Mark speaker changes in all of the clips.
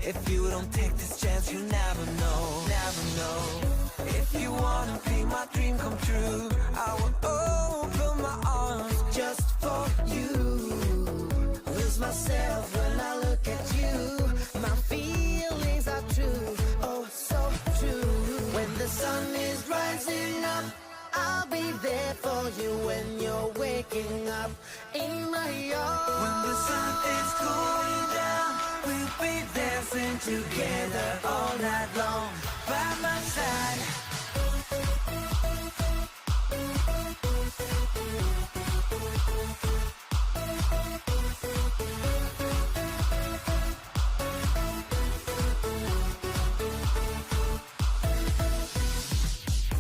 Speaker 1: If you don't take this chance, you never know, never know. If you wanna be my dream come true, I will open my arms just for you. Lose myself when I look at you. My feelings are true, oh so true. When the sun is rising up, I'll be there for you. When you're waking up in my arms, when the sun is going down, we'll be dancing together all night long by my side.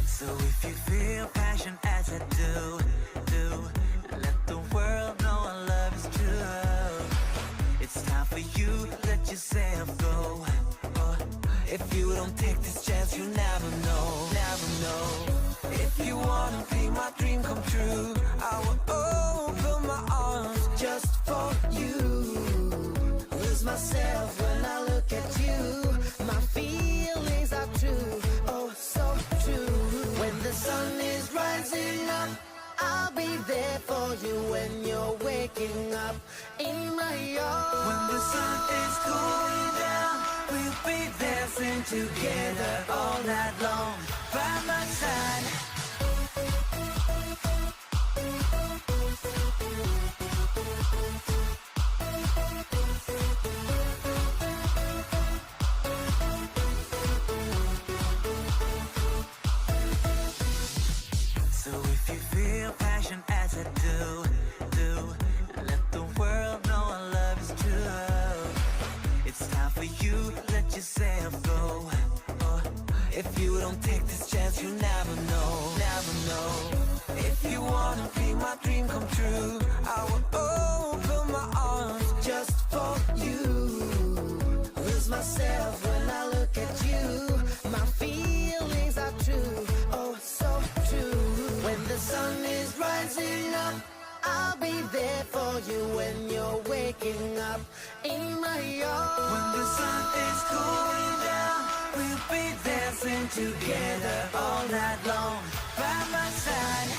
Speaker 1: So if you feel passion as I do, let the world know our love is true. It's time for you, let yourself go. If you don't take this chance, you never know, never know. If you wanna be my dream come true, I will open my arms just for you. Lose myself when I look at you. My feelings are true, oh so true. When the sun is rising up, I'll be there for you. When you're waking up in my arms, when the sun is going down, we'll be dancing together all night long by my side. So if you feel passion as I do, let the world know our love is true. It's time for you, let yourself go. If you don't take this chance, you never know, never know. If you wanna be my dream come true, I will open my arms just for you. Lose myself when I look at you. My feelings are true, oh so true. When the sun is rising up, I'll be there for you. When you're waking up in my arms, when the sun is going down, we'll be dancing together all night long by my side.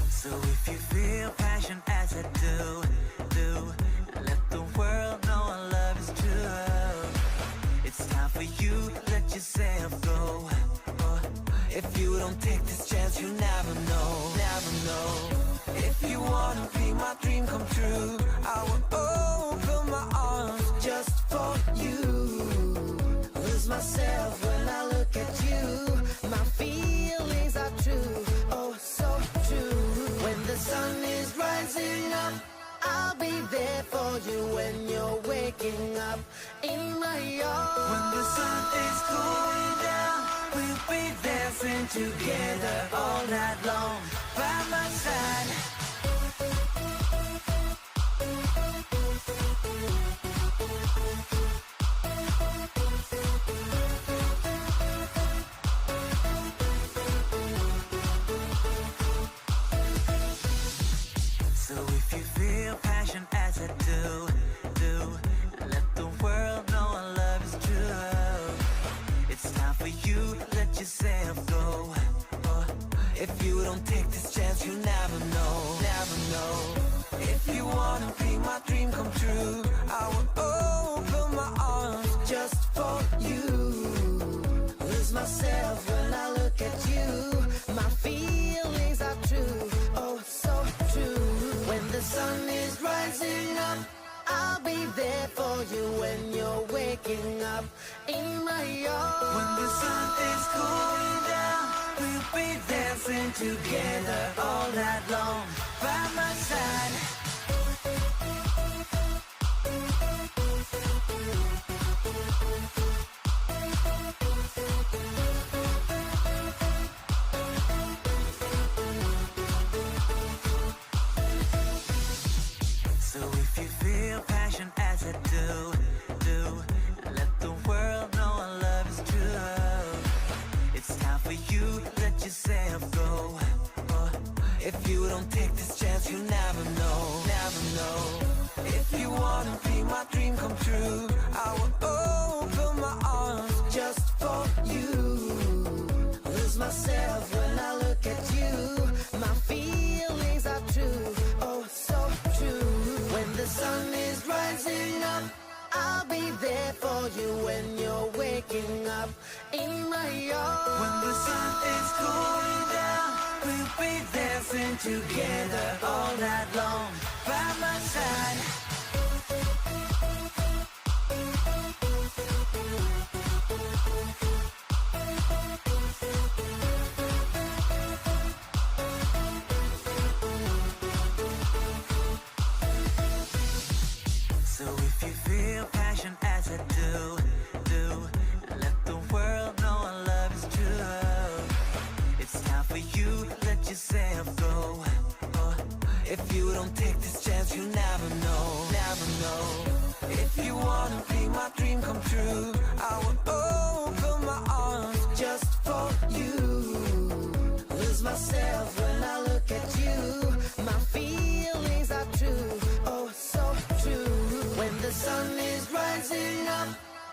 Speaker 1: So if you feel passion as I do, let the world know our love is true. It's time for you, let yourself go. If you don't take this chance, you never know, never know. If you wanna be my dream come true, I will open my arms just for you. Lose myself when I look at you. My feelings are true, oh so true. When the sun is rising up, I'll be there for you. When you're waking up in my arms, when the sun is going down, we'll be dancing together all night long by my side. So if you feel passion as I do, let the world know our love is true. It's time for you, let yourself go. If you don't take this chance, you never know, never know. If you wanna be my dream come true, I will open my arms just for you. Lose myself when I look at you. My feelings are true, oh so true. When the sun is rising up, I'll be there for you. When you're waking up in my arms, when the sun is going down, we'll be dancing together all night long by my side. So if you feel passion as I do, let yourself go. If you don't take this chance, you never know, never know. If you wanna be my dream come true, I will open my arms just for you. Lose myself when I look at you. My feelings are true, oh so true. When the sun is rising up, I'll be there for you. When you're waking up in my arms, when the sun is going down, we'll be dancing together all night long by my side. So if you feel passion as I do, let the world know our love is true. It's time for you, let yourself go. If you don't take this chance, you never know, never know. If you wanna be my dream come true, I will open my arms just for you. Lose myself when I look at you. My feelings are true, oh so true. When the sun is rising up,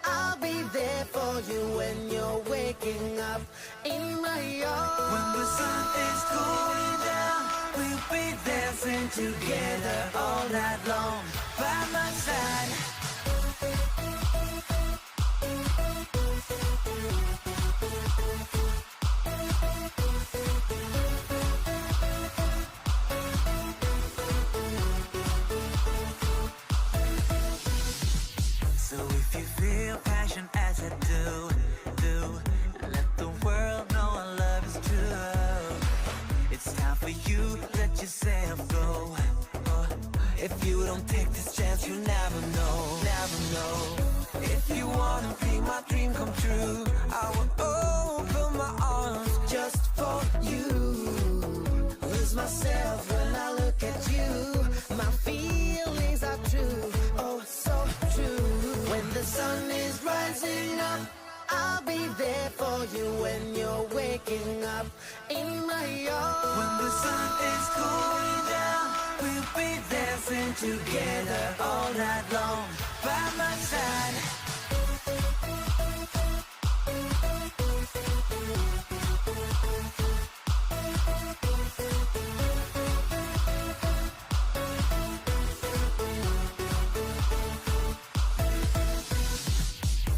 Speaker 1: I'll be there for you. When you're waking up in my arms, when the sun is going down, we'll be dancing together all night long by my side. So if you feel passion as I do, let the world know our love is true. It's time for you, let yourself go. If you don't take this chance, you never know, never know. If you wanna be my dream come true, I will open my arms just for you. Lose myself when I look at you. My feelings are true, oh so true. When the sun is rising up, I'll be there for you. When you're waking up in my arms, when the sun is going down, we'll be dancing together all night long by my side.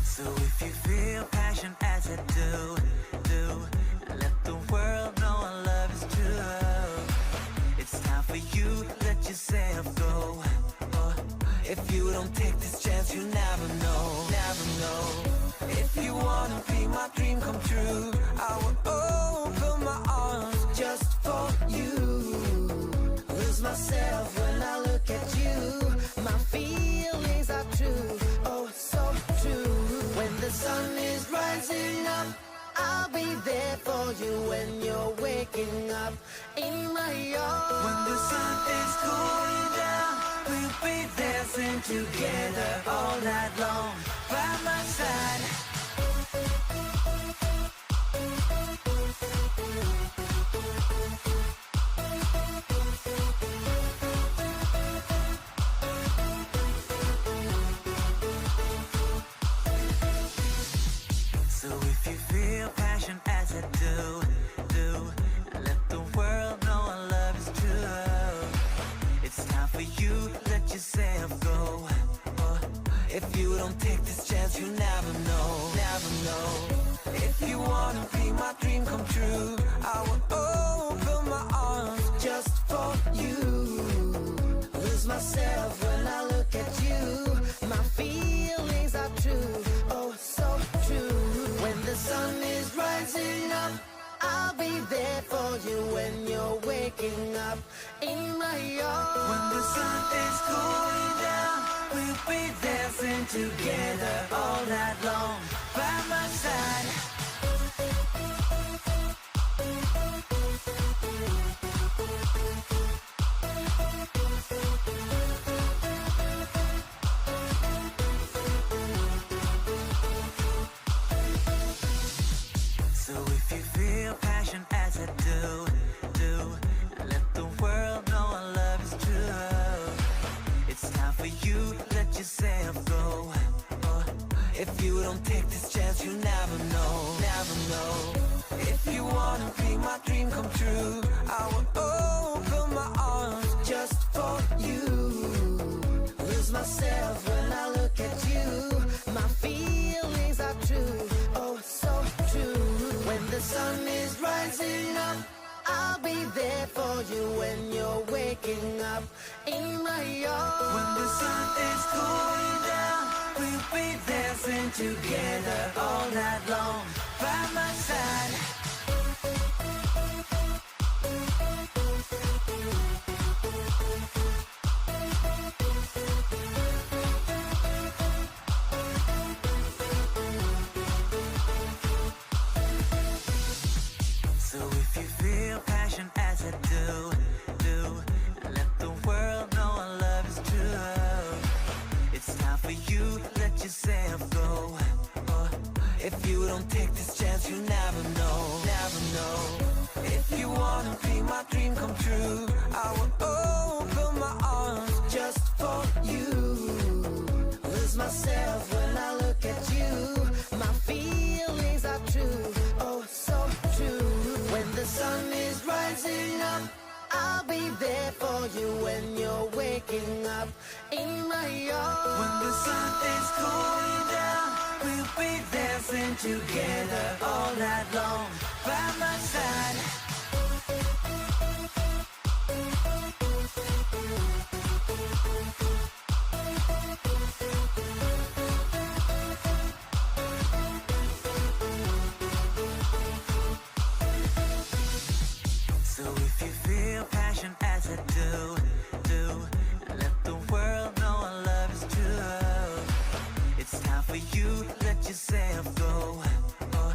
Speaker 1: So if you feel passion as I do, let the world know our love is true. It's time for you, let yourself go. If you don't take this chance, you never know, never know. If you wanna be my dream come true, I will open my arms just for you. Lose myself when I look at you. My feelings are true, oh so true. When the sun is rising up, I'll be there for you. When you're waking up in my arms, when the sun is going down, we'll be dancing together all night long by my side. So if you feel passion as I do, let the world know our love is true. It's time for you, let yourself go. If you don't take this chance, you never know, never know. If you wanna be my dream come true, I will open my arms just for you. Lose myself when I look at you. My feelings are true, oh so true. When the sun is rising up, I'll be there for you. When you're waking up in my arms, when the sun is going down, we'll be dancing together all night long by my side. So if you feel passion as I there for you when you're waking up in my arms. When the sun is going down, we'll be dancing together all night long by my side. So if you feel passion as I do, let the world know our love is true. It's time for you, let yourself go. Oh, if you don't take this chance, you never know, never know. If you wanna be my dream come true, I will open my arms just for you. Lose myself when I look at you. My feelings are true, oh so true. When the sun is rising up, I'll be there for you when you're waking up in my arms. When the sun is going down, we'll be dancing together all night long by my side. So if you feel passion as I do, let the world know our love is true. It's time for you, let yourself go. Oh,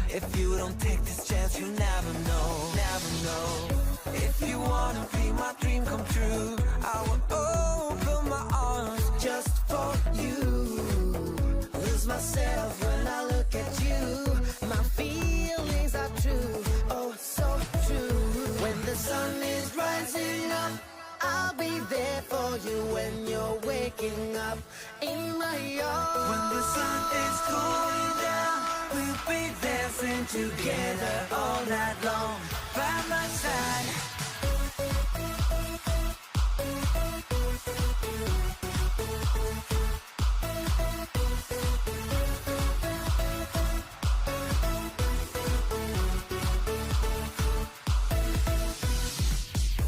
Speaker 1: if you don't take this chance, you never know, never know. If you wanna be my dream come true, I will open my arms just for you. Lose myself when I look at you. My feelings are true, oh so true. When the sun is rising up, I'll be there for you when you're waking up in my arms. When the sun is going down, we'll be dancing together all night long by my side.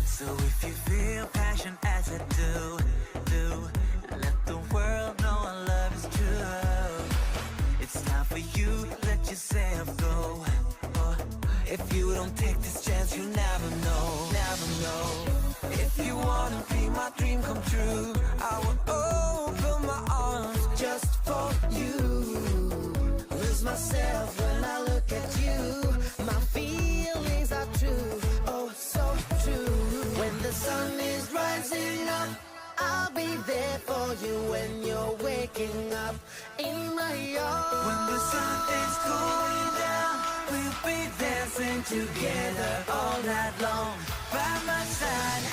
Speaker 1: So if you feel passion as I do, let the world know our love is true. It's time for you, let yourself go. Oh, if you don't take this chance, you never know, never know. If you wanna be my dream come true, I will open my arms just for you. Lose myself when I look at you. My feelings are true, oh so true. When the sun is rising up, I'll be there for you when you're waking up in my arms. When the sun is going down, we'll be dancing together all night long by my side.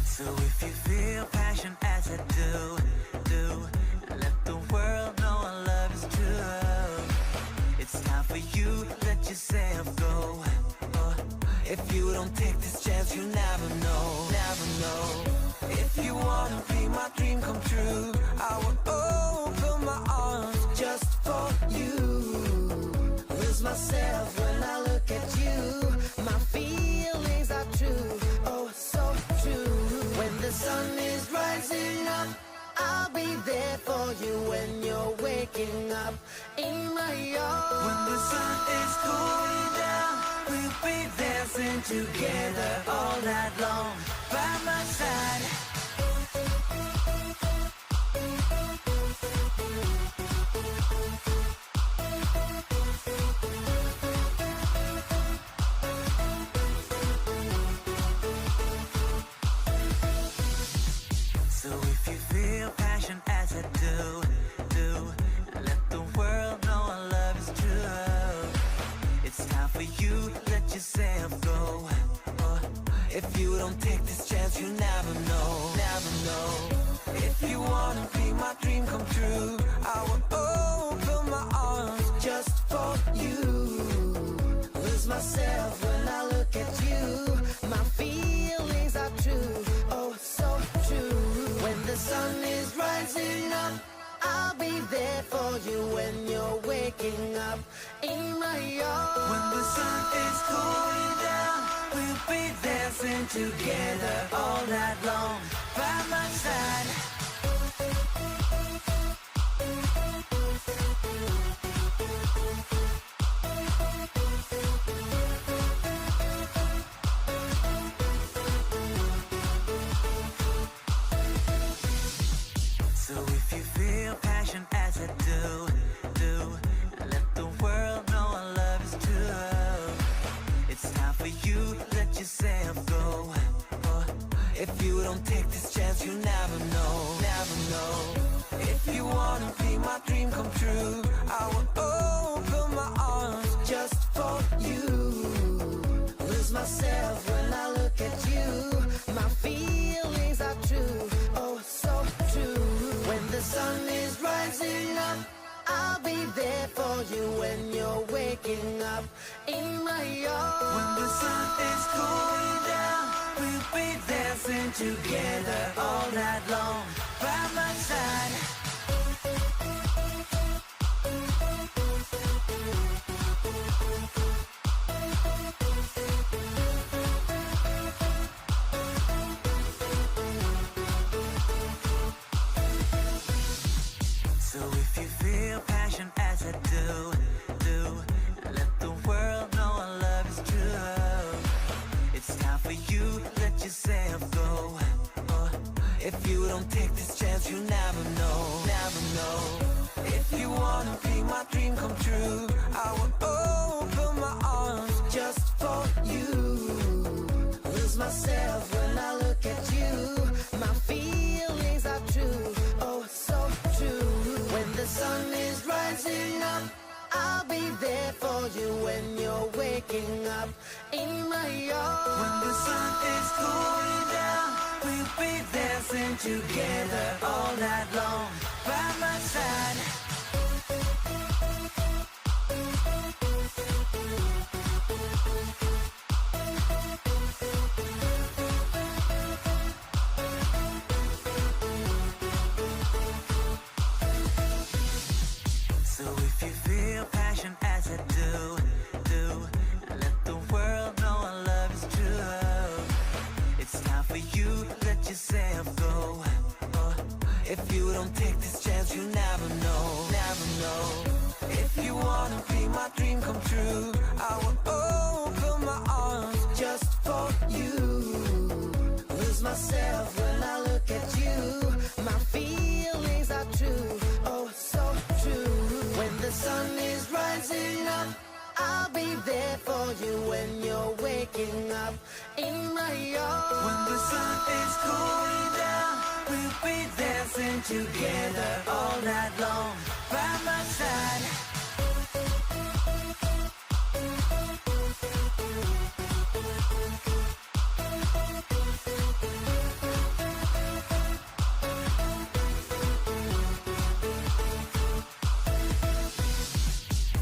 Speaker 1: So if you feel passion as I do, let the world know our love is true. It's time for you, let yourself go. Oh, if you don't take this chance, you never know, never know. If you wanna be my dream come true, I will open my arms just for you. Lose myself when I look at you. My feelings are true, oh so true. When the sun is rising up, I'll be there for you when you're waking up in my arms. When the sun is going down, we'll be dancing together all night long by my side. So if you feel passion as I do, let the world know our love is true. It's time for you, let yourself go. Oh, if you don't take this chance, you never know, never know. If you wanna be my dream come true, I will open my arms just for you. Lose myself when I look at you. there for you when you're waking up in my arms. When the sun is going down, we'll be dancing together all night long by my side. So if you feel passion as I do, let the world know our love is true. It's time for you, let yourself go. Oh, if you don't take this chance, you never know, never know. If you wanna be my dream come true, I will open my arms just for you. Lose myself when I look at you. My feelings are true, oh so true. When the sun is rising up, I'll be there for you when you're waking up in my arms. When the sun is going down, we'll be dancing together all night long by my side. So if you feel passion as I do, let the world know our love is true. It's time for you, let yourself go. Oh, if you don't take this chance, you never know, never know. If you wanna be my dream come true, I will open my arms just for you. Lose myself when I look at you. My feelings are true, oh so true. When the sun is rising up, I'll be there for you when you're waking up in my arms. When the sun is going down, we'll be dancing together all night long by my side. So if you feel passion as I do, let the world know our love is true. It's time for you, let yourself go. Oh, if you don't take this chance, you never know, never know. If you wanna be my dream come true, I will open my arms just for you. Lose myself when I look at you. My feelings are true, oh so true. When the sun is rising up, I'll be there for you when you're waking up in my arms. When the sun is going down, we'll be dancing together all night long by my side.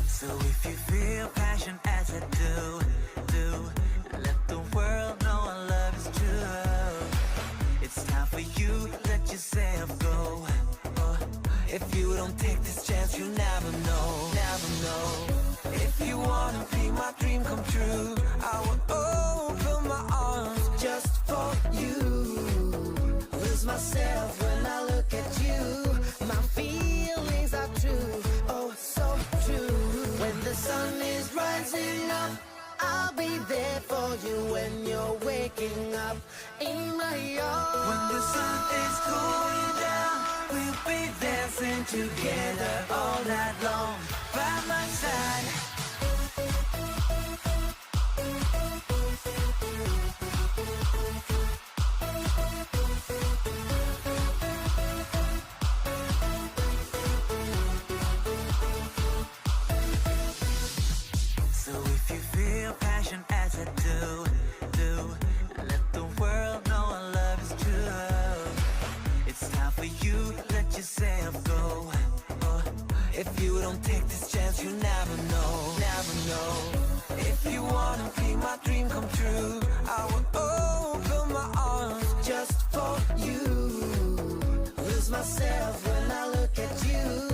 Speaker 1: So if you feel passion as I do, let the world know our love is true. It's time for you, let yourself go. Oh, if you don't take this chance, you never know, never know. If you wanna be my dream come true, I will open my arms just for you. Lose myself when I look at you. My feelings are true, oh so true. When the sun is rising up, I'll be there for you when you're waking up in my arms. When the sun is going down, we'll be dancing together all night long by my side. So if you feel passion as I do, let the world know our love is true. It's time for you, let yourself go. Oh, if you don't take this chance, you never know, never know. If you wanna be my dream come true, I will open my arms just for you. Lose myself when I look at you.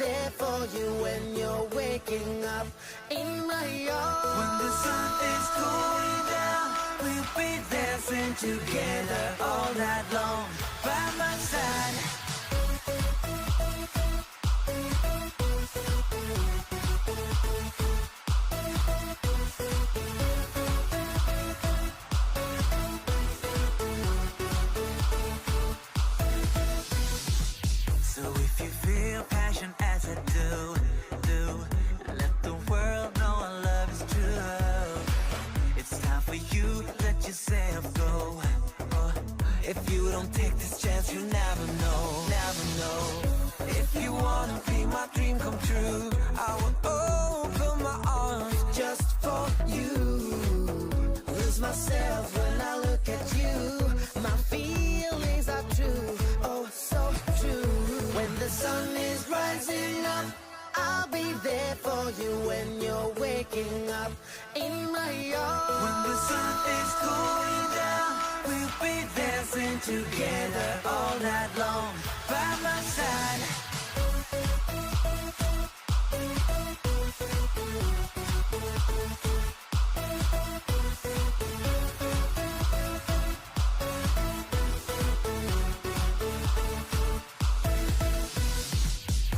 Speaker 1: there for you when you're waking up in my arms. When the sun is going down, we'll be dancing together all night long by my side. So if you feel passion as I do, let the world know our love is true. It's time for you, let yourself go. Oh, if you don't take this chance, you never know, never know. If you wanna be my dream come true, I will open my arms just for you. Lose myself when I look at you. My feelings are true, oh so true. When the sun is rising up, I'll be there for you when you're waking up in my arms. When the sun is going down, we'll be dancing together all night long by my side.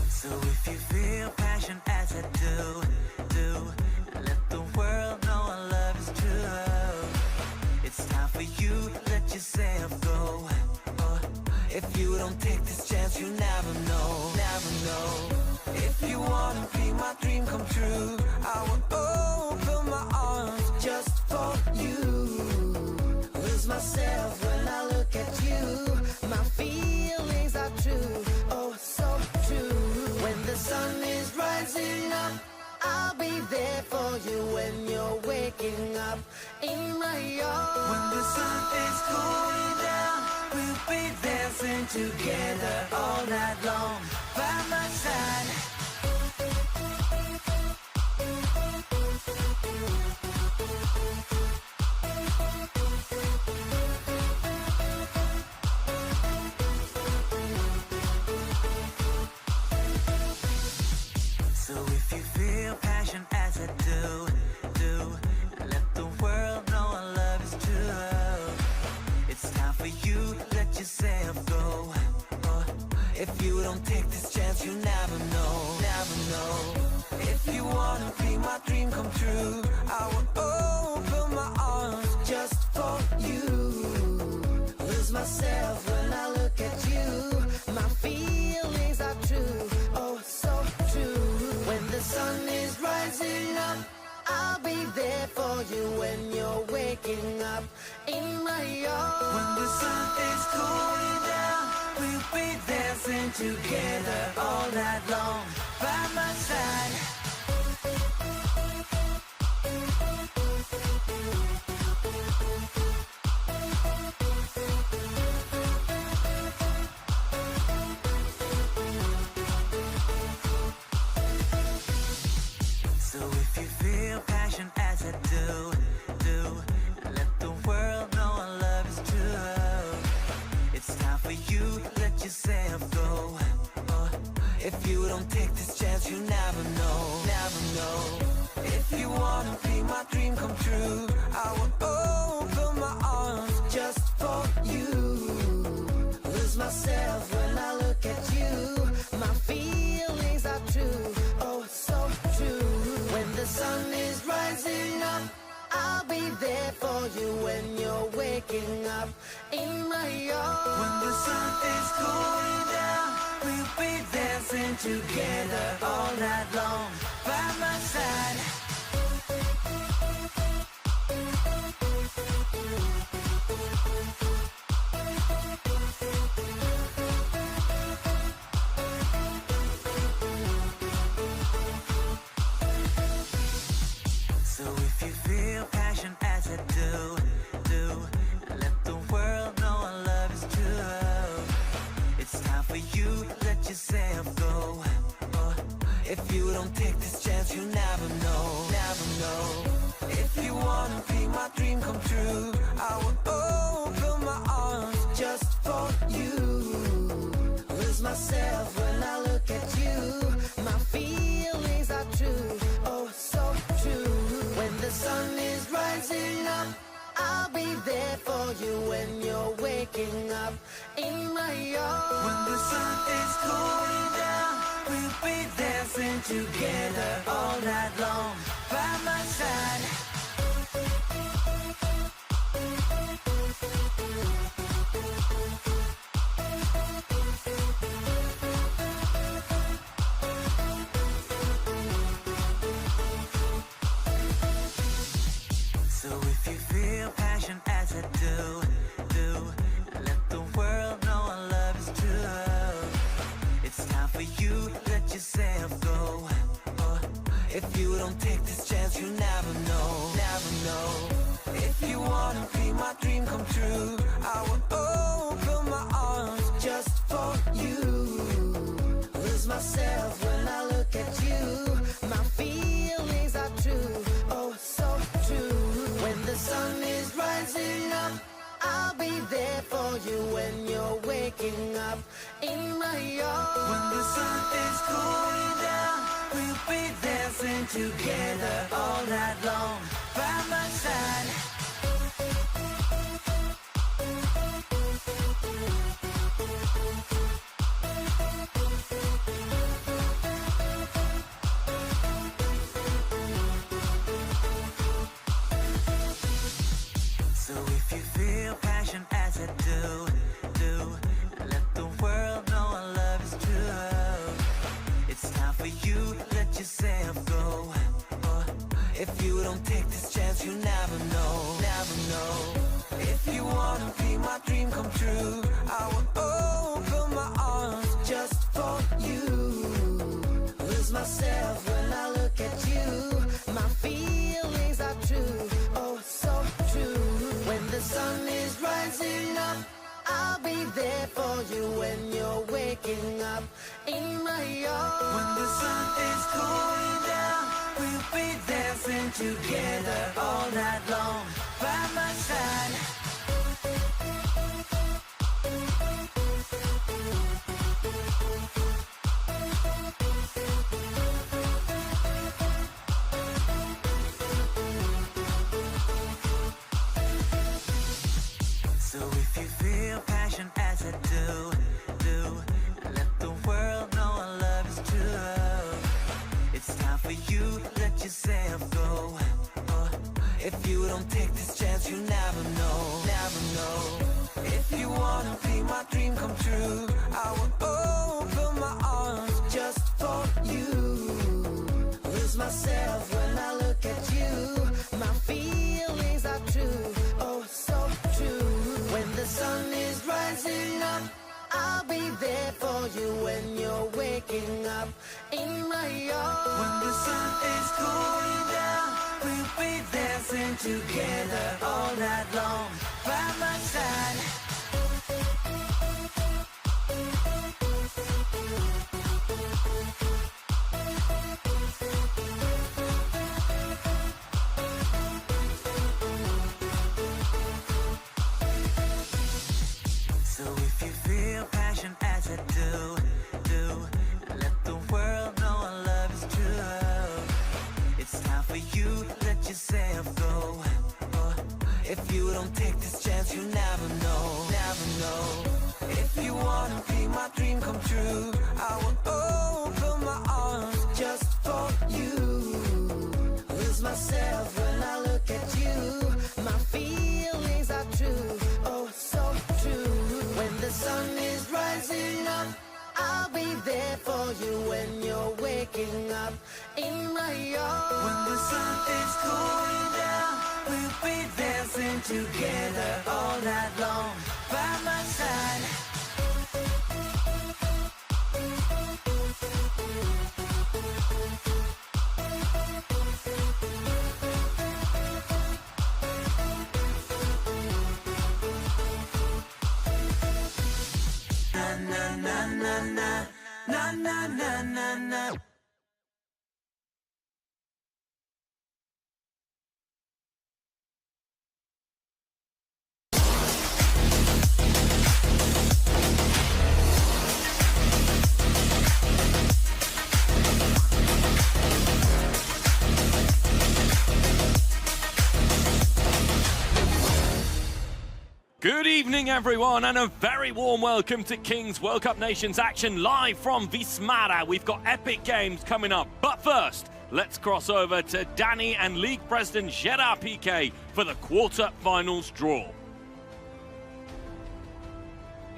Speaker 1: So if you feel passion as I do, let the world know our love is true. It's time for you, let yourself go. Oh, if you don't take this chance, you never know, never know. If you wanna be my dream come true, I will open my arms just for you. Lose myself when I look at you. My feelings are true, oh so true. When the sun is rising up, I'll be there for you when you're waking up in my arms. When the sun is going down, we'll be dancing together all night long by my side. So if you feel passion as I do, let the world know our love is true. It's time for you, let yourself go. Oh, if you don't take this chance, you never know, never know. If you wanna be my dream come true, I will open my arms just for you. Lose myself when I look at you. My feelings are true, oh so true. When the sun is rising up, I'll be there for you when you're waking up in my arms. When the sun is going down, we'll be dancing together all night long by my side. So if you feel passion as I do, let the world know our love is true. It's time for you, let yourself go. Oh, if you don't take this chance, you never know, never know. If you wanna be my dream come true, I will open my arms just for you. Lose myself when I look at you. My feelings are true, oh so true. When the sun is rising up, I'll be there for you when you're waking up in my arms. When the sun is going down, we'll be dancing together all night long by my side. So if you feel passion as I do, let the world know our love is true. It's time for you, let yourself go. Oh, if you don't take this chance, you never know, never know. If you wanna be my dream come true, I will open my arms just for you. Lose myself when I look at you. the sun is rising up, I'll be there for you when you're waking up in my arms. When the sun is going down, we'll be dancing together all night long by my side. So if you feel passion as I do, let the world know our love is true. It's time for you, let yourself go. Oh, if you don't take this chance, you never know, never know. If you wanna be my dream come true, I will open my arms just for you. Lose myself when I look at you. My feelings are true, oh so true. When the sun is rising up, I'll be there for you when you're waking up in my arms. When the sun is going down, we'll be dancing together all night long by my side. So if you feel passion as I do, let the world know our love is true. It's time for you, let yourself go. Oh, if you don't take this chance, you never know, never know. If you wanna be my dream come true, I will open my arms just for you. Lose myself when I look at you. My feelings are true, oh so true. When the sun is rising up, I'll be there for you when you're waking up in my arms. When the sun is going down, we'll be dancing together all night long by my side. So if you feel passion as I do, let the world know our love is true. It's time for you, let yourself go. Oh, if you don't take this chance, you never know, never know. If you wanna be my dream come true, I will open my arms just for you. Lose myself when I look at you. My feelings are true, oh so true. When the sun is rising up, I'll be there for you when you're waking up in my arms. When the sun is going down, we'll be dancing together all night long by my side. So if you feel passion as I do, let the world know our love is true. It's time for you, let yourself go. Oh, if you don't take this chance, you never know, never know. If you wanna be my dream come true, I will open my arms just for you. Lose myself when I look at you. My feelings are true, oh so true. When the sun is rising up, I'll be there for you when you're waking up in my arms. When the sun is going down, we'll be dancing together all night long by my side. Na.
Speaker 2: Good evening, everyone, and a very warm welcome to King's World Cup Nations action live from Vismara. We've got epic games coming up, but first, let's cross over to Danny and League President Gerard Piqué for the quarter-finals draw.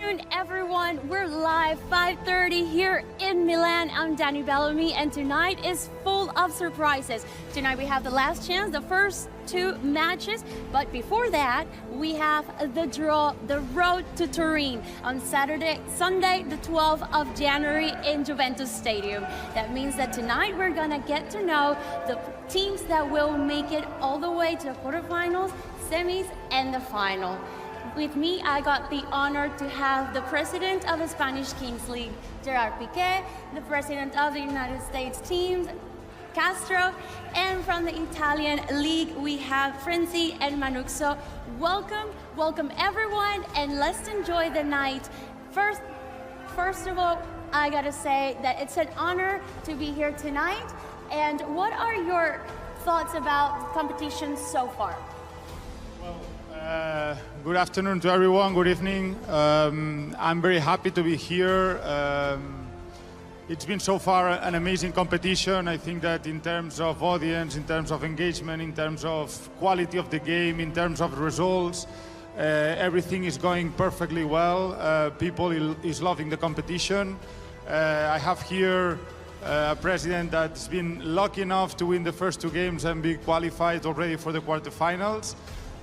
Speaker 3: Good afternoon, everyone. We're live 5:30 here in Milan. I'm Danny Bellamy, and tonight is full of surprises. Tonight we have the last chance, the first two matches, but before that, we have the draw, the road to Turin on Sunday, the 12th of January in Juventus Stadium. That means that tonight we're gonna get to know the teams that will make it all the way to the quarterfinals, semis, and the final. With me, I got the honor to have the president of the Spanish Kings League, Gerard Piqué, the president of the United States teams, Castro, and from the Italian league, we have Frenzy and Manuk. Welcome everyone, and let's enjoy the night. First of all, I gotta say that it's an honor to be here tonight. And what are your thoughts about the competition so far?
Speaker 4: Good afternoon to everyone, good evening. I'm very happy to be here. It's been so far an amazing competition. I think that in terms of audience, in terms of engagement, in terms of quality of the game, in terms of results, everything is going perfectly well. People is loving the competition. I have here a president that's been lucky enough to win the first two games and be qualified already for the quarterfinals.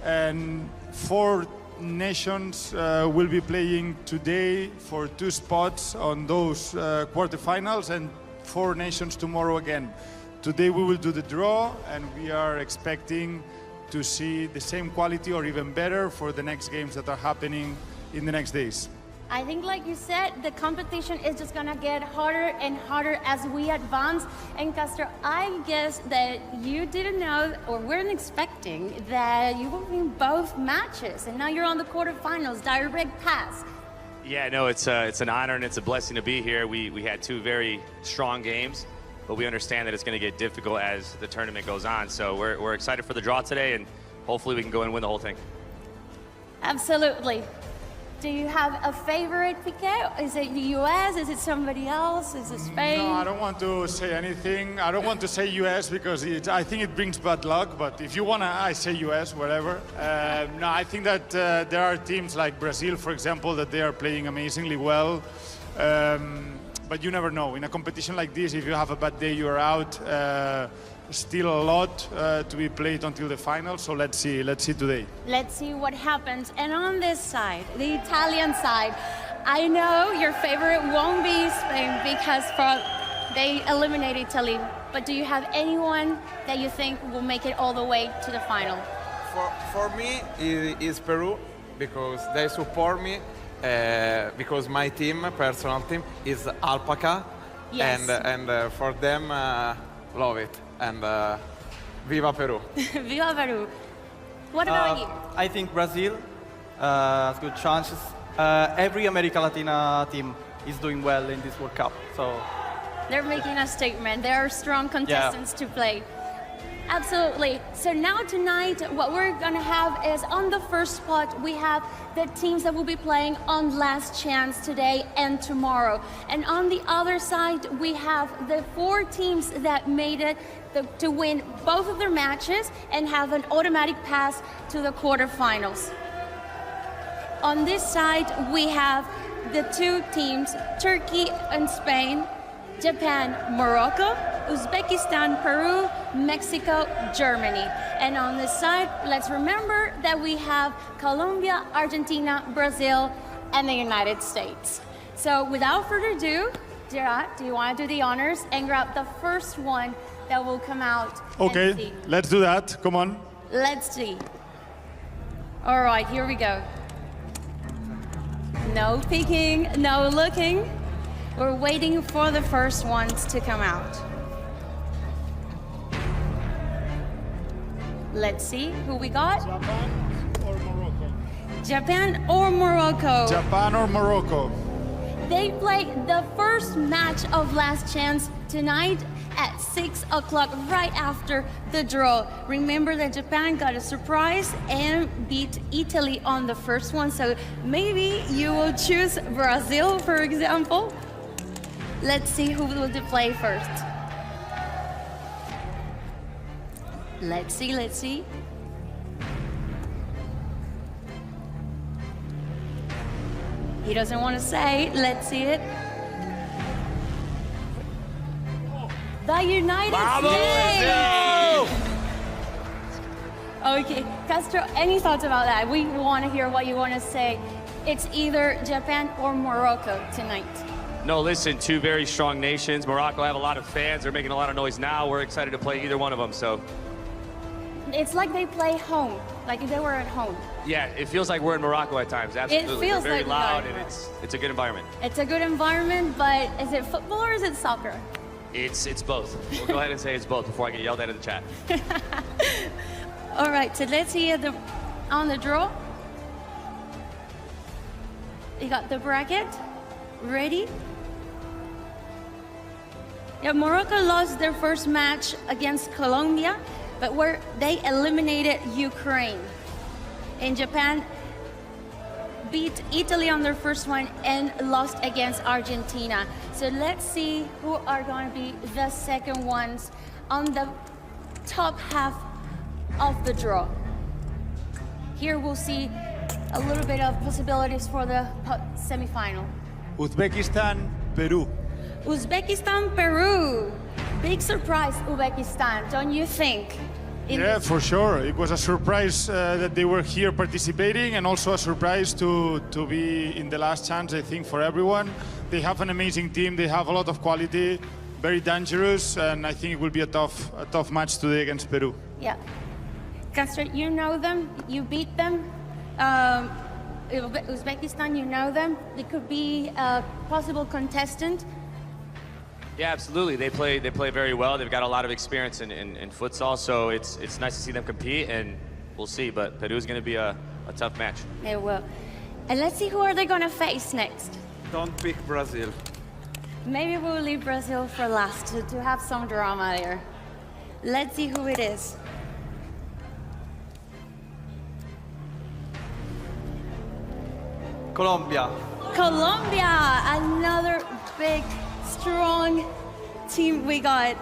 Speaker 4: And 4 nations will be playing today for 2 spots on those quarterfinals, and 4 nations tomorrow again. Today we will do the draw, and we are expecting to see the same quality or even better for the next games that are happening in the next days.
Speaker 3: I think, like you said, the competition is just gonna get harder and harder as we advance. And Castro, I guess that you didn't know, or weren't expecting, that you will win both matches, and now you're on the quarterfinals, direct pass.
Speaker 5: Yeah, no, it's an honor and it's a blessing to be here. We had 2 very strong games, but we understand that it's going to get difficult as the tournament goes on. So we're excited for the draw today, and hopefully we can go and win the whole thing.
Speaker 3: Absolutely. Do you have a favorite, Piqué? Is it the US? Is it somebody else? Is it Spain?
Speaker 4: No, I don't want to say anything. I don't want to say US because I think it brings bad luck, but if you want to, I say US, whatever. No, I think that there are teams like Brazil, for example, that they are playing amazingly well. But you never know. In a competition like this, if you have a bad day, you're out. Still a lot to be played until the final, so let's see today.
Speaker 3: Let's see what happens. And on this side, the Italian side, I know your favorite won't be Spain because they eliminated Italy, but do you have anyone that you think will make it all the way to the final?
Speaker 6: For me, it is Peru, because they support me, because my team, personal team, is Alpaca,
Speaker 3: yes.
Speaker 6: and for them, love it. And Viva Peru.
Speaker 3: Viva Peru. What about you?
Speaker 7: I think Brazil has good chances. Every America Latina team is doing well in this World Cup. So
Speaker 3: they're making a statement. There are strong contestants to play. Absolutely. So now tonight, what we're gonna have is on the first spot, we have the teams that will be playing on last chance today and tomorrow. And on the other side, we have the 4 teams that made it to win both of their matches and have an automatic pass to the quarterfinals. On this side, we have the 2 teams, Turkey and Spain, Japan, Morocco, Uzbekistan, Peru, Mexico, Germany. And on this side, let's remember that we have Colombia, Argentina, Brazil, and the United States. So without further ado, Gerard, do you want to do the honors and grab the first one that will come out?
Speaker 4: Okay,
Speaker 3: and see?
Speaker 4: let's do that. Come on.
Speaker 3: Let's see. All right, here we go. No peeking, no looking. We're waiting for the first ones to come out. Let's see who we got.
Speaker 4: Japan or Morocco?
Speaker 3: Japan or Morocco?
Speaker 4: Japan or Morocco?
Speaker 3: They played the first match of last chance tonight, at 6 o'clock, right after the draw. Remember that Japan got a surprise and beat Italy on the first one, so maybe you will choose Brazil, for example. Let's see who will play first. Let's see. He doesn't want to say. Let's see it. The United States! Okay, Castro, any thoughts about that? We want to hear what you want to say. It's either Japan or Morocco tonight.
Speaker 5: No, listen, two very strong nations. Morocco have a lot of fans. They're making a lot of noise now. We're excited to play either one of them, so.
Speaker 3: It's like they play home, like if they were at home.
Speaker 5: Yeah, it feels like we're in Morocco at times, absolutely.
Speaker 3: It feels
Speaker 5: They're very
Speaker 3: like
Speaker 5: loud,
Speaker 3: Morocco.
Speaker 5: and it's a good environment.
Speaker 3: It's a good environment, but is it football or is it soccer?
Speaker 5: It's both. We'll go ahead and say it's both before I get yelled at in the chat.
Speaker 3: All right, so let's see on the draw. You got the bracket ready. Yeah, Morocco lost their first match against Colombia, but where they eliminated Ukraine. And Japan beat Italy on their first one and lost against Argentina. So let's see who are going to be the second ones on the top half of the draw. Here we'll see a little bit of possibilities for the semifinal.
Speaker 4: Uzbekistan, Peru.
Speaker 3: Uzbekistan, Peru. Big surprise, Uzbekistan, don't you think?
Speaker 4: Yeah, for sure. It was a surprise that they were here participating, and also a surprise to be in the last chance, I think, for everyone. They have an amazing team. They have a lot of quality, very dangerous, and I think it will be a tough match today against Peru.
Speaker 3: Yeah. Castro, you know them, you beat them. Uzbekistan, you know them. They could be a possible contestant.
Speaker 5: Yeah, absolutely. They play very well. They've got a lot of experience in futsal, so it's nice to see them compete, and we'll see. But Peru's going to be a tough match.
Speaker 3: They will. And let's see who are they going to face next.
Speaker 6: Don't pick Brazil.
Speaker 3: Maybe we'll leave Brazil for last to have some drama there. Let's see who it is.
Speaker 7: Colombia.
Speaker 3: Colombia, another big, strong team we got.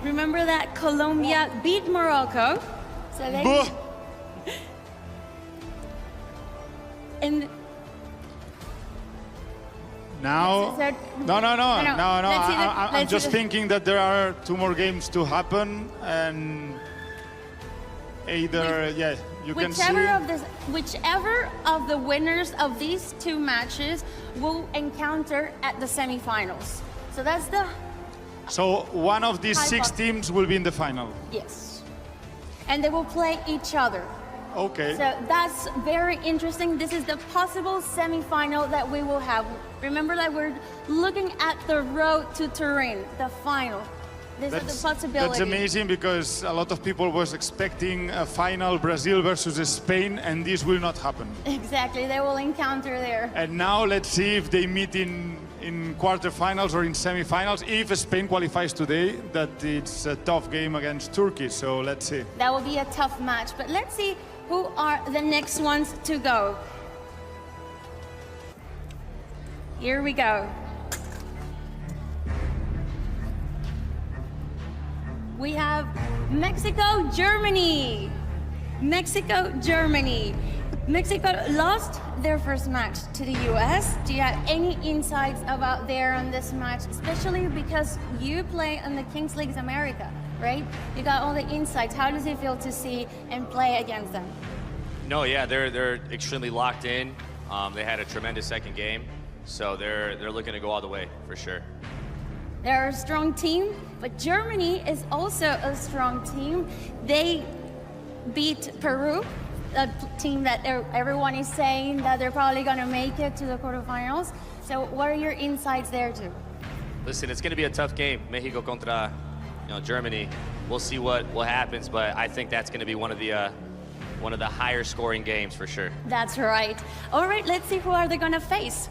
Speaker 3: Remember that Colombia beat Morocco. So they and
Speaker 4: now,
Speaker 3: Is that-
Speaker 4: no.
Speaker 3: Let's see
Speaker 4: I'm
Speaker 3: let's
Speaker 4: just
Speaker 3: see the-
Speaker 4: thinking that there are 2 more games to happen, and either, yeah, you can see.
Speaker 3: Whichever of the winners of these 2 matches will encounter at the semifinals. So that's the
Speaker 4: So one of these 6
Speaker 3: High
Speaker 4: teams will be in the final.
Speaker 3: yes, and they will play each other.
Speaker 4: Okay.
Speaker 3: So that's very interesting. This is the possible semifinal that we will have. Remember that we're looking at the road to Turin, the final. This is the possibility.
Speaker 4: That's amazing, because a lot of people was expecting a final Brazil versus Spain, and this will not happen.
Speaker 3: Exactly, they will encounter there.
Speaker 4: And now let's see if they meet in quarterfinals or in semifinals. If Spain qualifies today, that it's a tough game against Turkey. So let's see.
Speaker 3: That will be a tough match, but let's see who are the next ones to go. Here we go. We have Mexico, Germany. Mexico, Germany. Mexico lost their first match to the US. Do you have any insights about there on this match? Especially because you play on the Kings Leagues America, right? You got all the insights. How does it feel to see and play against them?
Speaker 5: No, yeah, they're extremely locked in. They had a tremendous second game, so they're looking to go all the way for sure.
Speaker 3: They're a strong team, but Germany is also a strong team. They beat Peru, a team that everyone is saying that they're probably going to make it to the quarterfinals. So what are your insights there too?
Speaker 5: Listen, it's going to be a tough game, Mexico contra Germany. We'll see what happens, but I think that's going to be one of the higher scoring games for sure.
Speaker 3: That's right. All right, let's see who are they going to face.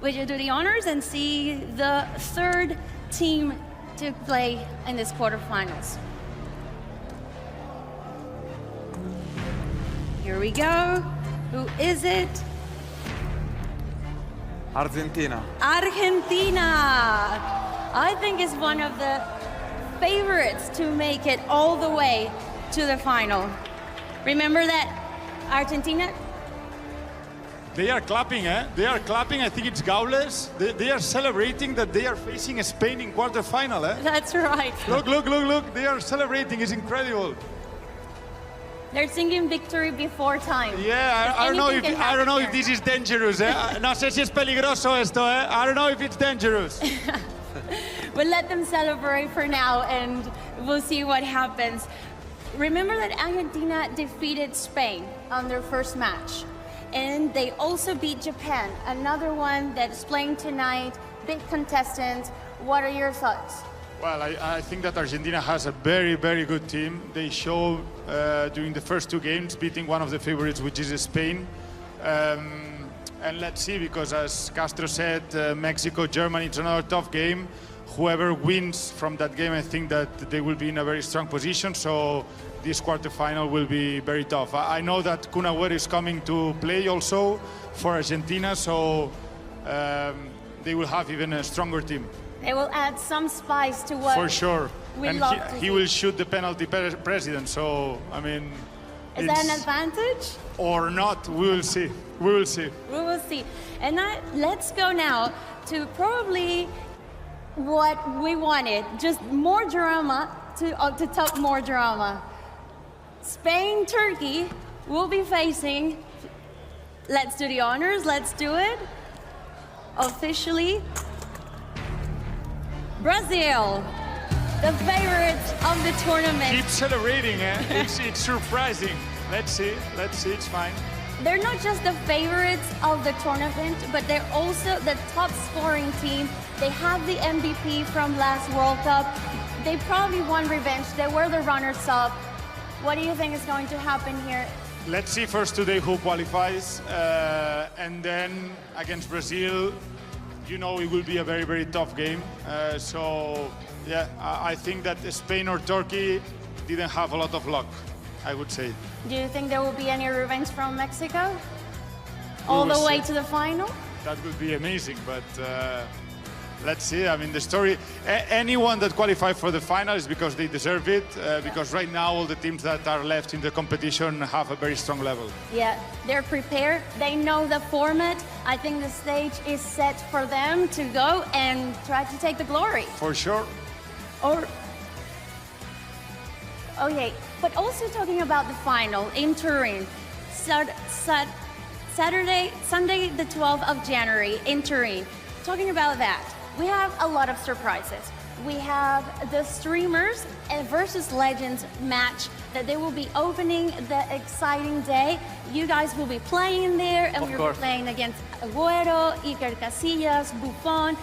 Speaker 3: Would you do the honors and see the third team to play in this quarterfinals. Here we go. Who is it?
Speaker 6: Argentina.
Speaker 3: Argentina. I think is one of the favorites to make it all the way to the final. Remember that Argentina?
Speaker 4: They are clapping, eh? They are clapping. I think it's Gaules. They are celebrating that they are facing Spain in quarterfinal, eh?
Speaker 3: That's right.
Speaker 4: Look, look, look, look. They are celebrating. It's incredible.
Speaker 3: They're singing victory before time.
Speaker 4: Yeah, I don't know if
Speaker 3: Anything can happen
Speaker 4: this is dangerous, eh? No sé si es peligroso esto, eh? I don't know if it's dangerous.
Speaker 3: We'll let them celebrate for now and we'll see what happens. Remember that Argentina defeated Spain on their first match. And they also beat Japan, another one that's playing tonight, big contestant. What are your thoughts?
Speaker 4: Well, I think that Argentina has a very, very good team. They showed during the first two games, beating one of the favorites, which is Spain. And let's see, because as Castro said, Mexico, Germany, it's another tough game. Whoever wins from that game, I think that they will be in a very strong position. So this quarterfinal will be very tough. I know that Kun Agüero is coming to play also for Argentina, so they will have even a stronger team.
Speaker 3: They will add some spice to what
Speaker 4: For sure.
Speaker 3: we
Speaker 4: And
Speaker 3: love to
Speaker 4: he
Speaker 3: see.
Speaker 4: will shoot the penalty president, so, I mean...
Speaker 3: Is that an
Speaker 4: it's-
Speaker 3: advantage?
Speaker 4: Or not, we will see. We will see.
Speaker 3: We will see. And let's go now to probably what we wanted, just more drama, to top more drama. Spain, Turkey will be facing, let's do the honors, let's do it. Officially, Brazil, the favorites of the tournament.
Speaker 4: Keep celebrating, eh? It's surprising. Let's see, it's fine.
Speaker 3: They're not just the favorites of the tournament, but they're also the top scoring team. They have the MVP from last World Cup. They probably won revenge. They were the runners-up. What do you think is going to happen here?
Speaker 4: Let's see first today who qualifies, and then against Brazil, you know it will be a very, very tough game. So, yeah, I think that Spain or Turkey didn't have a lot of luck, I would say.
Speaker 3: Do you think there will be any revenge from Mexico? All the way to the final?
Speaker 4: That would be amazing, but let's see. I mean, the story, anyone that qualifies for the final is because they deserve it, because right now all the teams that are left in the competition have a very strong level.
Speaker 3: Yeah, they're prepared. They know the format. I think the stage is set for them to go and try to take the glory.
Speaker 4: For sure.
Speaker 3: Okay, but also talking about the final in Turin, Sunday the 12th of January in Turin. Talking about that, we have a lot of surprises. We have the streamers versus legends match that they will be opening the exciting day. You guys will be playing there, and we'll be playing against Agüero, Iker Casillas, Buffon.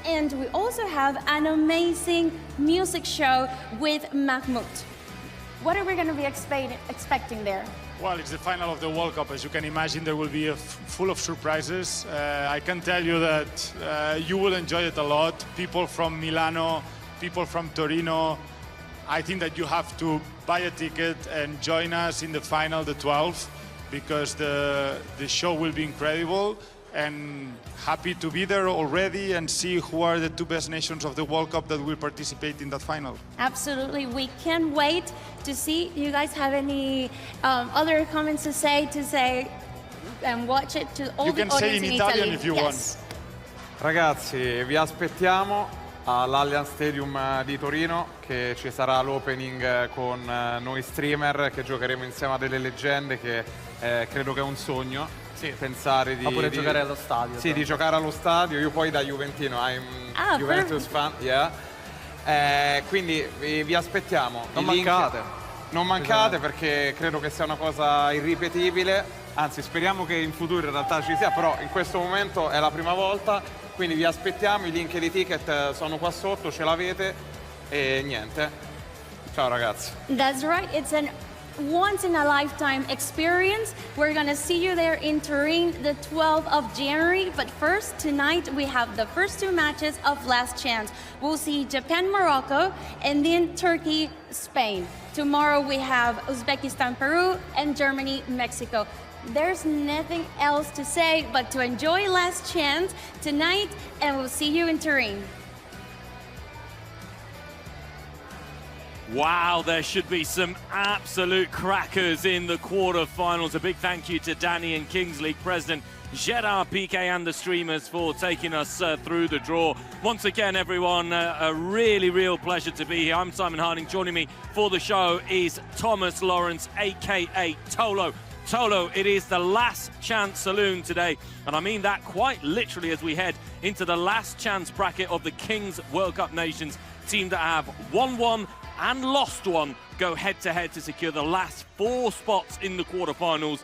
Speaker 3: And we also have an amazing music show with Mahmoud. What are we going to be expecting there?
Speaker 4: Well, it's the final of the World Cup. As you can imagine, there will be full of surprises. I can tell you that you will enjoy it a lot. People from Milano, people from Torino. I think that you have to buy a ticket and join us in the final, the 12th, because the show will be incredible. And happy to be there already and see who are the two best nations of the World Cup that will participate in that final.
Speaker 3: Absolutely, we can't wait to see. You guys have any other comments to say and watch it to all
Speaker 4: You
Speaker 3: the
Speaker 4: can say
Speaker 3: audience
Speaker 4: in
Speaker 3: in
Speaker 4: Italian
Speaker 3: Italy?
Speaker 4: if you
Speaker 3: Yes.
Speaker 6: Ragazzi, vi aspettiamo all'Allianz Stadium di Torino, che ci sarà l'opening con noi streamer, che giocheremo insieme a delle leggende, che credo che è un sogno. Sì, pensare di
Speaker 7: giocare allo stadio.
Speaker 6: Sì, di giocare allo stadio. Io poi da Juventino, I'm Juventus fan, yeah. Quindi vi aspettiamo.
Speaker 7: Non mancate.
Speaker 6: Non mancate, perché credo che sia una cosa irripetibile. Anzi, speriamo che in futuro in realtà ci sia, però in questo momento è la prima volta. Quindi vi aspettiamo, i link e i ticket sono qua sotto, ce l'avete e niente. Ciao ragazzi.
Speaker 3: That's right. It's an once-in-a-lifetime experience. We're gonna see you there in Turin the 12th of January. But first, tonight we have the first two matches of Last Chance. We'll see Japan, Morocco, and then Turkey, Spain. Tomorrow we have Uzbekistan, Peru, and Germany, Mexico. There's nothing else to say but to enjoy Last Chance tonight, and we'll see you in Turin.
Speaker 2: Wow, there should be some absolute crackers in the quarterfinals. A big thank you to Danny and Kings League President Gerard Piquet and the streamers for taking us through the draw. Once again, everyone, a really, real pleasure to be here. I'm Simon Harding. Joining me for the show is Thomas Lawrence, a.k.a. Tolo. Tolo, it is the last chance saloon today, and I mean that quite literally as we head into the last chance bracket of the Kings World Cup Nations. Team that have won one and lost one go head-to-head to secure the last 4 spots in the quarterfinals.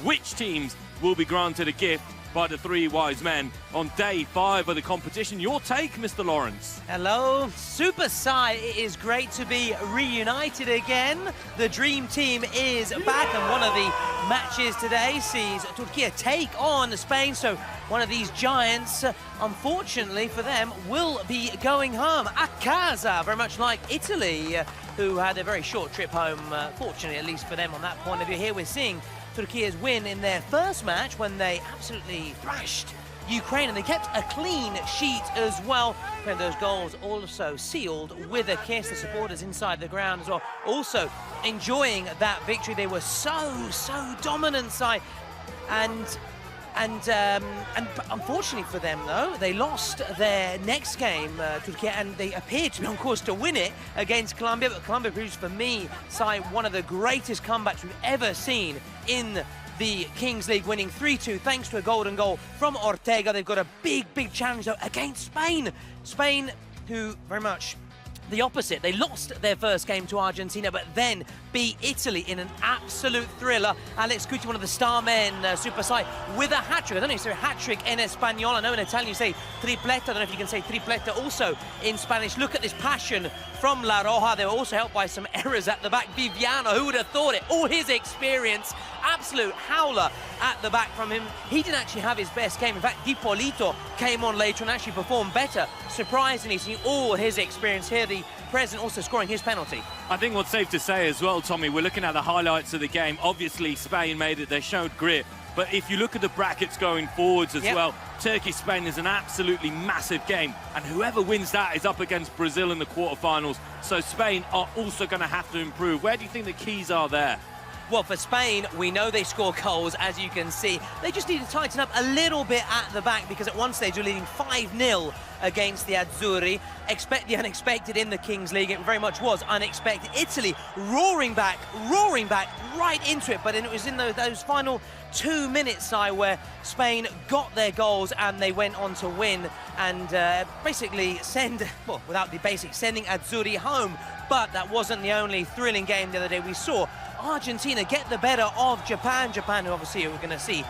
Speaker 2: Which teams will be granted a gift by the 3 wise men on day 5 of the competition? Your take, Mr. Lawrence.
Speaker 8: Hello, Super Sai. It is great to be reunited again. The Dream Team is back, and one of the matches today sees Turkey take on Spain. So one of these giants, unfortunately for them, will be going home a casa, very much like Italy, who had a very short trip home, fortunately at least for them on that point of view. Here we're seeing Turkey's win in their first match when they absolutely thrashed Ukraine, and they kept a clean sheet as well. And those goals also sealed with a kiss. The supporters inside the ground as well, also enjoying that victory. They were so dominant side, and unfortunately for them, though, they lost their next game, Turkey, and they appeared to be on course to win it against Colombia. But Colombia produced, for me, one of the greatest comebacks we've ever seen in the Kings League, winning 3-2 thanks to a golden goal from Ortega. They've got a big challenge, though, against Spain. Spain, who very much the opposite. They lost their first game to Argentina, but then beat Italy in an absolute thriller. Alex Cucci, one of the star men, Super Sai, with a hat-trick. I don't know if you say hat-trick in Espanol. I know in Italian you say tripleta. I don't know if you can say tripleta also in Spanish. Look at this passion from La Roja. They were also helped by some errors at the back. Viviano, who would have thought it? All his experience, absolute howler at the back from him. He didn't actually have his best game. In fact, Di Polito came on later and actually performed better. Surprisingly, seeing all his experience here. The president also scoring his penalty.
Speaker 2: I think what's safe to say as well, Tommy, we're looking at the highlights of the game. Obviously, Spain made it. They showed grit. But if you look at the brackets going forwards as well, Turkey-Spain is an absolutely massive game. And whoever wins that is up against Brazil in the quarterfinals. So Spain are also going to have to improve. Where do you think the keys are there?
Speaker 8: Well, for Spain, we know they score goals, as you can see. They just need to tighten up a little bit at the back, because at one stage they're leading 5-0 against the Azzurri. Expect the unexpected in the Kings League. It very much was unexpected. Italy roaring back right into it, but it was in those final 2 minutes, where Spain got their goals and they went on to win and basically sending Azzurri home. But that wasn't the only thrilling game the other day. We saw Argentina get the better of Japan, who obviously we're going to see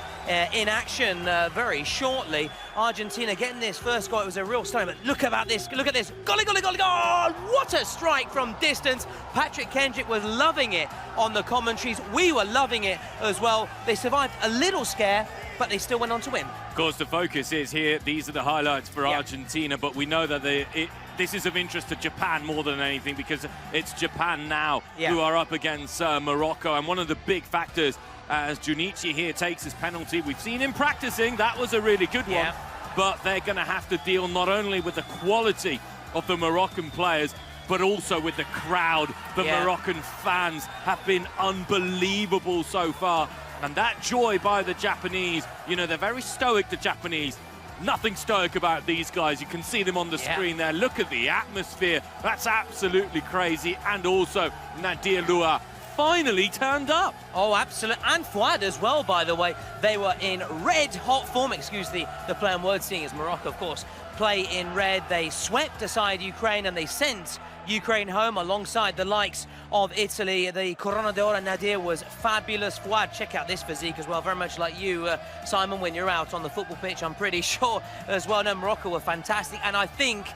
Speaker 8: in action very shortly. Argentina getting this first goal. It was a real story, but look at this. Goal! What a strike from distance. Patrick Kendrick was loving it on the commentaries. We were loving it as well. They survived a little scare, but they still went on to win.
Speaker 2: Of course, the focus is here. These are the highlights for Argentina, but we know that this is of interest to Japan more than anything, because it's Japan now who are up against Morocco. And one of the big factors, as Junichi here takes his penalty, we've seen him practicing. That was a really good one. But they're going to have to deal not only with the quality of the Moroccan players, but also with the crowd. The Moroccan fans have been unbelievable so far. And that joy by the Japanese, you know, they're very stoic, the Japanese. Nothing stoic about these guys. You can see them on the screen there. Look at the atmosphere. That's absolutely crazy. And also, Nadir Lua finally turned up.
Speaker 8: Oh, absolutely. And Fouad as well, by the way. They were in red-hot form. Excuse the play on words, seeing as Morocco, of course, play in red. They swept aside Ukraine and they sent Ukraine home alongside the likes of Italy. The Corona d'Oro Nadir was fabulous. Fouad, check out this physique as well, very much like you, Simon, when you're out on the football pitch, I'm pretty sure as well. No, Morocco were fantastic, and I think,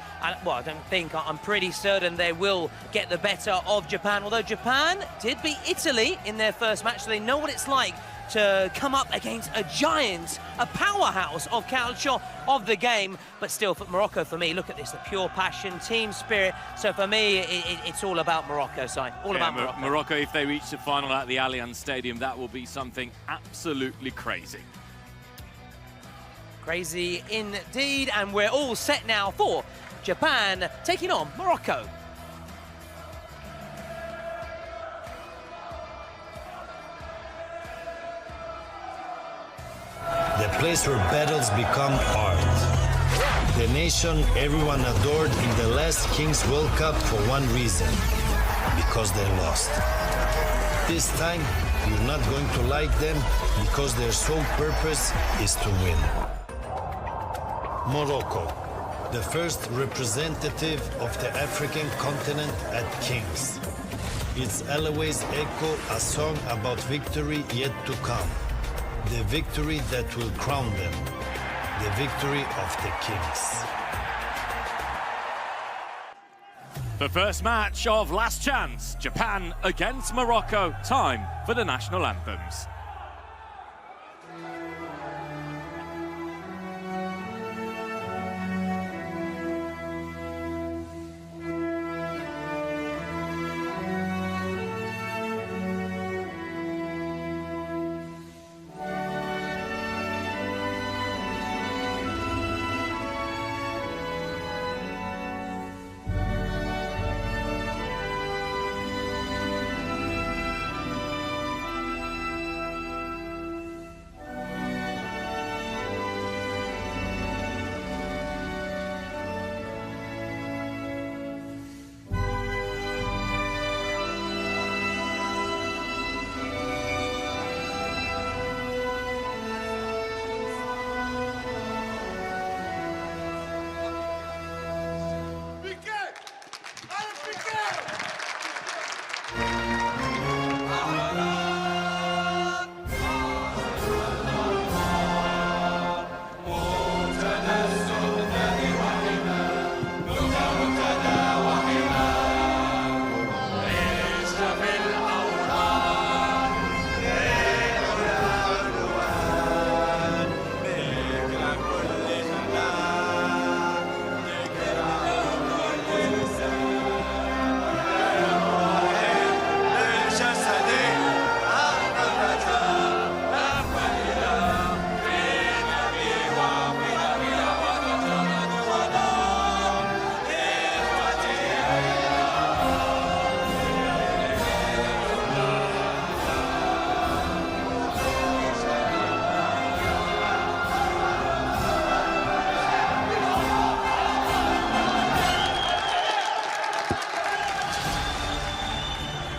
Speaker 8: well, I don't think, I'm pretty certain they will get the better of Japan, although Japan did beat Italy in their first match, so they know what it's like to come up against a giant, a powerhouse of culture of the game. But still, for Morocco, for me, look at this, the pure passion, team spirit. So for me, it's all about Morocco, Si. All about Morocco.
Speaker 2: Morocco, if they reach the final at the Allianz Stadium, that will be something absolutely crazy.
Speaker 8: Crazy indeed, and we're all set now for Japan taking on Morocco.
Speaker 9: The place where battles become art. The nation everyone adored in the last Kings World Cup for one reason. Because they lost. This time, you're not going to like them because their sole purpose is to win. Morocco, the first representative of the African continent at Kings. Its always echo a song about victory yet to come. The victory that will crown them. The victory of the Kings.
Speaker 2: The first match of Last Chance, Japan against Morocco. Time for the national anthems.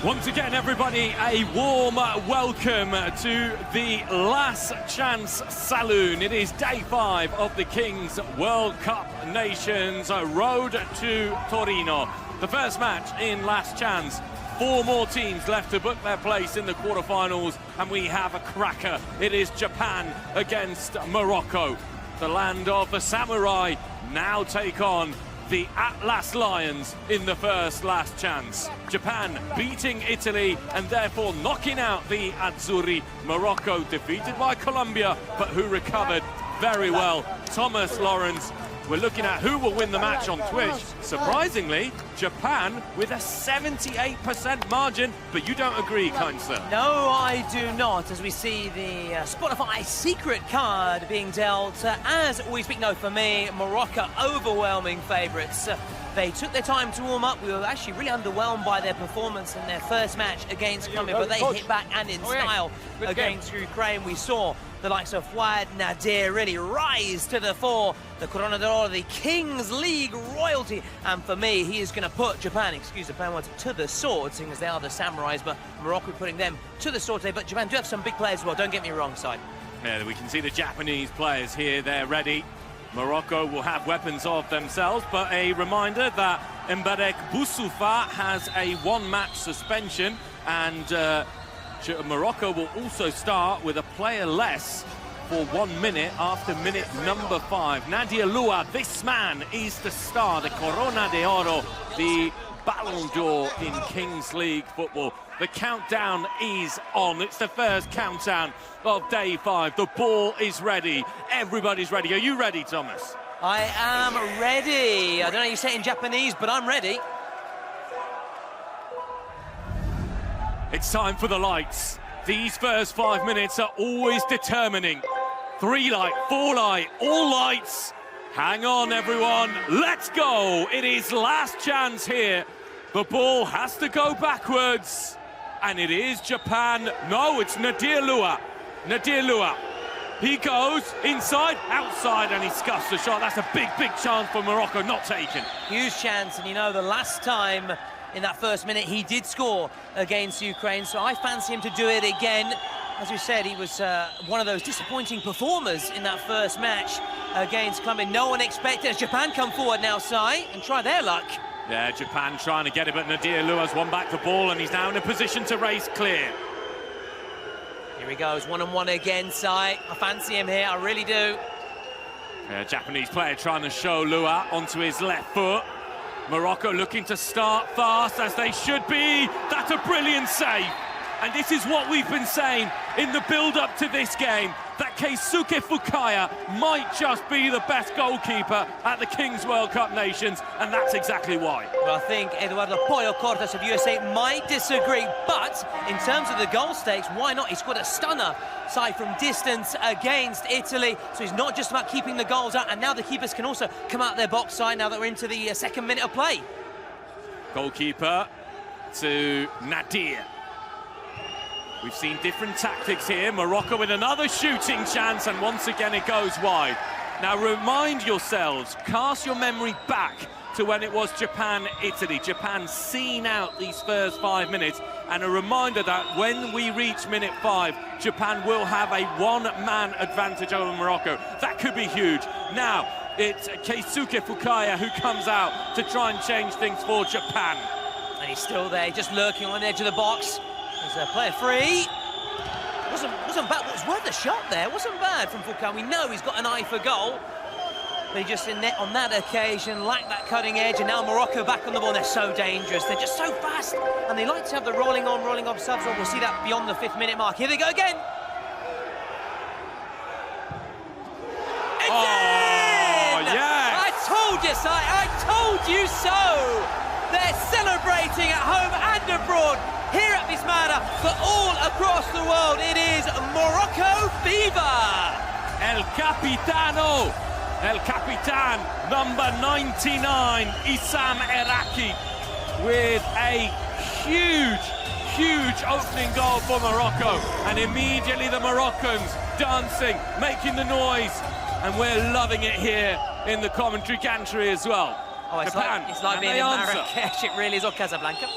Speaker 2: Once again, everybody, a warm welcome to the Last Chance Saloon. It is day 5 of the Kings World Cup Nations Road to Torino. The first match in Last Chance. 4 more teams left to book their place in the quarterfinals, and we have a cracker. It is Japan against Morocco. The land of the samurai now take on the Atlas Lions in the first Last Chance. Japan beating Italy and therefore knocking out the Azzurri. Morocco defeated by Colombia, but who recovered very well. Thomas Lawrence. We're looking at who will win the match on Twitch. Surprisingly, Japan with a 78% margin, but you don't agree, kind sir?
Speaker 8: No, I do not, as we see the Spotify secret card being dealt. As we speak, no, for me, Morocco overwhelming favourites. They took their time to warm up. We were actually really underwhelmed by their performance in their first match against Colombia, but they hit back and in style against Ukraine. We saw the likes of Fouad Nadir really rise to the fore. The Corona d'Oro, the Kings League royalty. And for me, he is going to put Japan, excuse the plan words, to the sword, seeing as they are the samurais, but Morocco putting them to the sword today. But Japan do have some big players as well, don't get me wrong, side.
Speaker 2: Yeah, we can see the Japanese players here, they're ready. Morocco will have weapons of themselves, but a reminder that Mbarek Boussoufa has a one-match suspension, and Morocco will also start with a player less for 1 minute after minute number 5. Nadir Lua, this man is the star, the Corona de Oro, the Ballon d'Or in Kings League football. The countdown is on. It's the first countdown of day 5. The ball is ready. Everybody's ready. Are you ready, Thomas?
Speaker 8: I am ready. I don't know how you say it in Japanese, but I'm ready.
Speaker 2: It's time for the lights. These first 5 minutes are always determining. 3 light, 4 light, all lights. Hang on, everyone. Let's go. It is last chance here. The ball has to go backwards. And it is Japan. No, it's Nadir Lua. Nadir Lua. He goes inside, outside, and he scuffs the shot. That's a big, big chance for Morocco, not taken.
Speaker 8: Huge chance, and you know, the last time in that first minute he did score against Ukraine, so I fancy him to do it again. As we said, he was one of those disappointing performers in that first match against Colombia. No one expected. As Japan come forward now, Sai, and try their luck.
Speaker 2: Yeah, Japan trying to get it, but Nadir Lua's won back the ball, and he's now in a position to race clear.
Speaker 8: Here he goes, one-on-one again, Sai. I fancy him here, I really do.
Speaker 2: Yeah, Japanese player trying to show Lua onto his left foot. Morocco looking to start fast, as they should be. That's a brilliant save. And this is what we've been saying in the build-up to this game, that Keisuke Fukaya might just be the best goalkeeper at the Kings World Cup Nations, and that's exactly why.
Speaker 8: Well, I think Eduardo Pollo Cortes of USA might disagree, but in terms of the goal stakes, why not? He scored a stunner side from distance against Italy, so it's not just about keeping the goals out, and now the keepers can also come out their box side now that we're into the second minute of play.
Speaker 2: Goalkeeper to Nadir. We've seen different tactics here. Morocco with another shooting chance, and once again it goes wide. Now remind yourselves, cast your memory back to when it was Japan-Italy. Japan seen out these first 5 minutes, and a reminder that when we reach minute 5, Japan will have a one-man advantage over Morocco. That could be huge. Now, it's Keisuke Fukaya who comes out to try and change things for Japan.
Speaker 8: And he's still there, just lurking on the edge of the box. There's a player free. Wasn't bad. It was worth a shot there. It wasn't bad from Fukaya. We know he's got an eye for goal. They just, on that occasion, lacked that cutting edge, and now Morocco back on the ball. They're so dangerous. They're just so fast, and they like to have the rolling on, rolling off subs. We'll see that beyond the 5th minute mark. Here they go again. It's in!
Speaker 2: Yes!
Speaker 8: I told you so. I told you so. They're celebrating at home and abroad. Here at Vismara, but all across the world, it is Morocco fever!
Speaker 2: El Capitano, El Capitan, number 99, Issam Eraki, with a huge, huge opening goal for Morocco. And immediately the Moroccans dancing, making the noise, and we're loving it here in the commentary gantry as well.
Speaker 8: Oh, it's
Speaker 2: Japan,
Speaker 8: like being in
Speaker 2: answer.
Speaker 8: Marrakesh, it really is, or Casablanca.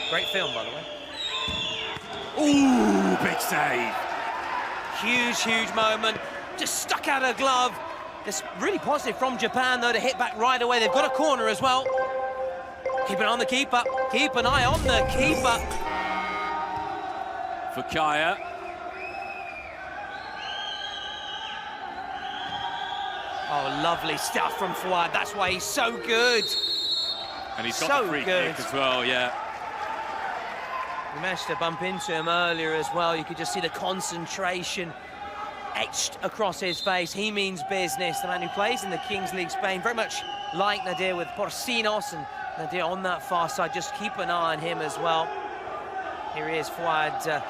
Speaker 8: Great film, by the way.
Speaker 2: Ooh, big save.
Speaker 8: Huge, huge moment. Just stuck out of glove. It's really positive from Japan, though, to hit back right away. They've got a corner as well. Keep an eye on the keeper. Keep an eye on the keeper.
Speaker 2: Fukaya.
Speaker 8: Oh, lovely stuff from Fouad. That's why he's so good.
Speaker 2: And he's got
Speaker 8: So
Speaker 2: the free
Speaker 8: good.
Speaker 2: kick as well, yeah.
Speaker 8: We managed to bump into him earlier as well. You could just see the concentration etched across his face. He means business. The man who plays in the Kings League Spain, very much like Nadir with Porcinos, and Nadir on that far side. Just keep an eye on him as well. Here he is, Fouad,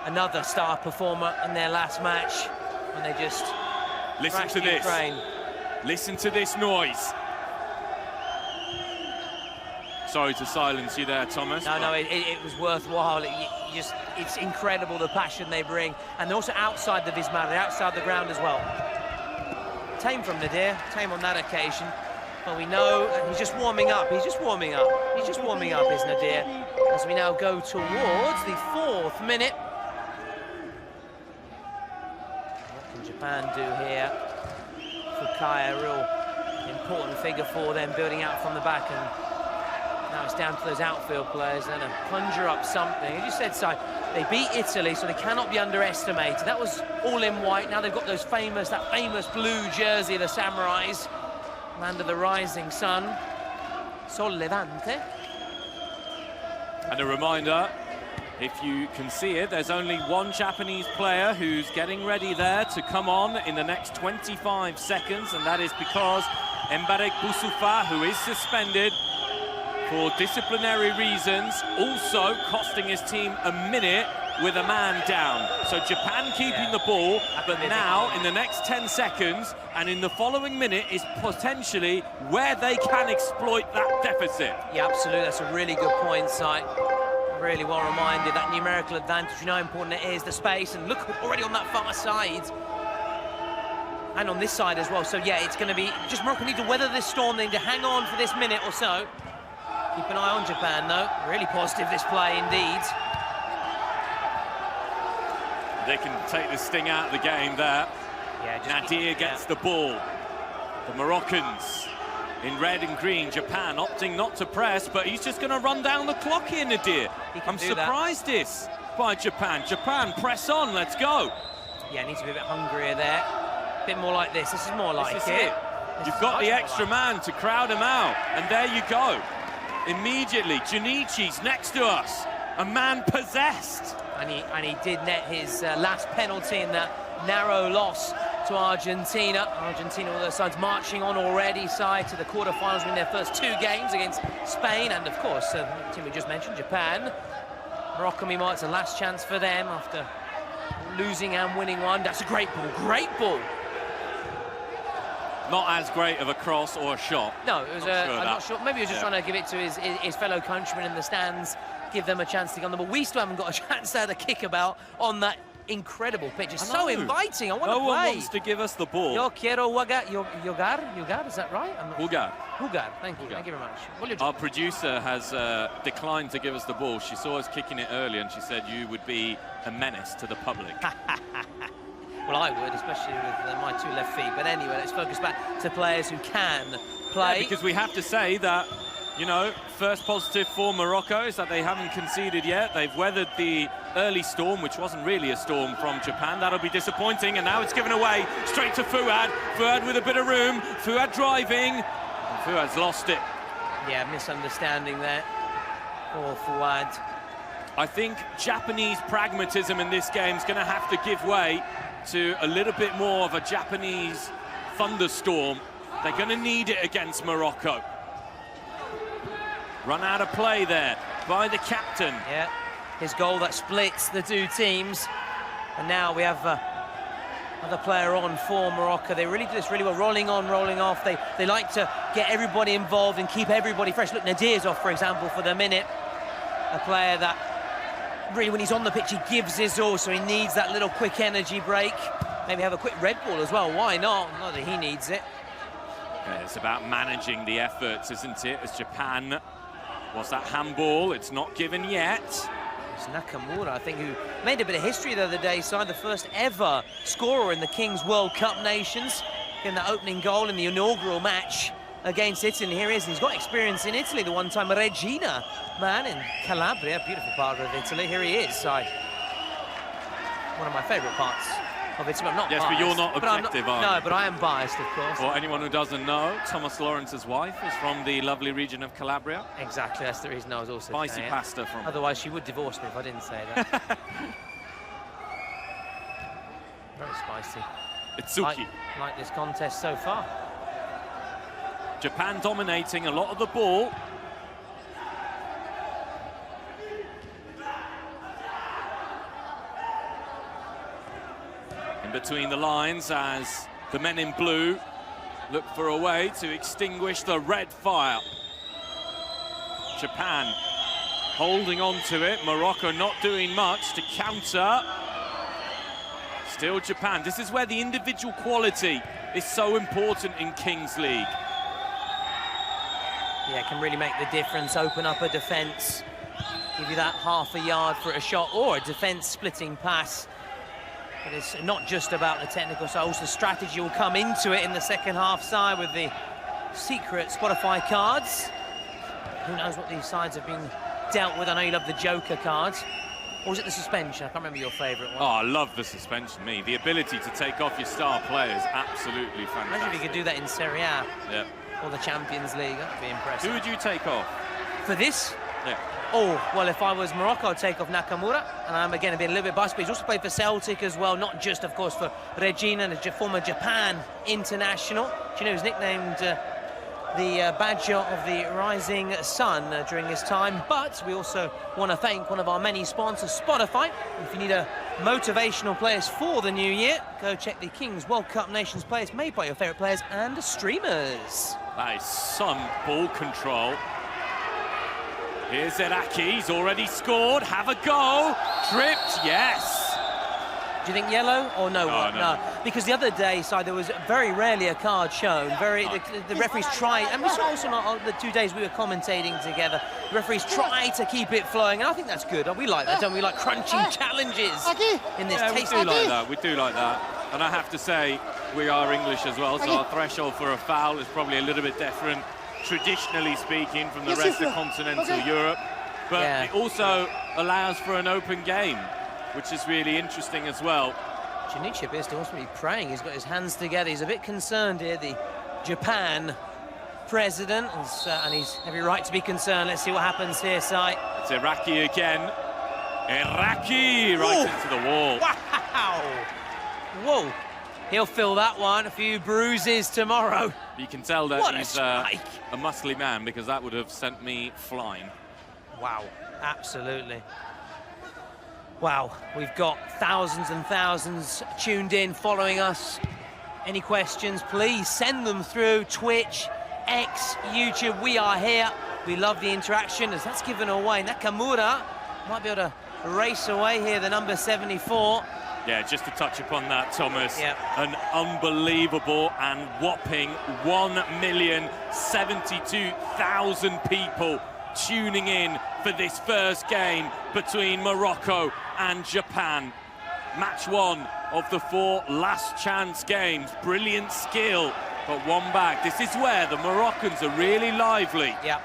Speaker 8: another star performer in their last match, when they just
Speaker 2: Listen to this.
Speaker 8: Ukraine.
Speaker 2: Listen to this noise. Sorry to silence you there, Thomas.
Speaker 8: No, it was worthwhile. It's incredible the passion they bring, and they're also outside the Vismara, they're outside the ground as well. Tame from Nadir, tame on that occasion, but we know he's just warming up. He's just warming up. He's just warming up, is Nadir, as we now go towards the 4th minute. What can Japan do here? Fukaya, real Important figure for them, building out from the back, and now it's down to those outfield players then to conjure up something. As you said, Si, they beat Italy, so they cannot be underestimated. That was all in white. Now they've got that famous blue jersey, the Samurais, land of the rising sun. Sol Levante.
Speaker 2: And a reminder, if you can see it, there's only one Japanese player who's getting ready there to come on in the next 25 seconds, and that is because Mbarek Boussoufa, who is suspended for disciplinary reasons, also costing his team a minute with a man down. So Japan keeping the ball, but now in the next 10 seconds and in the following minute is potentially where they can exploit that deficit.
Speaker 8: Yeah, absolutely. That's a really good point, Si. Really well reminded, that numerical advantage, you know how important it is, the space, and look already on that far side. And on this side as well. So yeah, it's going to be just Morocco need to weather this storm. They need to hang on for this minute or so. Keep an eye on Japan though. Really positive this play indeed.
Speaker 2: They can take the sting out of the game there.
Speaker 8: Yeah,
Speaker 2: Nadir gets the ball. The Moroccans in red and green. Japan opting not to press, but he's just going to run down the clock here, Nadir. I'm surprised this by Japan. Japan, press on, let's go.
Speaker 8: Yeah, needs to be a bit hungrier there. A bit more like this. This is more like it.
Speaker 2: You've got the extra man to crowd him out, and there you go. Immediately, Junichi's next to us. A man possessed.
Speaker 8: And he did net his last penalty in that narrow loss to Argentina. Argentina, all those sides marching on already, side to the quarterfinals, win their first 2 games against Spain, and of course, the team we just mentioned, Japan. Morocco, meanwhile, it's a last chance for them after losing and winning one. That's a great ball, great ball.
Speaker 2: Not as great of a cross or a shot.
Speaker 8: No, it was I'm not sure. Maybe he was just trying to give it to his fellow countrymen in the stands, give them a chance to get on the ball. We still haven't got a chance to have a kick about on that incredible pitch. It's so inviting. I want to play.
Speaker 2: No one wants to give us the ball.
Speaker 8: Yo quiero jugar, is that right?
Speaker 2: Jugar.
Speaker 8: Thank you very much.
Speaker 2: Our producer has declined to give us the ball. She saw us kicking it earlier and she said you would be a menace to the public.
Speaker 8: Well, I would, especially with my 2 left feet. But anyway, let's focus back to players who can play.
Speaker 2: Yeah, because we have to say that, you know, first positive for Morocco is that they haven't conceded yet. They've weathered the early storm, which wasn't really a storm from Japan. That'll be disappointing. And now it's given away straight to Fuad. Fuad with a bit of room. Fuad driving. And Fuad's lost it.
Speaker 8: Yeah, misunderstanding there for Fuad.
Speaker 2: I think Japanese pragmatism in this game is going to have to give way to a little bit more of a Japanese thunderstorm. They're going to need it against Morocco. Run out of play there by the captain.
Speaker 8: Yeah, his goal that splits the 2 teams. And now we have another player on for Morocco. They really do this really well, rolling on, rolling off. They like to get everybody involved and keep everybody fresh. Look, Nadir's off, for example, for the minute. A player that really, when he's on the pitch, he gives his all, so he needs that little quick energy break. Maybe have a quick red ball as well, why not? Not that he needs it.
Speaker 2: Yeah, it's about managing the efforts, isn't it? As Japan was that handball, it's not given yet.
Speaker 8: It's Nakamura, I think, who made a bit of history the other day, signed the first ever scorer in the Kings World Cup Nations, getting that opening goal in the inaugural match against Italy. Here he is, and he's got experience in Italy, the one-time Regina man in Calabria, beautiful part of Italy. Here he is, one of my favourite parts of Italy. I'm not biased.
Speaker 2: But you're not objective, are you?
Speaker 8: No, but I am biased, of course.
Speaker 2: For anyone who doesn't know, Thomas Lawrence's wife is from the lovely region of Calabria.
Speaker 8: Exactly, that's the reason I was also
Speaker 2: Spicy pasta from...
Speaker 8: Otherwise, she would divorce me if I didn't say that. Very spicy.
Speaker 2: Itsuki.
Speaker 8: Like this contest so far.
Speaker 2: Japan dominating a lot of the ball. In between the lines as the men in blue look for a way to extinguish the red fire. Japan holding on to it. Morocco not doing much to counter. Still Japan. This is where the individual quality is so important in Kings League.
Speaker 8: Yeah, it can really make the difference, open up a defence, give you that half a yard for a shot or a defence splitting pass. But it's not just about the technical side, also strategy will come into it in the second half side with the secret Spotify cards. Who knows what these sides have been dealt with? I know you love the Joker cards. Or was it the suspension? I can't remember your favourite one.
Speaker 2: Oh, I love the suspension, me. The ability to take off your star players, absolutely fantastic.
Speaker 8: Imagine if you could do that in Serie A.
Speaker 2: Yeah.
Speaker 8: Or the Champions League, that'd be impressive.
Speaker 2: Who would you take off?
Speaker 8: For this?
Speaker 2: Yeah.
Speaker 8: Oh, well, if I was Morocco, I'd take off Nakamura. And I'm, again, being a little bit biased, but he's also played for Celtic as well, not just, of course, for Regina, the former Japan international. Do you know he was nicknamed the Badger of the Rising Sun during his time? But we also want to thank one of our many sponsors, Spotify. If you need a motivational players for the new year, go check the Kings World Cup Nations players made by your favourite players and streamers.
Speaker 2: That is some ball control. Here's Iraqi, he's already scored. Have a go. Tripped, yes.
Speaker 8: Do you think yellow or no? No. Because the other day, there was very rarely a card shown. The referees tried, and we saw also on the 2 days we were commentating together, the referees tried to keep it flowing, and I think that's good. We like that, don't we? Like crunching challenges in this tasty.
Speaker 2: We do like that, we do like that. And I have to say, we are English as well, so our threshold for a foul is probably a little bit different, traditionally speaking, from the rest of continental Europe. But it also allows for an open game, which is really interesting as well.
Speaker 8: Junichi appears to also be praying. He's got his hands together. He's a bit concerned here, the Japan president, and he's every right to be concerned. Let's see what happens here, Sai.
Speaker 2: It's Iraqi again. Iraqi right into the wall.
Speaker 8: Wow! Whoa! He'll feel that one. A few bruises tomorrow.
Speaker 2: You can tell that he's a
Speaker 8: spike.
Speaker 2: muscly man, because that would have sent me flying.
Speaker 8: Wow, absolutely. Wow, we've got thousands and thousands tuned in, following us. Any questions, please send them through Twitch, X, YouTube. We are here. We love the interaction as that's given away. Nakamura might be able to race away here, the number 74.
Speaker 2: Yeah, just to touch upon that, Thomas,
Speaker 8: Yep.
Speaker 2: an unbelievable and whopping 1,072,000 people tuning in for this first game between Morocco and Japan. Match one of the 4 last chance games. Brilliant skill, but one back. This is where the Moroccans are really lively.
Speaker 8: Yeah.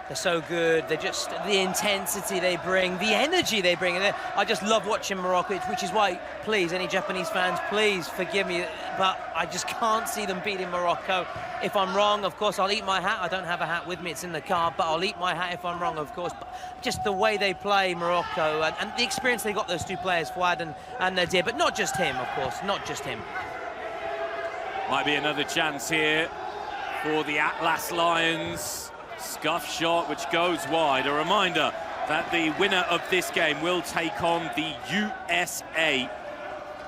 Speaker 8: They're so good. They're just the intensity they bring, the energy they bring. And I just love watching Morocco, which is why, please, any Japanese fans, please forgive me, but I just can't see them beating Morocco. If I'm wrong, of course, I'll eat my hat. I don't have a hat with me, it's in the car, but I'll eat my hat if I'm wrong, of course. But just the way they play Morocco and the experience they got, those two players, Fouad and Nadir, but not just him, of course, not just him.
Speaker 2: Might be another chance here for the Atlas Lions. Scuff shot, which goes wide. A reminder that the winner of this game will take on the USA.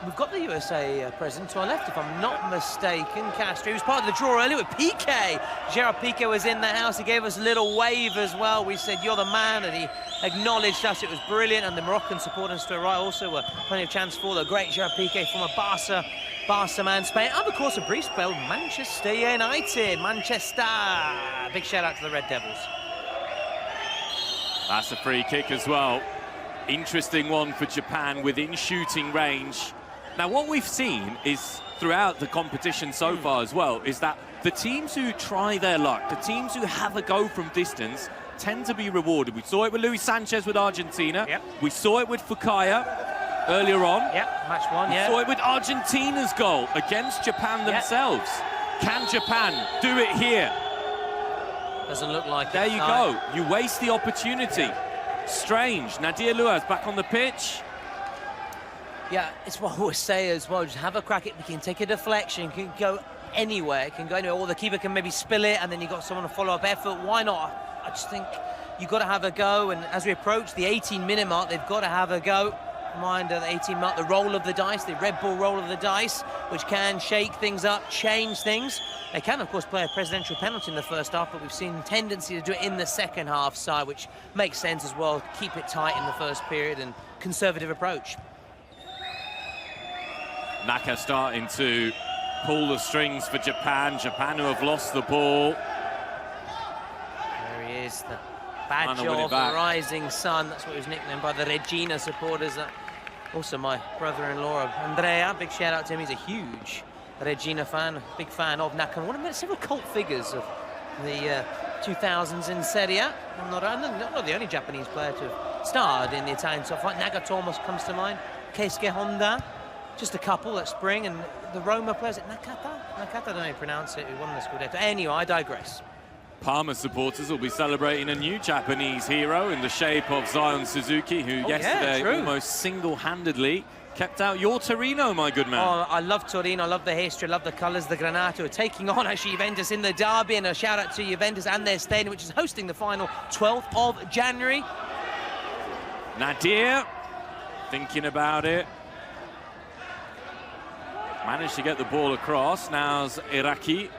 Speaker 8: We've got the USA president to our left, if I'm not mistaken. Castro, he was part of the draw earlier with Piqué. Gerard Piqué was in the house. He gave us a little wave as well. We said, you're the man, and he acknowledged us. It was brilliant, and the Moroccan supporters to our right also were plenty of chance for the great Gerard Piqué from a Barca man, Spain, and of course a brief spell, Manchester United, Manchester. Big shout out to the Red Devils.
Speaker 2: That's a free kick as well. Interesting one for Japan within shooting range. Now, what we've seen is throughout the competition so far as well, is that the teams who try their luck, the teams who have a go from distance, tend to be rewarded. We saw it with Luis Sanchez with Argentina.
Speaker 8: Yep.
Speaker 2: We saw it with Fukaya earlier on.
Speaker 8: Yep, match one,
Speaker 2: We saw it with Argentina's goal against Japan themselves. Can Japan do it here?
Speaker 8: Doesn't look like
Speaker 2: There
Speaker 8: it.
Speaker 2: you go. You waste the opportunity. Strange. Nadir Luaz back on the pitch.
Speaker 8: Yeah, it's what I always say as well. Just have a crack at it. You can take a deflection, can go anywhere. It can go anywhere. Or the keeper can maybe spill it, and then you've got someone to follow up effort. Why not? I just think you've got to have a go. And as we approach the 18-minute mark, they've got to have a go. Mind the 18 mark, the roll of the dice, the Red Bull roll of the dice, which can shake things up, change things. They can, of course, play a presidential penalty in the first half, but we've seen tendency to do it in the second half side, which makes sense as well. Keep it tight in the first period and conservative approach.
Speaker 2: Naka starting to pull the strings for Japan. Japan who have lost the ball.
Speaker 8: There he is, the badge
Speaker 2: win it
Speaker 8: of the
Speaker 2: back.
Speaker 8: rising sun. That's what he was nicknamed by the Regina supporters. Also my brother-in-law, Andrea, big shout out to him. He's a huge Regina fan, big fan of Nakamura. One of several cult figures of the 2000s in Serie A. Not the only Japanese player to have starred in the Italian top flight. Nagatomo comes to mind. Keisuke Honda. Just a couple that spring, and the Roma players at Nakata? Nakata, I don't know how you pronounce it, who won the Scudetto. Anyway, I digress.
Speaker 2: Parma supporters will be celebrating a new Japanese hero in the shape of Zion Suzuki, who yesterday almost single-handedly kept out your Torino, my good man.
Speaker 8: Oh, I love Torino, I love the history, I love the colours. The Granato are taking on actually Juventus in the derby, and a shout out to Juventus and their stadium, which is hosting the final 12th of January.
Speaker 2: Nadir thinking about it. Managed to get the ball across. Now's Iraqi.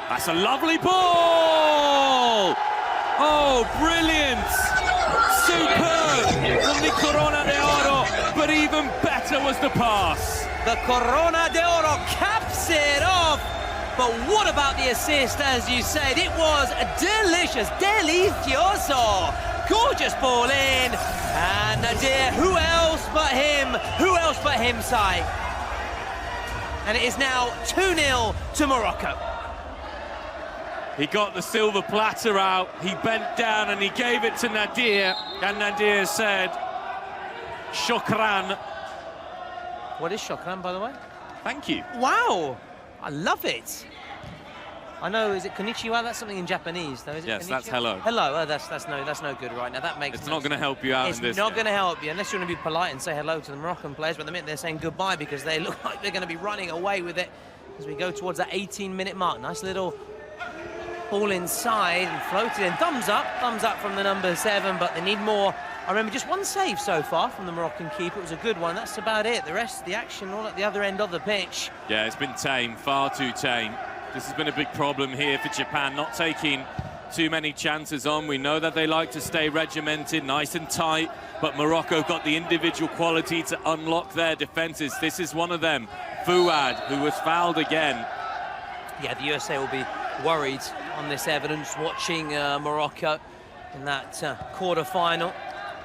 Speaker 2: That's a lovely ball! Oh, brilliant! Superb from the Corona de Oro, but even better was the pass.
Speaker 8: The Corona de Oro caps it off. But what about the assist, as you said? It was delicious, delicioso. Gorgeous ball in. And Nadir, who else but him? Who else but him, Sai? And it is now 2-0 to Morocco.
Speaker 2: He got the silver platter out, he bent down and he gave it to Nadir, and Nadir said, Shukran.
Speaker 8: What is Shukran, by the way?
Speaker 2: Thank you.
Speaker 8: Wow, I love it. I know, is it konnichiwa? That's something in Japanese, though, is it?
Speaker 2: Yes,
Speaker 8: konnichiwa?
Speaker 2: that's hello.
Speaker 8: Hello, oh, that's no good right now. That makes
Speaker 2: It's not going to help you out in this.
Speaker 8: It's not going to help you, unless you want to be polite and say hello to the Moroccan players, but the minute they're saying goodbye because they look like they're going to be running away with it as we go towards that 18-minute mark. Nice little ball inside and floated in. Thumbs up from the number 7, but they need more. I remember just one save so far from the Moroccan keeper. It was a good one. That's about it. The rest of the action all at the other end of the pitch.
Speaker 2: Yeah, it's been tame, far too tame. This has been a big problem here for Japan, not taking too many chances on. We know that they like to stay regimented, nice and tight, but Morocco got the individual quality to unlock their defences. This is one of them. Fouad, who was fouled again.
Speaker 8: Yeah, the USA will be worried on this evidence, watching Morocco in that quarter-final.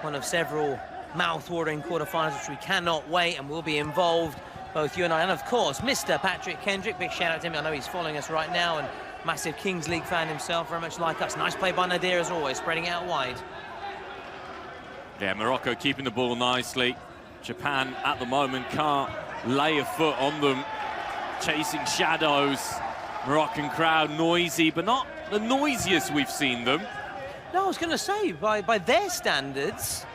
Speaker 8: One of several mouth-watering quarter-finals which we cannot wait and will be involved. Both you and I, and of course, Mr. Patrick Kendrick. Big shout out to him. I know he's following us right now, and massive Kings League fan himself, very much like us. Nice play by Nadir as always, spreading out wide.
Speaker 2: Yeah, Morocco keeping the ball nicely. Japan at the moment can't lay a foot on them. Chasing shadows. Moroccan crowd noisy, but not the noisiest we've seen them.
Speaker 8: No, I was going to say, by their standards,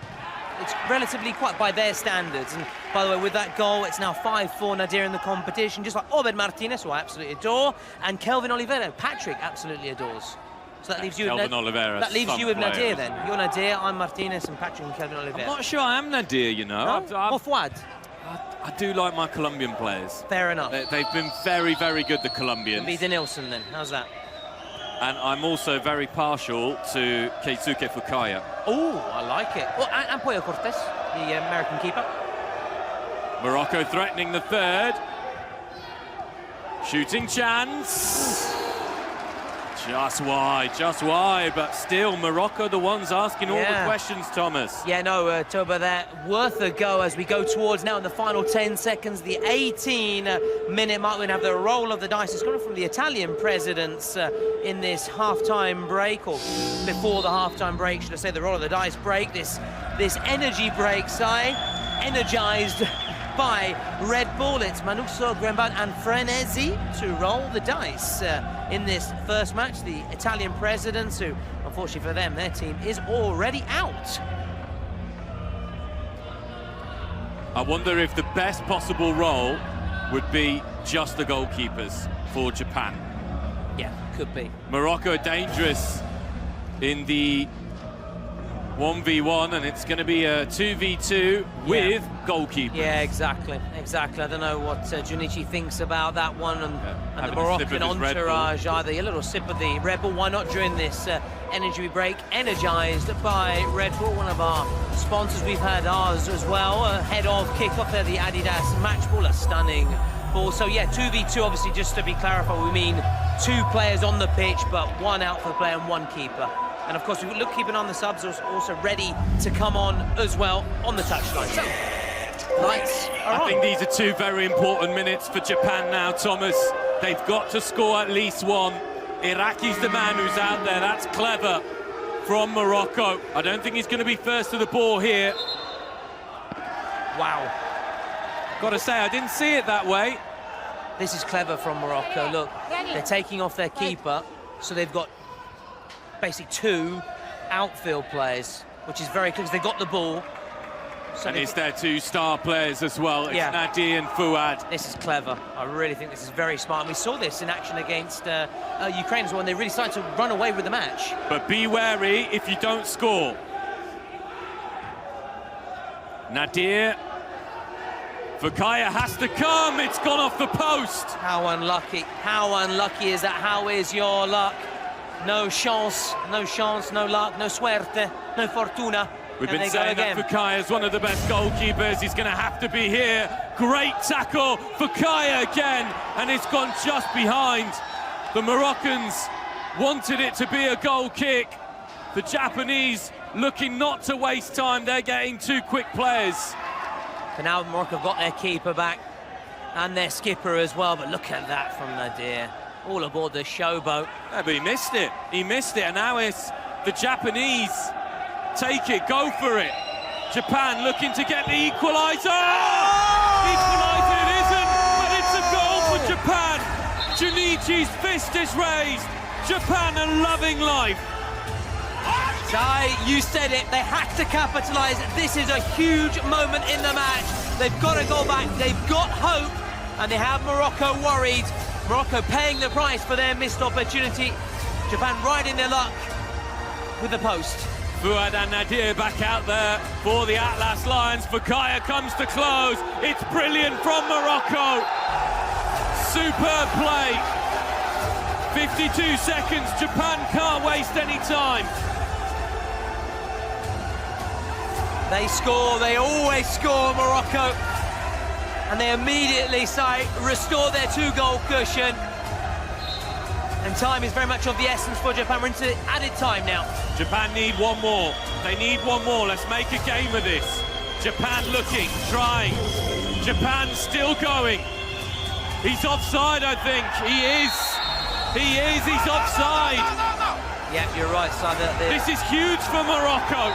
Speaker 8: it's relatively quiet by their standards. And by the way, with that goal, it's now 5-4 Nadir in the competition, just like Obed Martinez, who I absolutely adore, and Kelvin Oliveira, Patrick absolutely adores. So that leaves you
Speaker 2: Kelvin Oliveira.
Speaker 8: That leaves you with
Speaker 2: player.
Speaker 8: Nadir then. You're Nadir, I'm Martinez, and Patrick and Kelvin Oliveira.
Speaker 2: I'm not sure I am Nadir, you know.
Speaker 8: No? Or Fouad?
Speaker 2: I do like my Colombian players.
Speaker 8: Fair enough.
Speaker 2: They've been very, very good, the Colombians.
Speaker 8: Be Denilson then, how's that?
Speaker 2: And I'm also very partial to Keisuke Fukaya.
Speaker 8: Oh, I like it. Oh, and Pollo Cortés, the American keeper.
Speaker 2: Morocco threatening the third. Shooting chance. Just wide, but still Morocco the ones asking all the questions, Thomas.
Speaker 8: Yeah, no, Toba, there, worth a go as we go towards now in the final 10 seconds, the 18-minute mark. We're going to have the roll of the dice. It's coming from the Italian presidents in this half-time break, or before the half-time break, should I say, the roll of the dice break, this energy break, energized by Red Bull. It's Manuso, Gremban and Frenesi to roll the dice in this first match. The Italian presidents, who, unfortunately for them, their team is already out.
Speaker 2: I wonder if the best possible role would be just the goalkeepers for Japan.
Speaker 8: Yeah, could be.
Speaker 2: Morocco dangerous in the 1v1, and it's going to be a 2v2 with goalkeepers.
Speaker 8: Yeah, exactly. I don't know what Junichi thinks about that one, and the Moroccan entourage either. A little sip of the Red Bull. Why not during this energy break? Energized by Red Bull, one of our sponsors. We've had ours as well. Head of kickoff there, the Adidas match ball, a stunning ball. So yeah, 2v2. Obviously, just to be clarified, we mean 2 players on the pitch, but 1 outfield player and 1 keeper. And of course, we look keeping on the subs, also ready to come on as well on the touchline. So Lights are
Speaker 2: I
Speaker 8: on.
Speaker 2: think these are two very important minutes for Japan now, Thomas. They've got to score at least one. Iraqi's the man who's out there. That's clever from Morocco. I don't think he's going to be first to the ball here.
Speaker 8: Wow.
Speaker 2: Got to say, I didn't see it that way.
Speaker 8: This is clever from Morocco. Look, they're taking off their keeper, so they've got basically two outfield players, which is very clear because they got the ball. So
Speaker 2: And it's their two star players as well. It's Nadir and Fouad.
Speaker 8: This is clever. I really think this is very smart. And we saw this in action against Ukraine as well, and they really started to run away with the match.
Speaker 2: But be wary if you don't score. Nadir. Fukaya has to come. It's gone off the post.
Speaker 8: How unlucky. How unlucky is that? How is your luck? No chance, no chance, no luck, no suerte, no fortuna.
Speaker 2: We've
Speaker 8: And
Speaker 2: been
Speaker 8: they go
Speaker 2: saying
Speaker 8: again.
Speaker 2: that Fukaya is one of the best goalkeepers. He's going to have to be here. Great tackle. Fukaya again. And it's gone just behind. The Moroccans wanted it to be a goal kick. The Japanese looking not to waste time. They're getting two quick players.
Speaker 8: But now Morocco got their keeper back and their skipper as well. But look at that from Nadir. All aboard the showboat.
Speaker 2: Yeah, but he missed it. He missed it. And now it's the Japanese. Take it, go for it. Japan looking to get the equaliser. Equaliser it isn't, but it's a goal for Japan. Junichi's fist is raised. Japan are loving life.
Speaker 8: Sai, you said it, they have to capitalise. This is a huge moment in the match. They've got to go back, they've got hope, and they have Morocco worried. Morocco paying the price for their missed opportunity. Japan riding their luck with the post.
Speaker 2: Fouad and Nadir back out there for the Atlas Lions. Fukaya comes to close. It's brilliant from Morocco. Superb play. 52 seconds. Japan can't waste any time.
Speaker 8: They score, they always score, Morocco. And they immediately restore their two-goal cushion. And time is very much of the essence for Japan. We're into added time now.
Speaker 2: Japan need one more. They need one more. Let's make a game of this. Japan looking, trying. Japan still going. He's offside, I think. He is. He is. He's offside.
Speaker 8: Yeah, you're right, Si.
Speaker 2: This is huge for Morocco.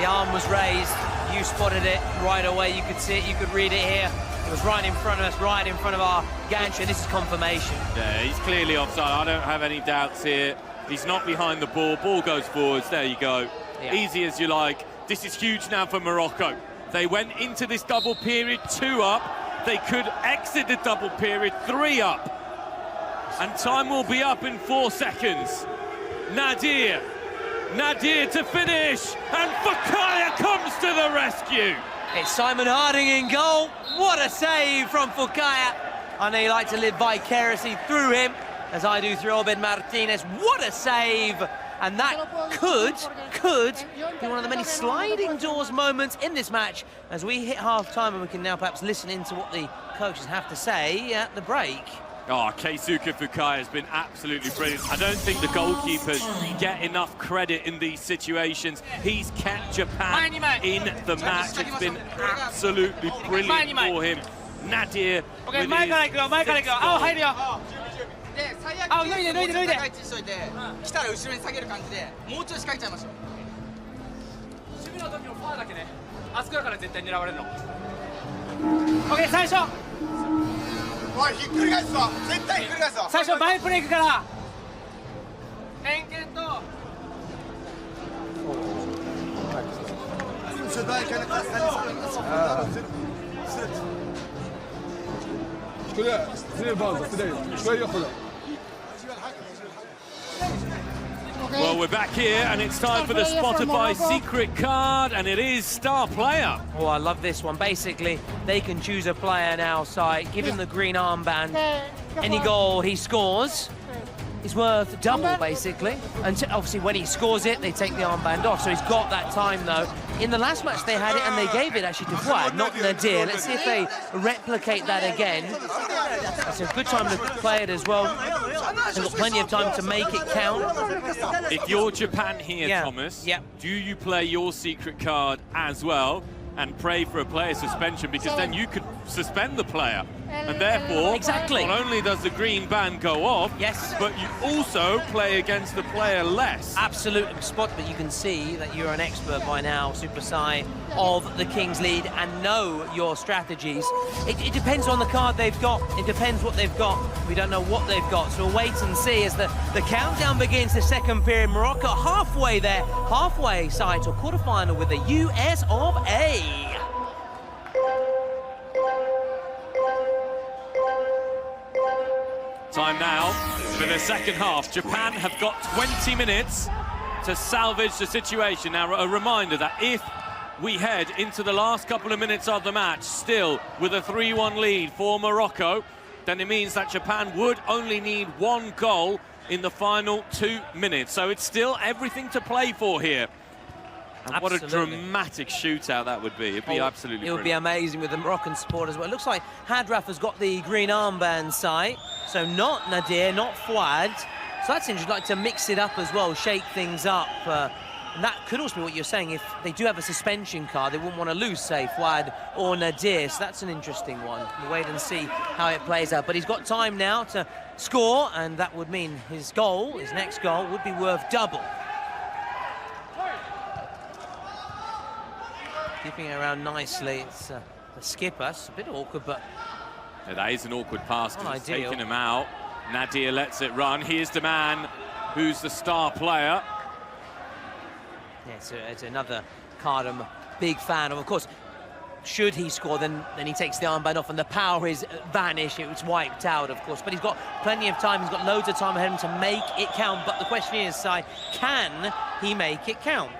Speaker 8: The arm was raised. You spotted it right away. You could see it. You could read it here. It was right in front of us, right in front of our gantry. This is confirmation.
Speaker 2: Yeah, he's clearly offside. I don't have any doubts here. He's not behind the ball. Ball goes forwards. There you go.
Speaker 8: Yeah.
Speaker 2: Easy as you like. This is huge now for Morocco. They went into this double period 2 up. They could exit the double period 3 up. And time will be up in 4 seconds. Nadir to finish. And Fukaya comes to the rescue.
Speaker 8: It's Simon Harding in goal. What a save from Fukaya. I know you like to live vicariously through him, as I do through Obed Martinez. What a save. And that could be one of the many sliding doors moments in this match as we hit half-time, and we can now perhaps listen into what the coaches have to say at the break.
Speaker 2: Oh, Keisuke Fukaya has been absolutely brilliant. I don't think the goalkeepers get enough credit in these situations. He's kept Japan in the match. It's been absolutely brilliant for him. Nadir with his... Well, we're back here, and it's time for the Spotify secret card, and it is star player.
Speaker 8: Oh, I love this one. Basically, they can choose a player now, give him the green armband. Any goal he scores is worth double, basically. And obviously, when he scores it, they take the armband off. So he's got that time, though. In the last match, they had it, and they gave it actually to Fouad, not Nadir. Let's see if they replicate that again. It's a good time to play it as well. They've got plenty of time to make it count.
Speaker 2: If you're Japan here, Thomas, do you play your secret card as well? and pray for a player suspension, because then you could suspend the player. And therefore,
Speaker 8: Exactly.
Speaker 2: not only does the green band go off,
Speaker 8: Yes.
Speaker 2: but you also play against the player less.
Speaker 8: Absolute spot, but you can see that you're an expert by now, Super Sai, of the Kings lead and know your strategies. It depends on the card they've got. It depends what they've got. We don't know what they've got, so we'll wait and see as the countdown begins. The second period. Morocco halfway there, halfway side to quarterfinal with the US of A.
Speaker 2: Time now for the second half. Japan have got 20 minutes to salvage the situation. Now, a reminder that if we head into the last couple of minutes of the match still with a 3-1 lead for Morocco, then it means that Japan would only need one goal in the final 2 minutes. So it's still everything to play for here. And what a dramatic shootout that would be. It'd be absolutely
Speaker 8: It would be
Speaker 2: brilliant.
Speaker 8: amazing with the Moroccan support as well. It looks like Hadraf has got the green armband side, so not Nadir, not Fouad. So that's interesting, like to mix it up as well, shake things up. And that could also be what you're saying. If they do have a suspension card, they wouldn't want to lose, say, Fouad or Nadir. So that's an interesting one. We'll wait and see how it plays out. But he's got time now to score, and that would mean his goal, his next goal, would be worth double. Keeping it around nicely. It's the skipper. It's a bit awkward, but...
Speaker 2: Yeah, that is an awkward pass because it's
Speaker 8: Ideal.
Speaker 2: taken him out. Nadir lets it run. Here's the man who's the star player.
Speaker 8: Yeah, it's another card I'm a big fan of. Of course, should he score, then he takes the armband off and the power is vanished. It's wiped out, of course. But he's got plenty of time. He's got loads of time ahead of him to make it count. But the question is, Sai, can he make it count?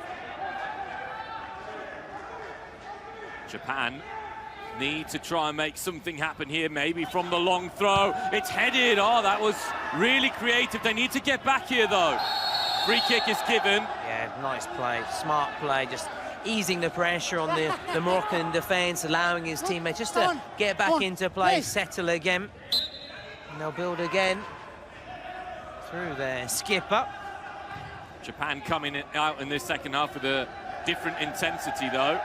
Speaker 2: Japan need to try and make something happen here, maybe from the long throw. It's headed. Oh, that was really creative. They need to get back here, though. Free kick is given.
Speaker 8: Yeah, nice play, smart play, just easing the pressure on the Moroccan defence, allowing his teammates just to get back into play, settle again. And they'll build again through their skipper.
Speaker 2: Japan coming out in this second half with a different intensity, though.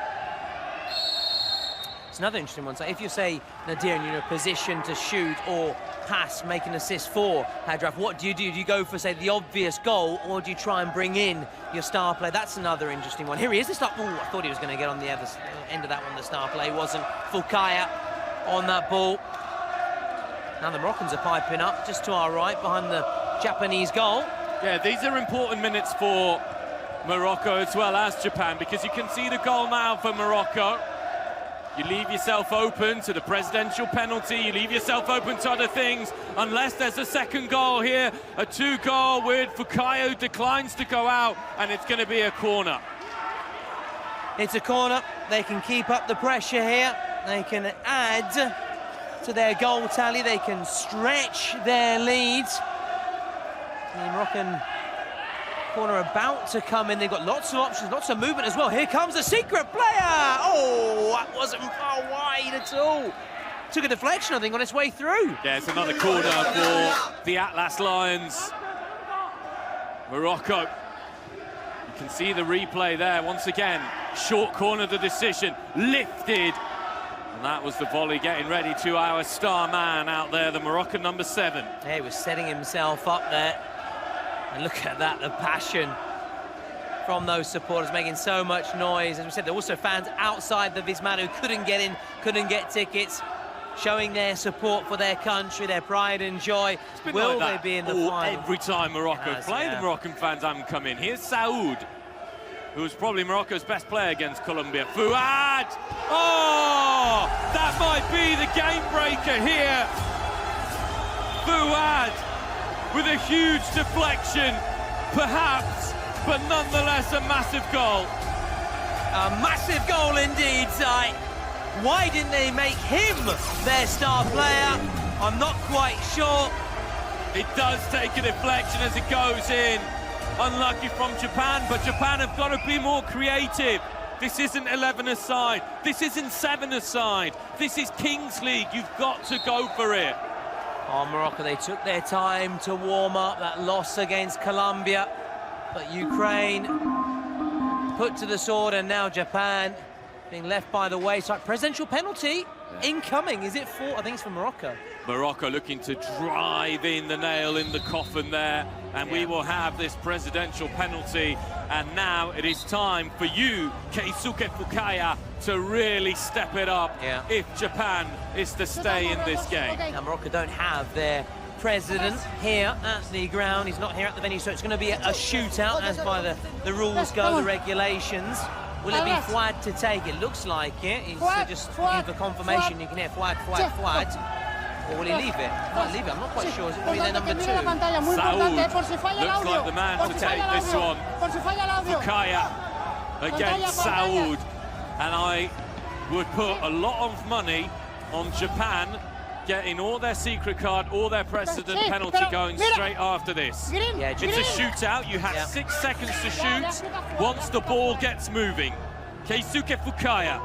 Speaker 8: It's another interesting one. So if you say, Nadir, and you're in a position to shoot or pass, make an assist for Hadraf, what do? Do you go for, say, the obvious goal, or do you try and bring in your star play? That's another interesting one. Here he is, the star. Oh, I thought he was going to get on the other end of that one, the star play. Wasn't. Fulkaya on that ball. Now the Moroccans are piping up just to our right, behind the Japanese goal.
Speaker 2: Yeah, these are important minutes for Morocco as well as Japan, because you can see the goal now for Morocco. You leave yourself open to the presidential penalty, you leave yourself open to other things, unless there's a second goal here, a 2-goal with Fukayo who declines to go out, and it's going to be a corner.
Speaker 8: It's a corner. They can keep up the pressure here. They can add to their goal tally. They can stretch their lead. The Moroccan corner about to come in. They've got lots of options, lots of movement as well. Here comes the secret player. Oh, that wasn't far wide at all. Took a deflection, I think, on its way through.
Speaker 2: Yeah, it's another corner for the Atlas Lions. Morocco. You can see the replay there. Once again, short corner, the decision. Lifted. And that was the volley getting ready to our star man out there, the Moroccan number 7.
Speaker 8: Yeah, he was setting himself up there. And look at that, the passion from those supporters, making so much noise. As we said, there are also fans outside the Vismada who couldn't get in, couldn't get tickets, showing their support for their country, their pride and joy. Will they be in the final?
Speaker 2: Every time Morocco play, the Moroccan fans haven't come in. Here's Saoud, who was probably Morocco's best player against Colombia. Fouad! Oh! That might be the game breaker here. Fouad with a huge deflection, perhaps, but nonetheless a massive goal.
Speaker 8: A massive goal indeed, Sai. Why didn't they make him their star player? I'm not quite sure.
Speaker 2: It does take a deflection as it goes in. Unlucky from Japan, but Japan have got to be more creative. This isn't 11-a-side. This isn't 7-a-side. This is Kings League. You've got to go for it.
Speaker 8: Oh, Morocco, they took their time to warm up that loss against Colombia. But Ukraine put to the sword, and now Japan being left by the wayside. Presidential penalty incoming. Is it for? I think it's for Morocco.
Speaker 2: Morocco looking to drive in the nail in the coffin there, and we will have this presidential penalty. And now it is time for you, Keisuke Fukaya, to really step it up if Japan is to stay in this game.
Speaker 8: Now, Morocco don't have their president here at the ground. He's not here at the venue, so it's going to be a shootout as by the rules go, the regulations. Will it be Fouad to take it? Looks like it. He's just looking for confirmation. You can hear Fouad, Fouad, Fouad. Or will he leave it? He might leave it. I'm not quite sure. Is it going to be their number 2?
Speaker 2: Saud looks like the man to take this one. Fukaya against Saud. And I would put a lot of money on Japan getting all their secret card, all their precedent penalty going straight after this.
Speaker 8: Yeah,
Speaker 2: it's a shootout. You have 6 seconds to shoot once the ball gets moving. Keisuke Fukaya,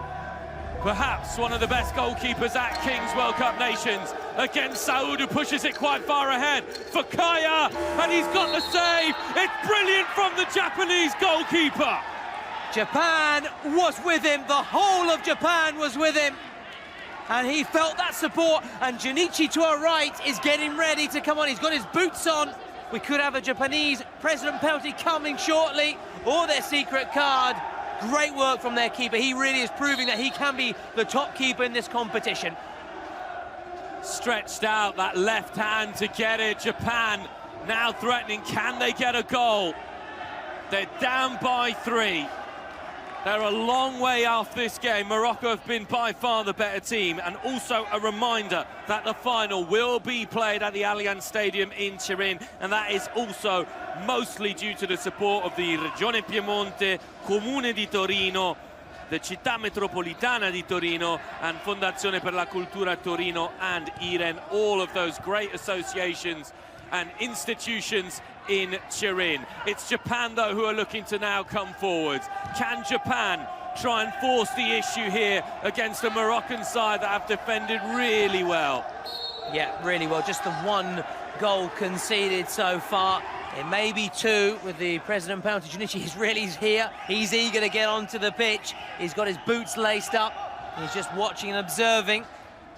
Speaker 2: perhaps one of the best goalkeepers at Kings World Cup Nations, against Saud, who pushes it quite far ahead. Fukaya, and he's got the save. It's brilliant from the Japanese goalkeeper.
Speaker 8: Japan was with him. The whole of Japan was with him. And he felt that support, and Junichi to our right is getting ready to come on. He's got his boots on. We could have a Japanese president penalty coming shortly, or their secret card. Great work from their keeper. He really is proving that he can be the top keeper in this competition.
Speaker 2: Stretched out that left hand to get it. Japan now threatening. Can they get a goal? They're down by 3. They're a long way off this game. Morocco have been by far the better team, and also a reminder that the final will be played at the Allianz Stadium in Turin, and that is also mostly due to the support of the Regione Piemonte, Comune di Torino, the Città Metropolitana di Torino, and Fondazione per la Cultura Torino and IREN, all of those great associations and institutions in Turin. It's Japan, though, who are looking to now come forward. Can Japan try and force the issue here against a Moroccan side that have defended really well?
Speaker 8: Yeah, really well. Just the 1 goal conceded so far. It may be 2 with the president penalty. Junichi is really here. He's eager to get onto the pitch. He's got his boots laced up. He's just watching and observing.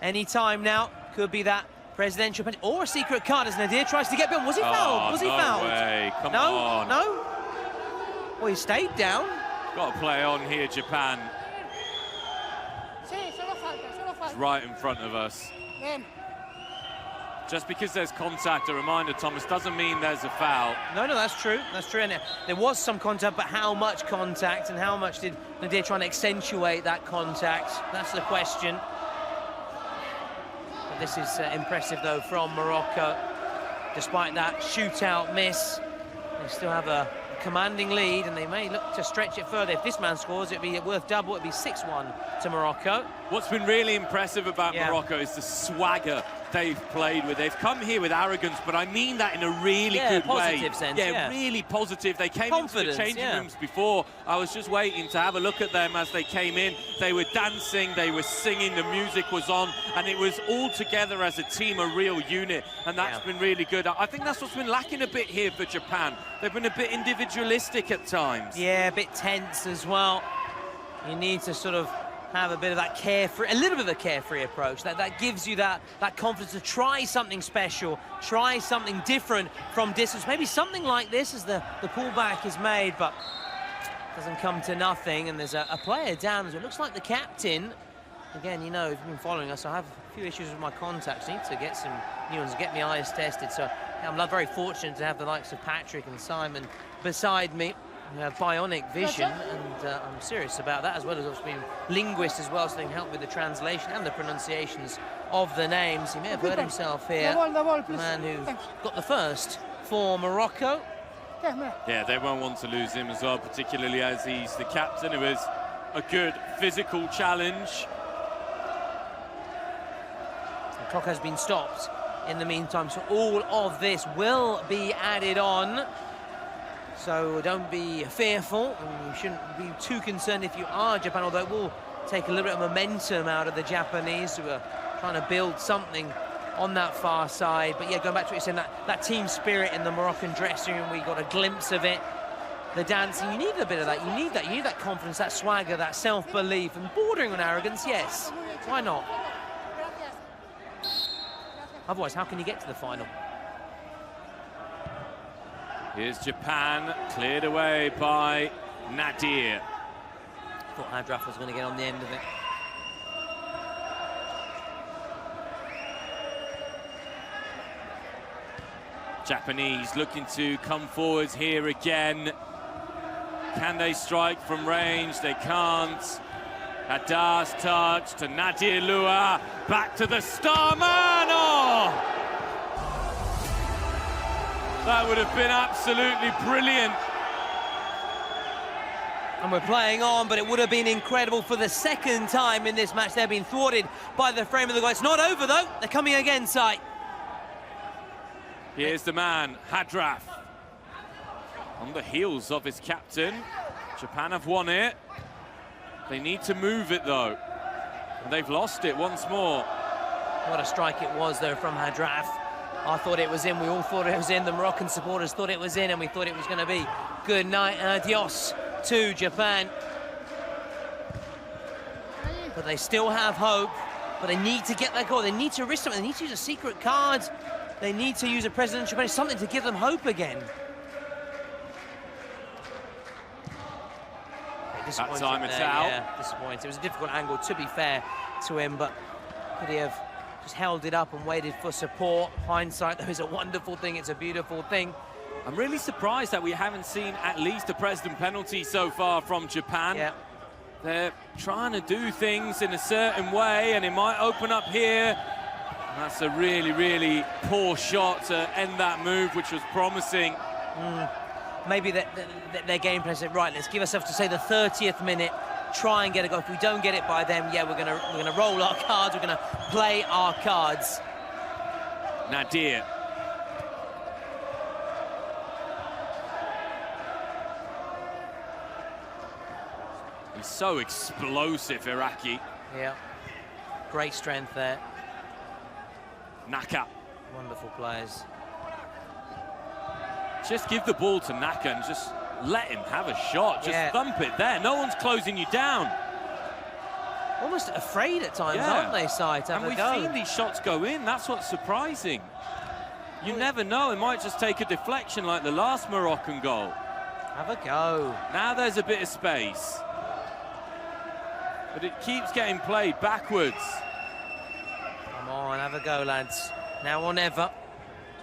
Speaker 8: Any time now could be that presidential penalty or a secret card as Nadir tries to get beyond. Was he fouled? Was he fouled?
Speaker 2: No way. Come on.
Speaker 8: No? Well, he stayed down.
Speaker 2: Got to play on here, Japan. It's right in front of us. Just because there's contact, a reminder, Thomas, doesn't mean there's a foul.
Speaker 8: No, that's true. That's true. And there was some contact, but how much contact and how much did Nadir try and accentuate that contact? That's the question. But this is impressive, though, from Morocco. Despite that shootout miss, they still have a commanding lead, and they may look to stretch it further. If this man scores, it'd be worth double. It'd be 6-1 to Morocco.
Speaker 2: What's been really impressive about Morocco is the swagger they've played with. They've come here with arrogance, but I mean that in a really good
Speaker 8: positive
Speaker 2: way.
Speaker 8: Sense,
Speaker 2: really positive. They came into the changing rooms before. I was just waiting to have a look at them as they came in. They were dancing, they were singing, the music was on, and it was all together as a team, a real unit, and that's been really good. I think that's what's been lacking a bit here for Japan. They've been a bit individualistic at times.
Speaker 8: Yeah, a bit tense as well. You need to sort of have a bit of that carefree, a little bit of a carefree approach. That gives you that confidence to try something special, try something different from distance. Maybe something like this as the pullback is made, but doesn't come to nothing. And there's a player down as it looks like the captain. Again, you know, if you've been following us, I have a few issues with my contacts. I need to get some new ones, get my eyes tested. So I'm very fortunate to have the likes of Patrick and Simon beside me. Bionic vision, and I'm serious about that, as well as obviously being linguist as well, so they can help with the translation and the pronunciations of the names. He may have heard himself here, the man who got the first for Morocco.
Speaker 2: Yeah, they won't want to lose him as well, particularly as he's the captain. It was a good physical challenge.
Speaker 8: The clock has been stopped in the meantime, so all of this will be added on. So don't be fearful, and you shouldn't be too concerned if you are Japan, although it will take a little bit of momentum out of the Japanese who are trying to build something on that far side. But yeah, going back to what you're saying, that team spirit in the Moroccan dressing room, we got a glimpse of it. the dancing. You need a bit of that. You need that confidence, that swagger, that self-belief, and bordering on arrogance. Yes, why not? Otherwise, how can you get to the final?
Speaker 2: Here's Japan, cleared away by Nadir.
Speaker 8: Thought Hadraf was going to get on the end of it.
Speaker 2: Japanese looking to come forwards here again. Can they strike from range? They can't. Hadar's touch to Nadir Lua. Back to the Starman. Oh! That would have been absolutely brilliant.
Speaker 8: And we're playing on, but it would have been incredible for the second time in this match. They've been thwarted by the frame of the goal. It's not over, though. They're coming again, Sai.
Speaker 2: Here's the man, Hadraf. On the heels of his captain. Japan have won it. They need to move it, though. And they've lost it once more.
Speaker 8: What a strike it was, though, from Hadraf. I thought it was in. We all thought it was in. The Moroccan supporters thought it was in, and we thought it was going to be. Good night, adios to Japan. But they still have hope. But they need to get that goal. They need to risk something. They need to use a secret card. They need to use a presidential penalty, something to give them hope again.
Speaker 2: That time it's out.
Speaker 8: Yeah, disappointing. It was a difficult angle, to be fair to him, but could he have just held it up and waited for support? Hindsight, though, is a wonderful thing. It's a beautiful thing.
Speaker 2: I'm really surprised that we haven't seen at least a president penalty so far from Japan.
Speaker 8: Yeah.
Speaker 2: They're trying to do things in a certain way, and it might open up here. That's a really, really poor shot to end that move, which was promising.
Speaker 8: Maybe their game plan said, right, let's give ourselves to, say, the 30th minute, try and get a goal. If we don't get it by then, yeah, we're gonna roll our cards, we're gonna play our cards.
Speaker 2: Nadir. He's so explosive, Iraqi.
Speaker 8: Yeah, great strength there.
Speaker 2: Naka.
Speaker 8: Wonderful players.
Speaker 2: Just give the ball to Naka and just let him have a shot. Just thump it there. No one's closing you down.
Speaker 8: Almost afraid at times, aren't they, Sai, to have
Speaker 2: and
Speaker 8: a go?
Speaker 2: we've seen these shots go in. That's what's surprising. You never know. It might just take a deflection like the last Moroccan goal.
Speaker 8: Have a go.
Speaker 2: Now there's a bit of space. But it keeps getting played backwards.
Speaker 8: Come on, have a go, lads. Now or never.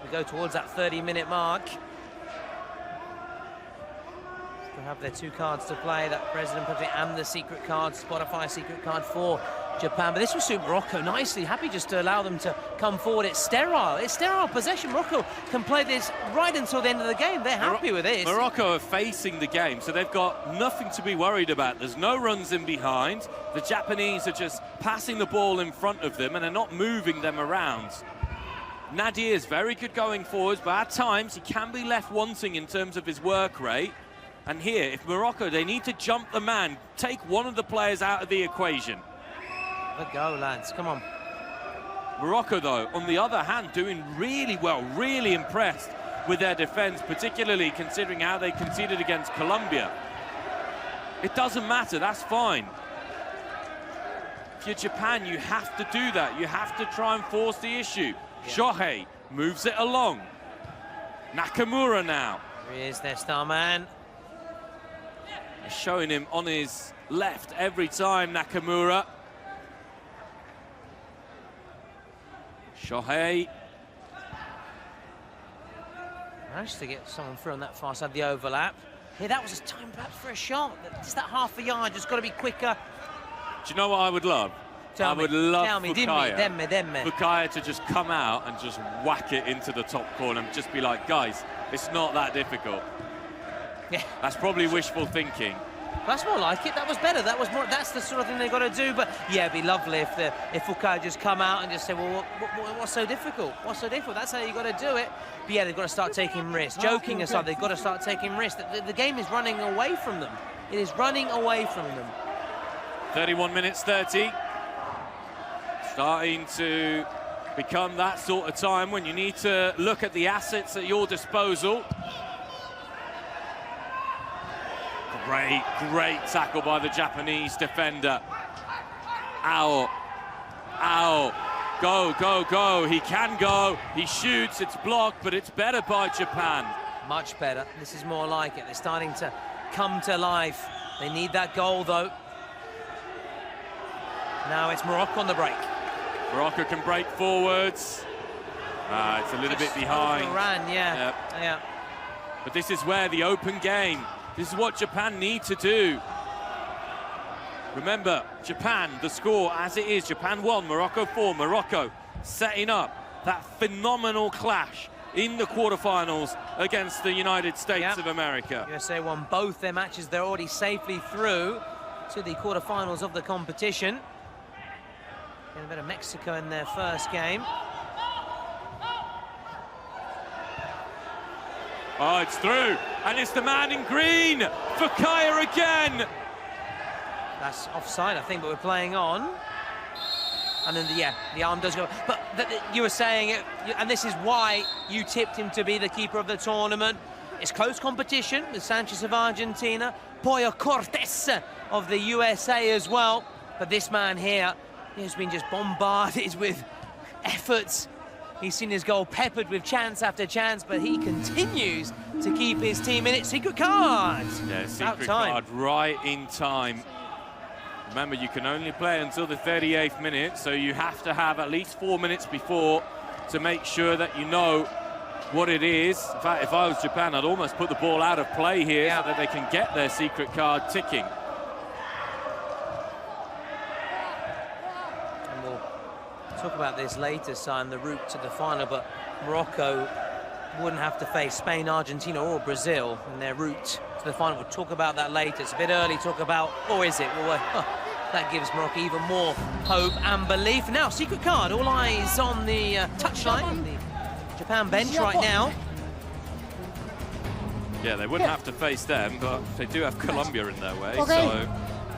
Speaker 8: We go towards that 30-minute mark. They'll have their two cards to play, that President penalty and the secret card, Spotify secret card for Japan. But this will suit Morocco nicely. Happy just to allow them to come forward. It's sterile possession. Morocco can play this right until the end of the game. They're happy with this.
Speaker 2: Morocco are facing the game, so they've got nothing to be worried about. There's no runs in behind. The Japanese are just passing the ball in front of them, and they're not moving them around. Nadir is very good going forwards, but at times he can be left wanting in terms of his work rate. And here, if Morocco, they need to jump the man, take one of the players out of the equation.
Speaker 8: Have a go, lads. Come on.
Speaker 2: Morocco, though, on the other hand, doing really well, really impressed with their defense, particularly considering how they conceded against Colombia. It doesn't matter, that's fine. If you're Japan, you have to do that. You have to try and force the issue. Yeah. Shohei moves it along. Nakamura now.
Speaker 8: Here he is, their star man.
Speaker 2: They're showing him on his left every time, Nakamura. Shohei.
Speaker 8: Managed to get someone through on that far side, the overlap. Here, that was a time perhaps for a shot. Just that half a yard, just got to be quicker.
Speaker 2: Do you know what I would love? I would love Fukaya to just come out and just whack it into the top corner and just be like, guys, it's not that difficult.
Speaker 8: Yeah.
Speaker 2: That's probably wishful thinking.
Speaker 8: That's more like it. That was better. That was more. That's the sort of thing they've got to do. But yeah, it'd be lovely if Fukaya just come out and just say, well, what's so difficult? What's so difficult? That's how you got to do it. But yeah, they've got to start taking risks. Joking aside, they've got to start taking risks. The game is running away from them. It is running away from them.
Speaker 2: 31 minutes 30. Starting to become that sort of time when you need to look at the assets at your disposal. Great tackle by the Japanese defender. Ao. Go. He can go. He shoots. It's blocked, but it's better by Japan.
Speaker 8: Much better. This is more like it. They're starting to come to life. They need that goal, though. Now it's Morocco on the break.
Speaker 2: Morocco can break forwards. It's a little bit behind.
Speaker 8: Ran, yeah. Yeah.
Speaker 2: But this is where the open game, this is what Japan need to do. Remember, Japan, the score as it is, Japan 1, Morocco 4. Morocco setting up that phenomenal clash in the quarterfinals against the United States of America.
Speaker 8: USA won both their matches. They're already safely through to the quarterfinals of the competition. Getting a bit of Mexico in their first game.
Speaker 2: Oh, it's through, and it's the man in green, Fukaya again.
Speaker 8: That's offside, I think, but we're playing on. And then, the arm does go. But you were saying it, and this is why you tipped him to be the keeper of the tournament. It's close competition with Sanchez of Argentina, Pollo Cortés of the USA as well. But this man here has been just bombarded with efforts. He's seen his goal peppered with chance after chance, but he continues to keep his team in it. Secret card.
Speaker 2: Yeah, secret card right in time. Remember, you can only play until the 38th minute, so you have to have at least 4 minutes before to make sure that you know what it is. In fact, if I was Japan, I'd almost put the ball out of play here so that they can get their secret card ticking.
Speaker 8: And we'll talk about this later, Simon, the route to the final, but Morocco wouldn't have to face Spain, Argentina or Brazil in their route to the final. We'll talk about that later. It's a bit early to talk about, or is it? Well, that gives Morocco even more hope and belief. Now, secret card, all eyes on the touchline, the Japan bench right now.
Speaker 2: Yeah, they wouldn't have to face them, but they do have Colombia in their way, so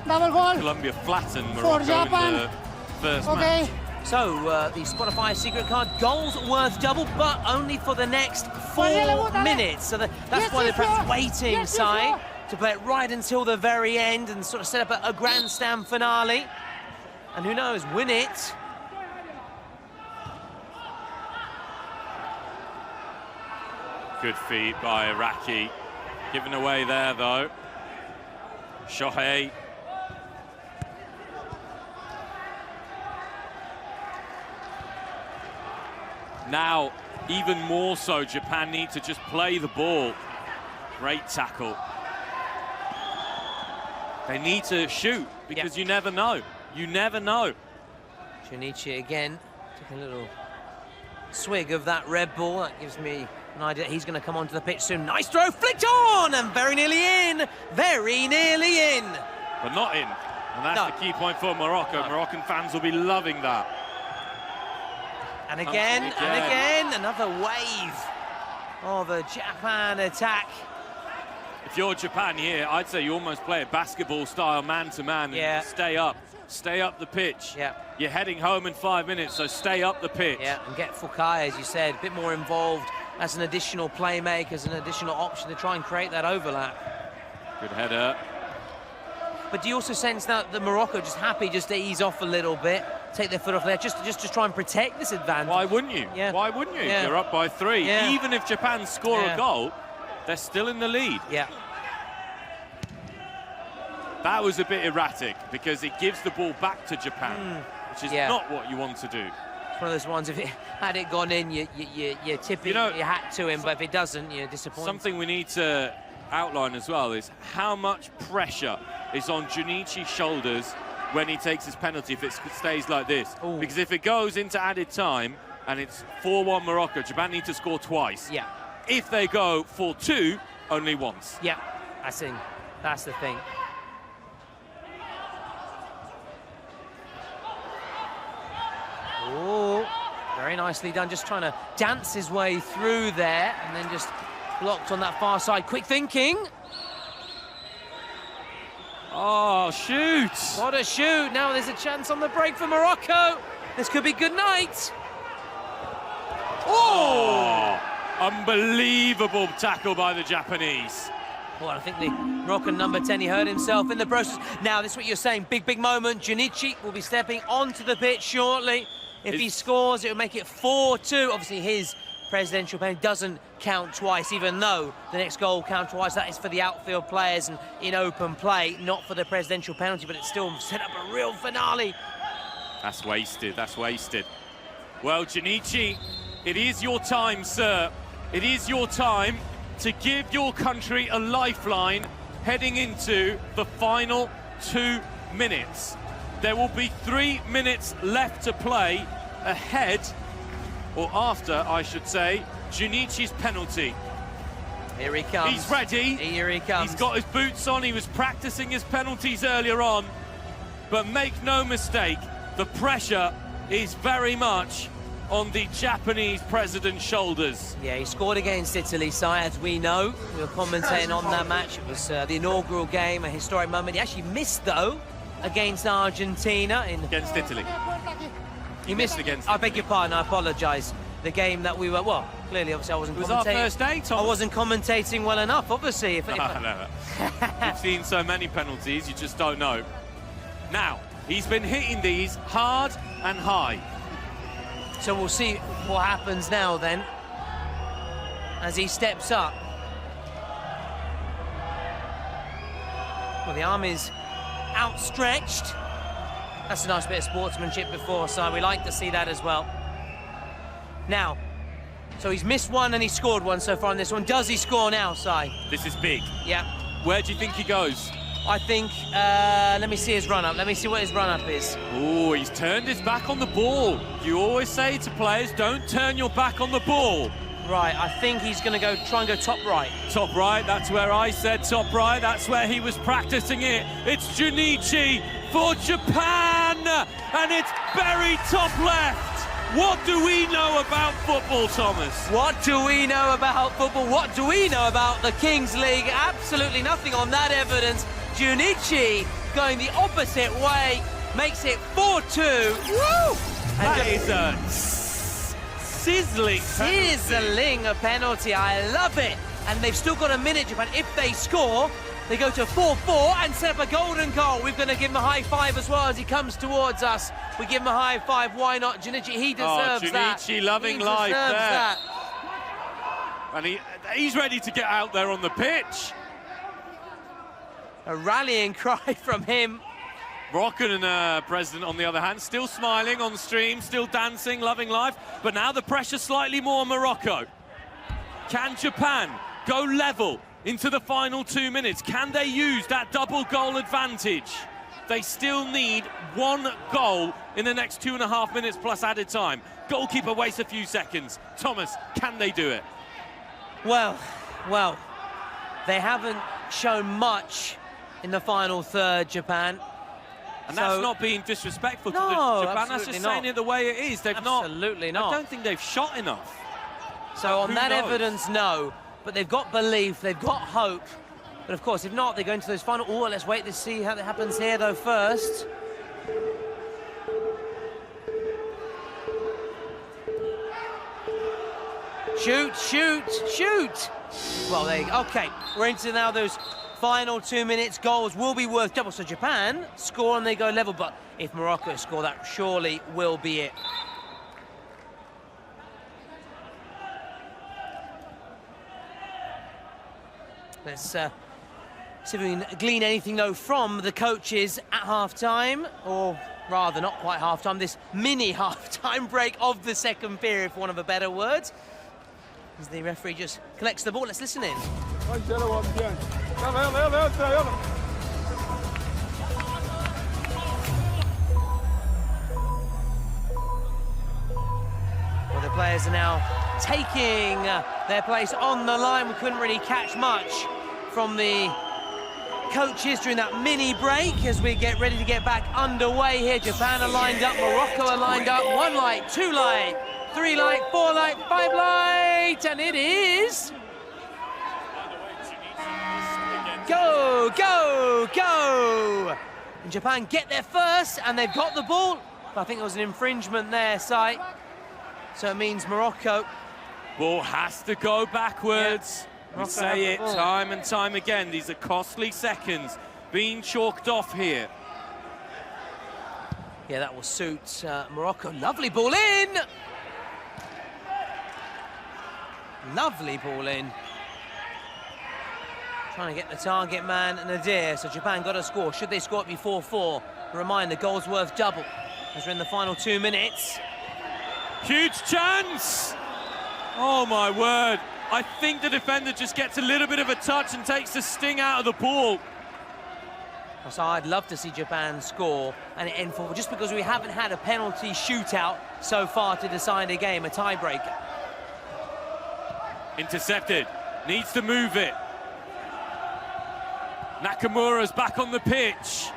Speaker 2: Colombia flattened Morocco in the first match.
Speaker 8: So, the Spotify secret card, goals worth double, but only for the next 4 minutes. So that's why they're perhaps waiting, Sai, to play it right until the very end and sort of set up a grandstand finale. And who knows, win it.
Speaker 2: Good feed by Iraqi. Given away there, though. Shohei. Now, even more so, Japan need to just play the ball. Great tackle. They need to shoot, because you never know. You never know.
Speaker 8: Junichi again, taking a little swig of that Red Bull. That gives me an idea he's going to come onto the pitch soon. Nice throw, flicked on, and very nearly in. Very nearly in.
Speaker 2: But not in. And that's the key point for Morocco. Moroccan fans will be loving that.
Speaker 8: And again, another wave of a Japan attack.
Speaker 2: If you're Japan here, I'd say you almost play it basketball style, man-to-man, and stay up the pitch.
Speaker 8: Yeah.
Speaker 2: You're heading home in 5 minutes, so stay up the pitch.
Speaker 8: Yeah, and get Fukaya, as you said, a bit more involved as an additional playmaker, as an additional option to try and create that overlap.
Speaker 2: Good header.
Speaker 8: But do you also sense that the Morocco just happy just to ease off a little bit, take their foot off there, just to try and protect this advantage?
Speaker 2: Why wouldn't you?
Speaker 8: Yeah.
Speaker 2: Why wouldn't you?
Speaker 8: Yeah.
Speaker 2: You're up by 3.
Speaker 8: Yeah.
Speaker 2: Even if Japan score a goal, they're still in the lead.
Speaker 8: Yeah.
Speaker 2: That was a bit erratic because it gives the ball back to Japan, which is not what you want to do.
Speaker 8: It's one of those ones, if it had it gone in, you tip it, your hat to him, but if it doesn't, you're disappointed.
Speaker 2: Something we need to outline as well is how much pressure is on Junichi's shoulders when he takes his penalty if it stays like this.
Speaker 8: Ooh.
Speaker 2: Because if it goes into added time and it's 4-1 Morocco, Japan need to score twice.
Speaker 8: Yeah.
Speaker 2: If they go 4-2, only once.
Speaker 8: Yeah, that's the thing. Oh, very nicely done, just trying to dance his way through there and then just blocked on that far side. Quick thinking.
Speaker 2: Oh, shoot!
Speaker 8: What a shoot. Now there's a chance on the break for Morocco. This could be good night.
Speaker 2: Oh! Unbelievable tackle by the Japanese.
Speaker 8: Well, I think the Moroccan number 10, he hurt himself in the process. Now, this is what you're saying, big moment. Junichi will be stepping onto the pitch shortly. If he scores, it will make it 4-2. Obviously, his presidential penalty doesn't count twice, even though the next goal will count twice. That is for the outfield players and in open play, not for the presidential penalty, but it still set up a real finale.
Speaker 2: That's wasted, that's wasted. Well, Junichi, it is your time, sir. It is your time to give your country a lifeline heading into the final 2 minutes. There will be 3 minutes left to play ahead, or after, I should say, Junichi's penalty.
Speaker 8: Here he comes.
Speaker 2: He's ready.
Speaker 8: Here he comes.
Speaker 2: He's got his boots on. He was practicing his penalties earlier on. But make no mistake, the pressure is very much on the Japanese president's shoulders.
Speaker 8: Yeah, he scored against Italy, Si, as we know. We were commentating on that match. It was the inaugural game, a historic moment. He actually missed, though, against Argentina.
Speaker 2: Against Italy.
Speaker 8: He missed
Speaker 2: against
Speaker 8: I beg your pardon, I apologise. The game that we were, well, clearly, obviously, I wasn't commentating.
Speaker 2: It was our first day, Tom.
Speaker 8: I wasn't commentating well enough, obviously.
Speaker 2: No. You've seen so many penalties, you just don't know. Now, he's been hitting these hard and high.
Speaker 8: So we'll see what happens now, then, as he steps up. Well, the arm is outstretched. That's a nice bit of sportsmanship before, so we like to see that as well. Now, so he's missed one and he scored one so far in this one. Does he score now, Si?
Speaker 2: This is big.
Speaker 8: Yeah.
Speaker 2: Where do you think he goes?
Speaker 8: I think, let me see his run-up. Let me see what his run-up is.
Speaker 2: Oh, he's turned his back on the ball. You always say to players, don't turn your back on the ball.
Speaker 8: Right, I think he's going to try and go top right.
Speaker 2: Top right, that's where I said top right. That's where he was practicing it. It's Junichi for Japan, and it's buried top left. What do we know about football, Thomas?
Speaker 8: What do we know about football? What do we know about the Kings League? Absolutely nothing on that evidence. Junichi going the opposite way, makes it 4-2. Woo!
Speaker 2: That is a sizzling penalty.
Speaker 8: Sizzling a penalty, I love it. And they've still got a minute, Japan. If they score, they go to 4-4 and set up a golden goal. We're going to give him a high five as well as he comes towards us. We give him a high five, why not? Junichi, he deserves that.
Speaker 2: Junichi loving life there. That. And he's ready to get out there on the pitch.
Speaker 8: A rallying cry from him.
Speaker 2: Moroccan president, on the other hand, still smiling on stream, still dancing, loving life. But now the pressure slightly more on Morocco. Can Japan go level into the final 2 minutes? Can they use that double goal advantage? They still need 1 goal in the next 2.5 minutes plus added time. Goalkeeper wastes a few seconds. Thomas, can they do it?
Speaker 8: Well, they haven't shown much in the final third, Japan.
Speaker 2: And that's not being disrespectful to Japan, that's just saying it the way it is. They've
Speaker 8: absolutely not.
Speaker 2: I don't think they've shot enough.
Speaker 8: So on that evidence, no. But they've got belief, they've got hope. But of course, if not, they go into those final... Oh, let's wait to see how that happens here, though, first. Shoot, shoot, shoot! Well, there you go. Okay, we're into now those final 2 minutes. Goals will be worth double. So Japan score and they go level, but if Morocco score, that surely will be it. Let's see if we can glean anything, though, from the coaches at half-time, or rather, not quite half-time, this mini half-time break of the second period, for want of a better word. As the referee just collects the ball. Let's listen in. Well, the players are now taking their place on the line. We couldn't really catch much from the coaches during that mini break as we get ready to get back underway here. Japan are lined up, Morocco are lined up. 1 light, 2 light, 3 light, 4 light, 5 light, and it is... Go, go, go! And Japan get there first, and they've got the ball. But I think there was an infringement there, Si. So it means Morocco.
Speaker 2: Ball has to go backwards. We say it time and time again. These are costly seconds being chalked off here.
Speaker 8: Yeah, that will suit Morocco. Lovely ball in! Lovely ball in. Trying to get the target man Nadir, so Japan got a score. Should they score it before 4? Reminder, goals worth double as we're in the final 2 minutes.
Speaker 2: Huge chance! Oh my word. I think the defender just gets a little bit of a touch and takes the sting out of the ball.
Speaker 8: So I'd love to see Japan score and it end forward, just because we haven't had a penalty shootout so far to decide a game, a tiebreaker.
Speaker 2: Intercepted, needs to move it. Nakamura's back on the pitch.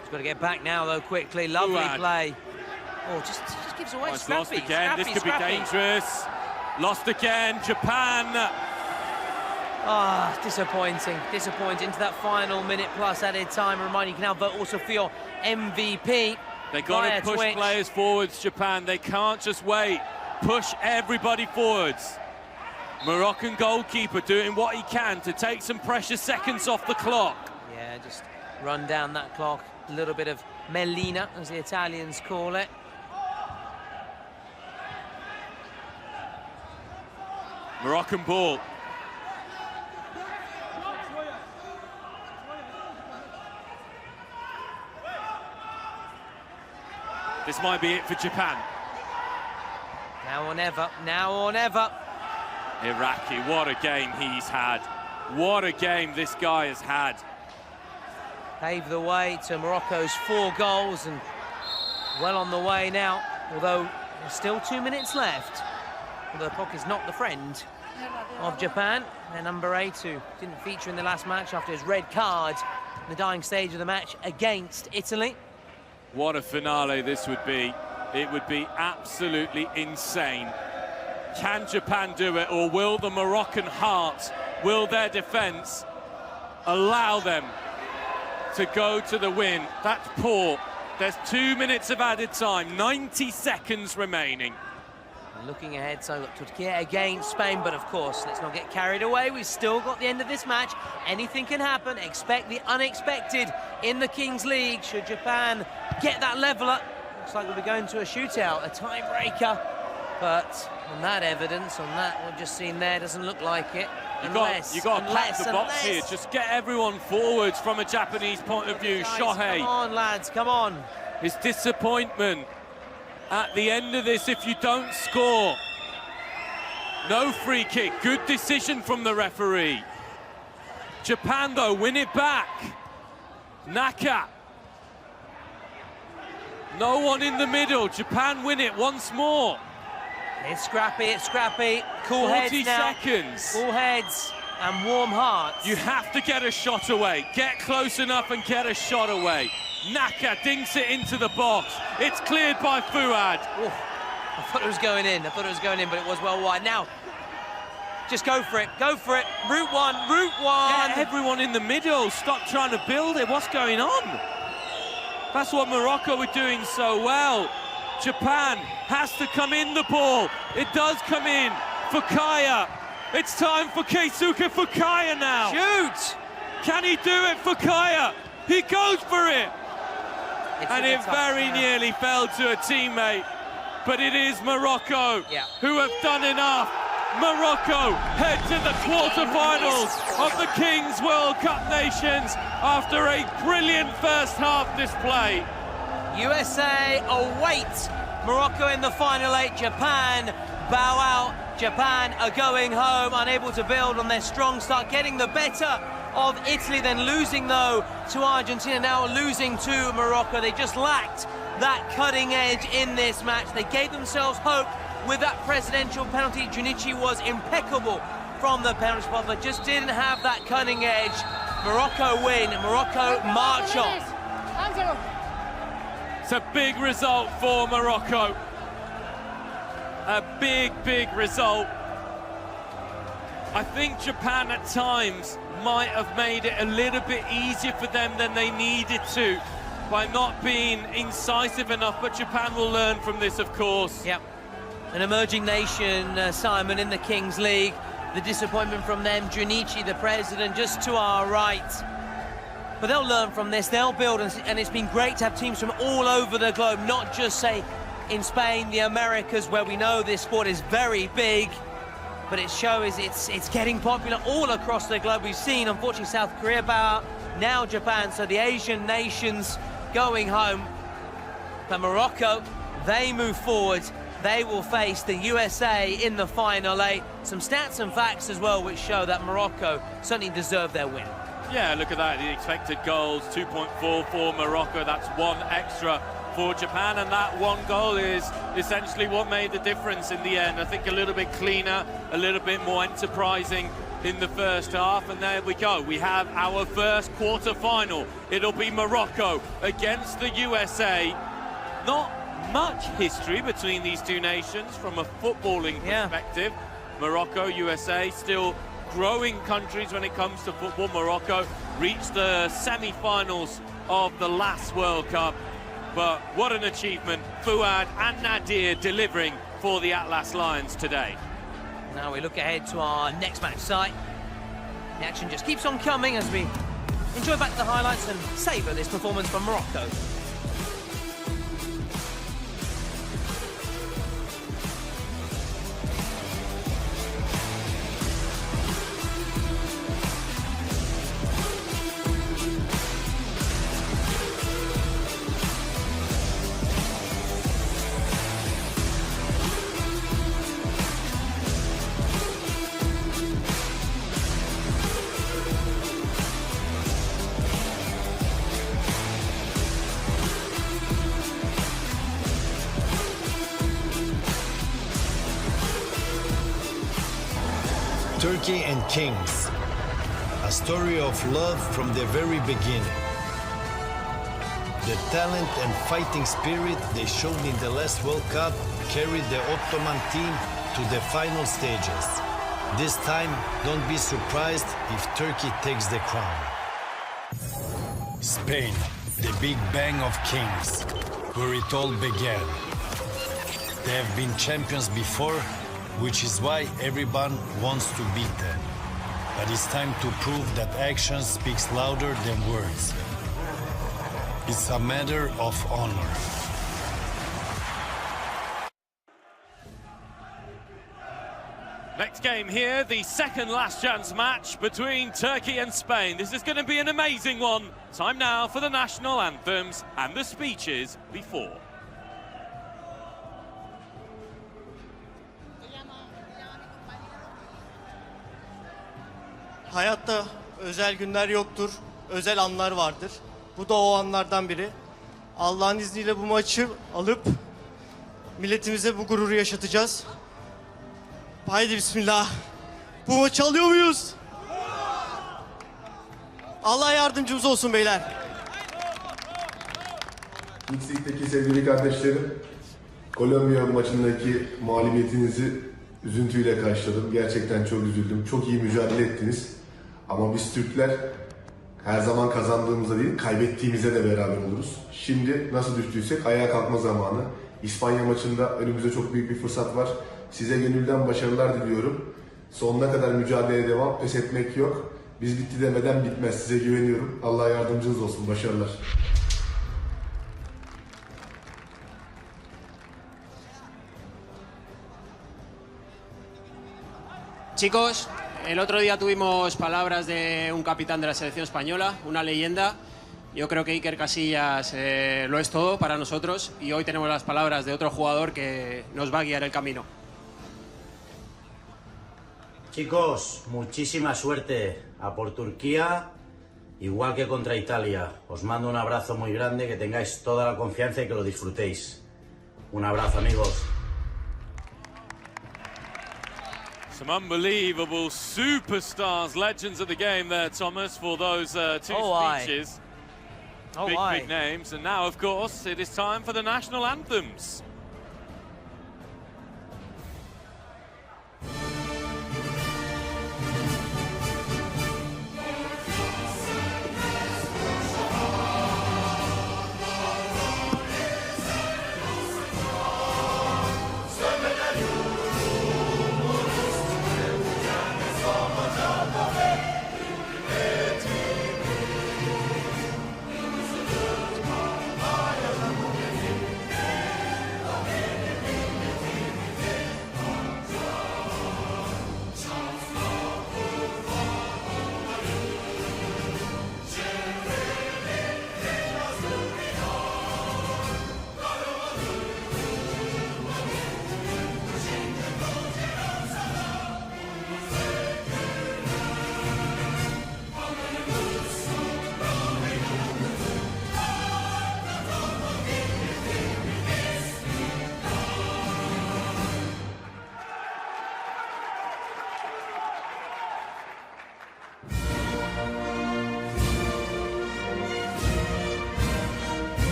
Speaker 8: He's got to get back now though, quickly. Lovely play. Oh, just gives away.
Speaker 2: It's lost again. This could be dangerous. Lost again. Japan.
Speaker 8: Ah, disappointing. Disappointing. Into that final minute plus added time. Remind you can now vote also for your MVP.
Speaker 2: They got to push players forwards, Japan. They can't just wait. Push everybody forwards. Moroccan goalkeeper doing what he can to take some precious seconds off the clock.
Speaker 8: Yeah, just run down that clock. A little bit of melina, as the Italians call it.
Speaker 2: Moroccan ball. This might be it for Japan.
Speaker 8: Now or never, now or never.
Speaker 2: Iraqi, what a game he's had. What a game this guy has had.
Speaker 8: Paved the way to Morocco's 4 goals and well on the way now, although there's still 2 minutes left. Although the puck is not the friend of Japan. Their number 8, who didn't feature in the last match after his red card in the dying stage of the match against Italy.
Speaker 2: What a finale this would be. It would be absolutely insane. Can Japan do it, or will the Moroccan heart, will their defence allow them to go to the win? That's poor. There's 2 minutes of added time, 90 seconds remaining.
Speaker 8: Looking ahead, so Turkey against Spain, but of course, let's not get carried away. We've still got the end of this match. Anything can happen. Expect the unexpected in the Kings League. Should Japan get that leveler, looks like we'll be going to a shootout, a tiebreaker. But on that evidence, on that we've just seen there, doesn't look like it.
Speaker 2: You got to pack the box here. Just get everyone forwards from a Japanese point of view.
Speaker 8: Guys,
Speaker 2: Shohei.
Speaker 8: come on, lads, come on.
Speaker 2: His disappointment at the end of this if you don't score. No free kick. Good decision from the referee. Japan, though, win it back. Naka. No one in the middle. Japan win it once more.
Speaker 8: It's scrappy, it's scrappy. Cool heads now.
Speaker 2: 40 seconds.
Speaker 8: Cool heads and warm hearts.
Speaker 2: You have to get a shot away. Get close enough and get a shot away. Naka dinks it into the box. It's cleared by Fuad.
Speaker 8: Ooh, I thought it was going in. I thought it was going in, but it was well wide. Now, just go for it. Go for it. Route one. Route one.
Speaker 2: Get everyone in the middle. Stop trying to build it. What's going on? That's what Morocco were doing so well. Japan has to come in the ball. It does come in. Fukaya. It's time for Keisuke Fukaya now.
Speaker 8: Shoot!
Speaker 2: Can he do it, Fukaya? He goes for it. And it very nearly fell to a teammate. But it is Morocco who have done enough. Morocco head to the quarterfinals of the Kings World Cup Nations after a brilliant first half display.
Speaker 8: USA await Morocco in the final 8. Japan bow out. Japan are going home, unable to build on their strong start, getting the better of Italy, then losing though to Argentina, now losing to Morocco. They just lacked that cutting edge in this match. They gave themselves hope with that presidential penalty. Junichi was impeccable from the penalty spot, but just didn't have that cutting edge. Morocco win, Morocco march on.
Speaker 2: It's a big result for Morocco. A big, big result. I think Japan at times might have made it a little bit easier for them than they needed to by not being incisive enough, but Japan will learn from this, of course.
Speaker 8: Yep. An emerging nation, Simon, in the Kings League. the disappointment from them. Junichi, the president, just to our right. But they'll learn from this, they'll build, and it's been great to have teams from all over the globe, not just, say, in Spain, the Americas, where we know this sport is very big, but it shows it's getting popular all across the globe. We've seen, unfortunately, South Korea bow out, now Japan, so the Asian nations going home. But Morocco, they move forward. They will face the USA in the final 8. Some stats and facts as well, which show that Morocco certainly deserve their win.
Speaker 2: Yeah, look at that, the expected goals, 2.4 for Morocco, that's 1 extra for Japan, and that 1 goal is essentially what made the difference in the end. I think a little bit cleaner, a little bit more enterprising in the first half, and there we go. We have our first quarter-final. It'll be Morocco against the USA. Not much history between these two nations from a footballing perspective. Morocco, USA, still growing countries when it comes to football. Morocco reached the semi-finals of the last World Cup. But what an achievement, Fuad and Nadir delivering for the Atlas Lions today.
Speaker 8: Now we look ahead to our next match site. The action just keeps on coming as we enjoy back the highlights and savour this performance from Morocco.
Speaker 9: Turkey and Kings, a story of love from the very beginning. The talent and fighting spirit they showed in the last World Cup carried the Ottoman team to the final stages. This time, don't be surprised if Turkey takes the crown. Spain, the big bang of kings, where it all began. They have been champions before, which is why everyone wants to beat them. But it's time to prove that action speaks louder than words. It's a matter of honor.
Speaker 2: Next game here, the second last chance match between Turkey and Spain. This is going to be an amazing one. Time now for the national anthems and the speeches before.
Speaker 10: Hayatta özel günler yoktur, özel anlar vardır. Bu da o anlardan biri. Allah'ın izniyle bu maçı alıp milletimize bu gururu yaşatacağız. Haydi bismillah. Bu maçı alıyor muyuz? Allah yardımcımız olsun beyler.
Speaker 11: Meksik'teki sevgili kardeşlerim, Kolombiya maçındaki mağlubiyetinizi üzüntüyle karşıladım. Gerçekten çok üzüldüm. Çok iyi mücadele ettiniz. Ama biz Türkler her zaman kazandığımızda değil, kaybettiğimizde de beraber oluruz. Şimdi nasıl düştüysek ayağa kalkma zamanı. İspanya maçında önümüzde çok büyük bir fırsat var. Size gönülden başarılar diliyorum. Sonuna kadar mücadeleye devam, pes etmek yok. Biz bitti demeden bitmez. Size güveniyorum. Allah yardımcınız olsun. Başarılar.
Speaker 12: Chicos, el otro día tuvimos palabras de un capitán de la selección española, una leyenda. Yo creo que Iker Casillas lo es todo para nosotros y hoy tenemos las palabras de otro jugador que nos va a guiar el camino.
Speaker 13: Chicos, muchísima suerte a por Turquía, igual que contra Italia. Os mando un abrazo muy grande, que tengáis toda la confianza y que lo disfrutéis. Un abrazo, amigos.
Speaker 2: Some unbelievable superstars, legends of the game there, Thomas, for those two speeches. Big names. And now, of course, it is time for the national anthems.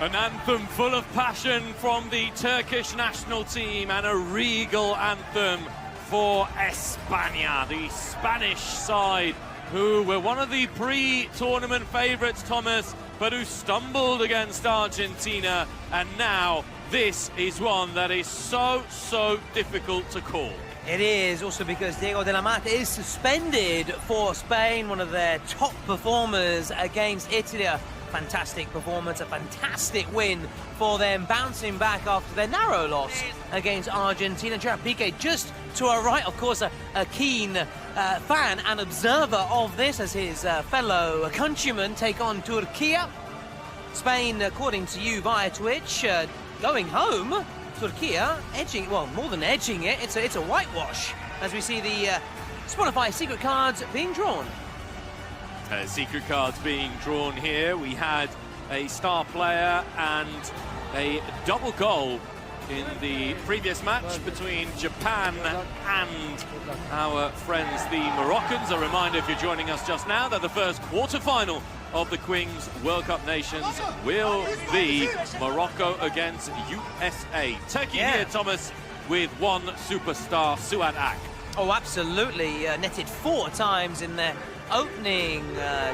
Speaker 2: An anthem full of passion from the Turkish national team and a regal anthem for España, the Spanish side, who were one of the pre-tournament favourites, Thomas, but who stumbled against Argentina, and now this is one that is so difficult to call.
Speaker 8: It is, also because Diego de la Mata is suspended for Spain, one of their top performers against Italy. A fantastic performance, a fantastic win for them, bouncing back after their narrow loss against Argentina. Gerard Piqué just to our right, of course, a keen fan and observer of this as his fellow countrymen take on Turkey. Spain, according to you via Twitch, going home. Turkey edging, well, more than edging it, it's a whitewash as we see the Spotify secret cards being drawn.
Speaker 2: Secret cards being drawn here. We had a star player and a double goal in the previous match between Japan and our friends the Moroccans. A reminder, if you're joining us just now, that the first quarter-final of the Queen's World Cup Nations will be Morocco against USA. Turkey here, Thomas, with one superstar, Suat Ak.
Speaker 8: Oh, absolutely. Netted 4 times in their opening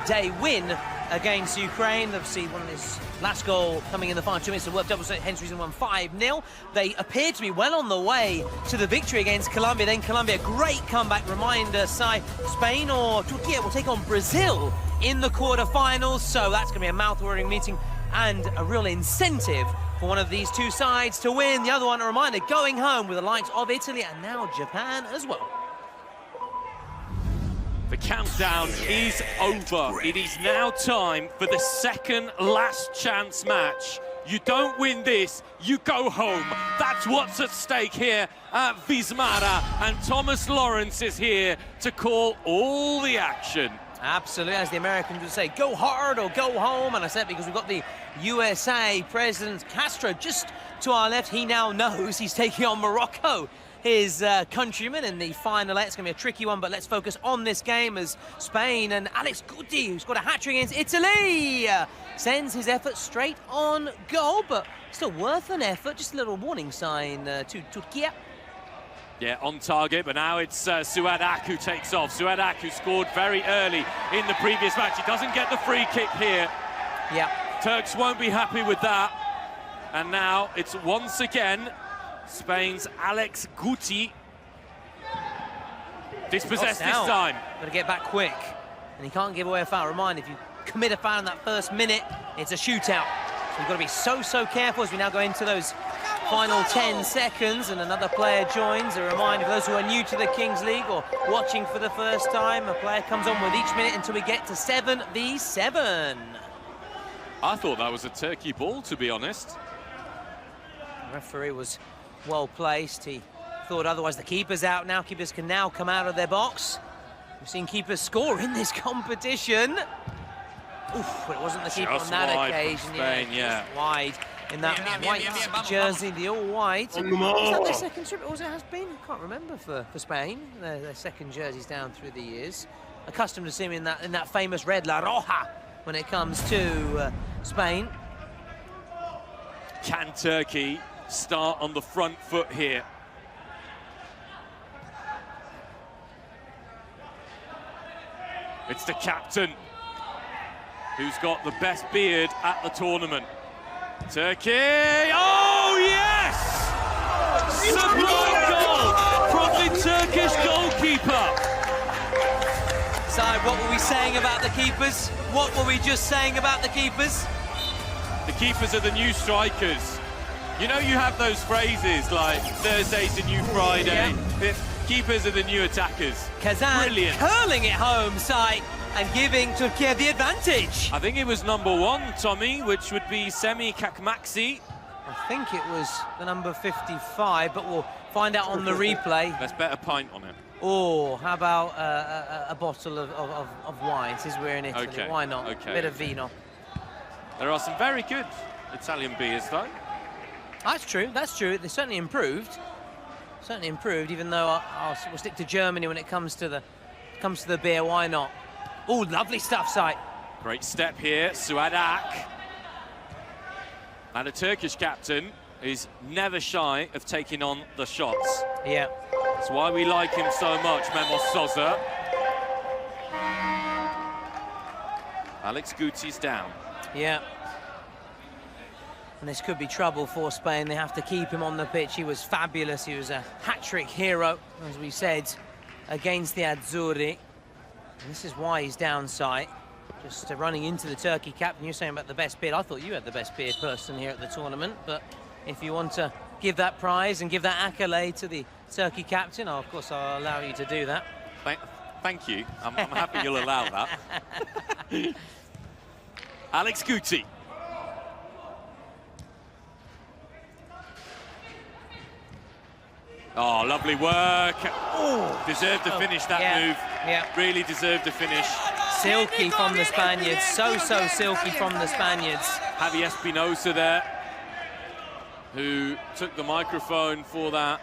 Speaker 8: day win against Ukraine. They've seen one of his last goal coming in the final 2 minutes of work, double, hence reason won 5-0. They appeared to be well on the way to the victory against Colombia. Then Colombia, great comeback. Reminder, Spain or Turkey will take on Brazil in the quarterfinals, so that's going to be a mouth-watering meeting and a real incentive for one of these two sides to win. The other one, a reminder, going home with the likes of Italy and now Japan as well.
Speaker 2: The countdown is over. It is now time for the second last chance match. You don't win this, you go home. That's what's at stake here at Wismara, and Thomas Lawrence is here to call all the action.
Speaker 8: Absolutely, as the Americans would say, go hard or go home. And I said because we've got the USA President Castro just to our left. He now knows he's taking on Morocco, his countrymen, in the final. It's going to be a tricky one, but let's focus on this game as Spain and Alex Guti, who's got a hat-trick against Italy, sends his effort straight on goal, but still worth an effort. Just a little warning sign to Turkey.
Speaker 2: Yeah, on target, but now it's Suat Ak who takes off. Suat Ak, who scored very early in the previous match. He doesn't get the free kick here.
Speaker 8: Yeah.
Speaker 2: Turks won't be happy with that. And now it's once again Spain's Alex Guti. Dispossessed this time.
Speaker 8: Got to get back quick. And he can't give away a foul. Remind, if you commit a foul in that first minute, it's a shootout. So you've got to be so careful as we now go into those final 10 seconds, and another player joins. A reminder for those who are new to the Kings League or watching for the first time, a player comes on with each minute until we get to 7v7.
Speaker 2: I thought that was a Turkey ball, to be honest.
Speaker 8: The referee was well placed. He thought otherwise. The keeper's out now. Keepers can now come out of their box. We've seen keepers score in this competition. Oof, but it wasn't the keeper on that occasion.
Speaker 2: Spain, yeah.
Speaker 8: Just wide. In that white jersey, the all-white. Is that their second strip, or it has been? I can't remember for Spain. Their second jerseys down through the years. Accustomed to seeing in that famous red La Roja when it comes to Spain.
Speaker 2: Can Turkey start on the front foot here? It's the captain who's got the best beard at the tournament. Turkey, oh yes! Sublime goal from the Turkish goalkeeper.
Speaker 8: So what were we saying about the keepers? What were we just saying about the keepers?
Speaker 2: The keepers are the new strikers. You know, you have those phrases like Thursday's the new Friday. Yeah. Keepers are the new attackers.
Speaker 8: Kazan
Speaker 2: brilliant,
Speaker 8: curling it home, side, and giving Turkey the advantage.
Speaker 2: I think it was number 1, Tommy, which would be Semi Kakmaxi.
Speaker 8: I think it was the number 55, but we'll find out on the replay.
Speaker 2: Let's bet a pint on it.
Speaker 8: Oh, how about a bottle of wine, since we're in Italy?
Speaker 2: Okay.
Speaker 8: Why not?
Speaker 2: Okay.
Speaker 8: Bit of vino. There
Speaker 2: are some very good Italian beers, though.
Speaker 8: That's true, that's true. They certainly improved. Certainly improved, even though we'll stick to Germany when it comes to the beer. Why not? Oh, lovely stuff, Sai.
Speaker 2: Great step here, Suat Ak. And a Turkish captain is never shy of taking on the shots.
Speaker 8: Yeah.
Speaker 2: That's why we like him so much, Memos Sosa. Alex Guti's down.
Speaker 8: Yeah. And this could be trouble for Spain. They have to keep him on the pitch. He was fabulous. He was a hat-trick hero, as we said, against the Azzurri. And this is why he's down sight. Just running into the Turkey captain. You're saying about the best beard. I thought you had the best beard person here at the tournament. But if you want to give that prize and give that accolade to the Turkey captain, of course, I'll allow you to do that.
Speaker 2: Thank you. I'm happy you'll allow that. Alex Guti. Oh, lovely work. Oh, deserved to finish that move.
Speaker 8: Yeah.
Speaker 2: Really deserved to finish.
Speaker 8: Silky from the Spaniards. So silky from the Spaniards.
Speaker 2: Javi Espinosa there, who took the microphone for that